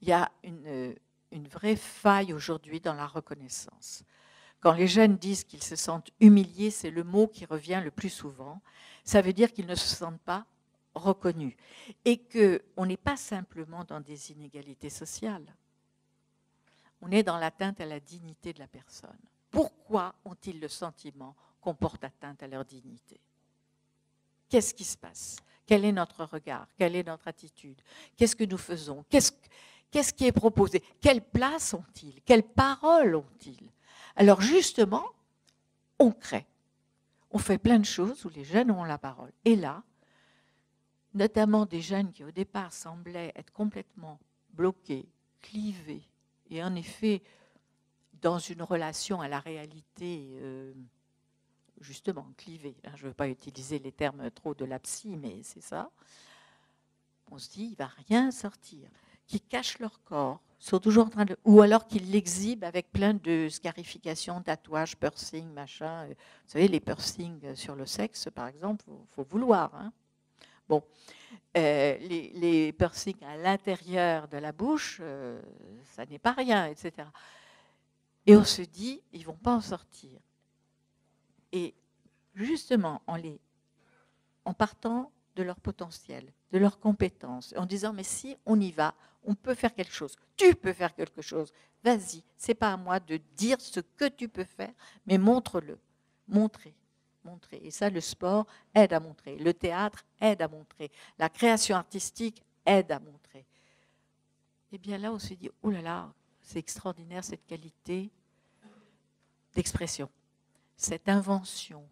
Speaker 4: Il y a une vraie faille aujourd'hui dans la reconnaissance. Quand les jeunes disent qu'ils se sentent humiliés, c'est le mot qui revient le plus souvent. Ça veut dire qu'ils ne se sentent pas reconnus. Et qu'on n'est pas simplement dans des inégalités sociales. On est dans l'atteinte à la dignité de la personne. Pourquoi ont-ils le sentiment qu'on porte atteinte à leur dignité? Qu'est-ce qui se passe? Quel est notre regard? Quelle est notre attitude? Qu'est-ce que nous faisons? Qu'est-ce qui est proposé? Quelle place ont-ils? Quelle parole ont-ils? Alors justement, on crée. On fait plein de choses où les jeunes ont la parole. Et là, notamment des jeunes qui au départ semblaient être complètement bloqués, clivés, et en effet, dans une relation à la réalité, justement, clivée. Je ne veux pas utiliser les termes trop de la psy, mais c'est ça. On se dit, il ne va rien sortir. Qui cachent leur corps, sont toujours en train de... Ou alors qu'ils l'exhibent avec plein de scarifications, tatouages, piercings, machin. Vous savez, les piercings sur le sexe, par exemple, il faut vouloir. Hein. Bon. Les piercings à l'intérieur de la bouche, ça n'est pas rien, etc. Et on se dit, ils ne vont pas en sortir. Et justement, en partant de leur potentiel, de leurs compétences, en disant, mais si on y va, on peut faire quelque chose. Tu peux faire quelque chose. Vas-y, ce n'est pas à moi de dire ce que tu peux faire, mais montre-le. Montrer. Et ça, le sport aide à montrer. Le théâtre aide à montrer. La création artistique aide à montrer. Et bien là, on se dit, oh là là, c'est extraordinaire cette qualité d'expression, cette invention,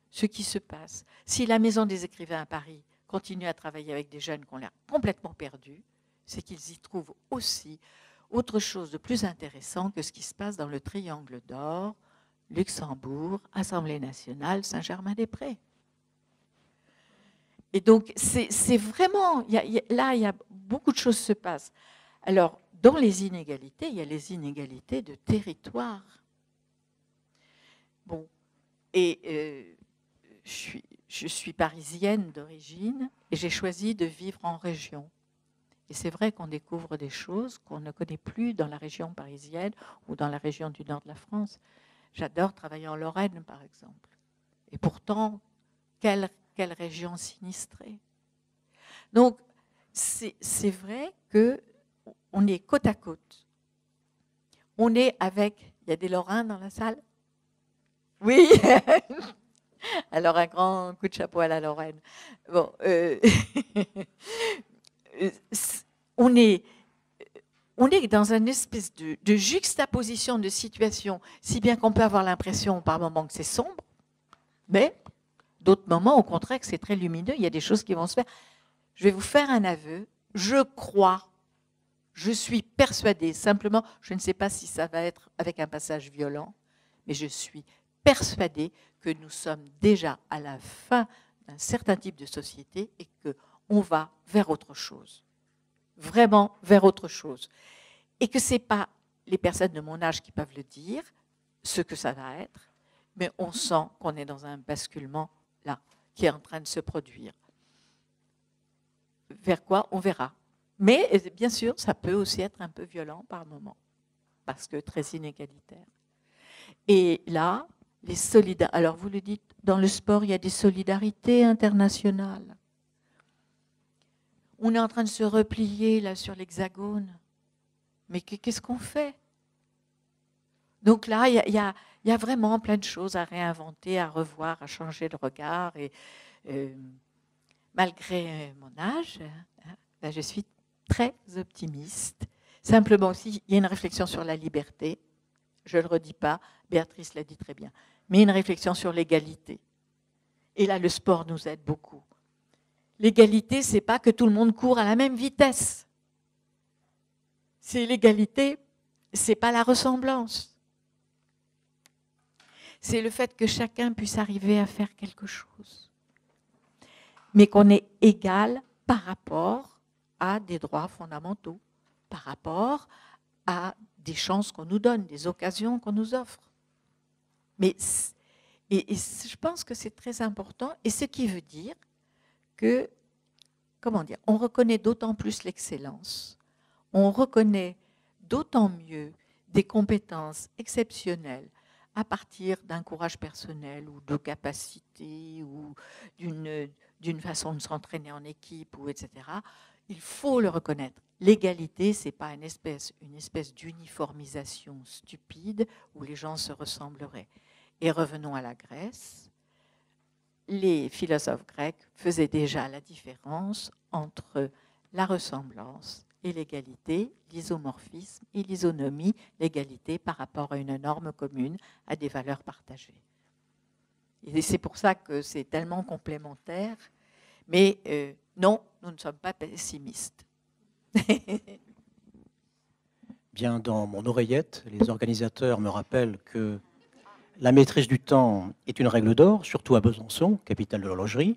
Speaker 4: ce qui se passe. Si la Maison des écrivains à Paris continue à travailler avec des jeunes qui ont l'air complètement perdus, c'est qu'ils y trouvent aussi autre chose de plus intéressant que ce qui se passe dans le Triangle d'Or, Luxembourg, Assemblée nationale, Saint-Germain-des-Prés. Et donc, c'est vraiment, là, il y a beaucoup de choses se passent. Alors, dans les inégalités, il y a les inégalités de territoire. Bon, et je suis parisienne d'origine et j'ai choisi de vivre en région. Et c'est vrai qu'on découvre des choses qu'on ne connaît plus dans la région parisienne ou dans la région du nord de la France. J'adore travailler en Lorraine, par exemple. Et pourtant, quelle région sinistrée. Donc, c'est vrai qu'on est côte à côte. On est avec... Il y a des Lorrains dans la salle? Oui. Alors, un grand coup de chapeau à la Lorraine. Bon, on est dans une espèce de juxtaposition de situation, si bien qu'on peut avoir l'impression par moments que c'est sombre, mais d'autres moments, au contraire, que c'est très lumineux. Il y a des choses qui vont se faire. Je vais vous faire un aveu. Je crois, je suis persuadée, simplement, je ne sais pas si ça va être avec un passage violent, mais je suis persuadée que nous sommes déjà à la fin d'un certain type de société et qu'on va vers autre chose. Vraiment vers autre chose. Et que ce n'est pas les personnes de mon âge qui peuvent le dire, ce que ça va être, mais on sent qu'on est dans un basculement là, qui est en train de se produire. Vers quoi? On verra. Mais bien sûr, ça peut aussi être un peu violent par moment, parce que très inégalitaire. Et là, les solidarités. Alors vous le dites, dans le sport, il y a des solidarités internationales. On est en train de se replier là sur l'Hexagone. Mais qu'est-ce qu'on fait? Donc là, il y a vraiment plein de choses à réinventer, à revoir, à changer de regard. Et malgré mon âge, ben, je suis très optimiste. Simplement aussi, il y a une réflexion sur la liberté. Je ne le redis pas, Béatrice l'a dit très bien. Mais une réflexion sur l'égalité. Et là, le sport nous aide beaucoup. L'égalité, ce n'est pas que tout le monde court à la même vitesse. C'est l'égalité, ce n'est pas la ressemblance. C'est le fait que chacun puisse arriver à faire quelque chose. Mais qu'on est égal par rapport à des droits fondamentaux, par rapport à des chances qu'on nous donne, des occasions qu'on nous offre. Mais je pense que c'est très important, et ce qui veut dire que, comment dire, on reconnaît d'autant plus l'excellence, on reconnaît d'autant mieux des compétences exceptionnelles à partir d'un courage personnel ou de capacités ou d'une façon de s'entraîner en équipe, ou etc. Il faut le reconnaître. L'égalité, ce n'est pas une espèce d'uniformisation stupide où les gens se ressembleraient. Et revenons à la Grèce. Les philosophes grecs faisaient déjà la différence entre la ressemblance et l'égalité, l'isomorphisme et l'isonomie, l'égalité par rapport à une norme commune, à des valeurs partagées. Et c'est pour ça que c'est tellement complémentaire. Mais non, nous ne sommes pas pessimistes.
Speaker 3: Bien, dans mon oreillette, les organisateurs me rappellent que la maîtrise du temps est une règle d'or, surtout à Besançon, capitale de l'horlogerie.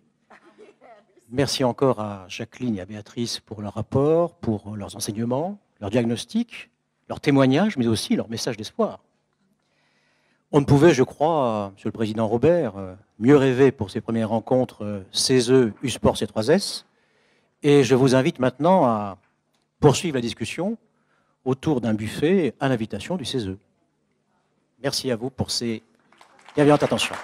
Speaker 3: Merci encore à Jacqueline et à Béatrice pour leur rapport, pour leurs enseignements, leurs diagnostics, leurs témoignages, mais aussi leurs messages d'espoir. On ne pouvait, je crois, Monsieur le Président Robert, mieux rêver pour ces premières rencontres CESE U-Sport C3S. Et je vous invite maintenant à poursuivre la discussion autour d'un buffet à l'invitation du CESE. Merci à vous pour ces bienveillantes attentions.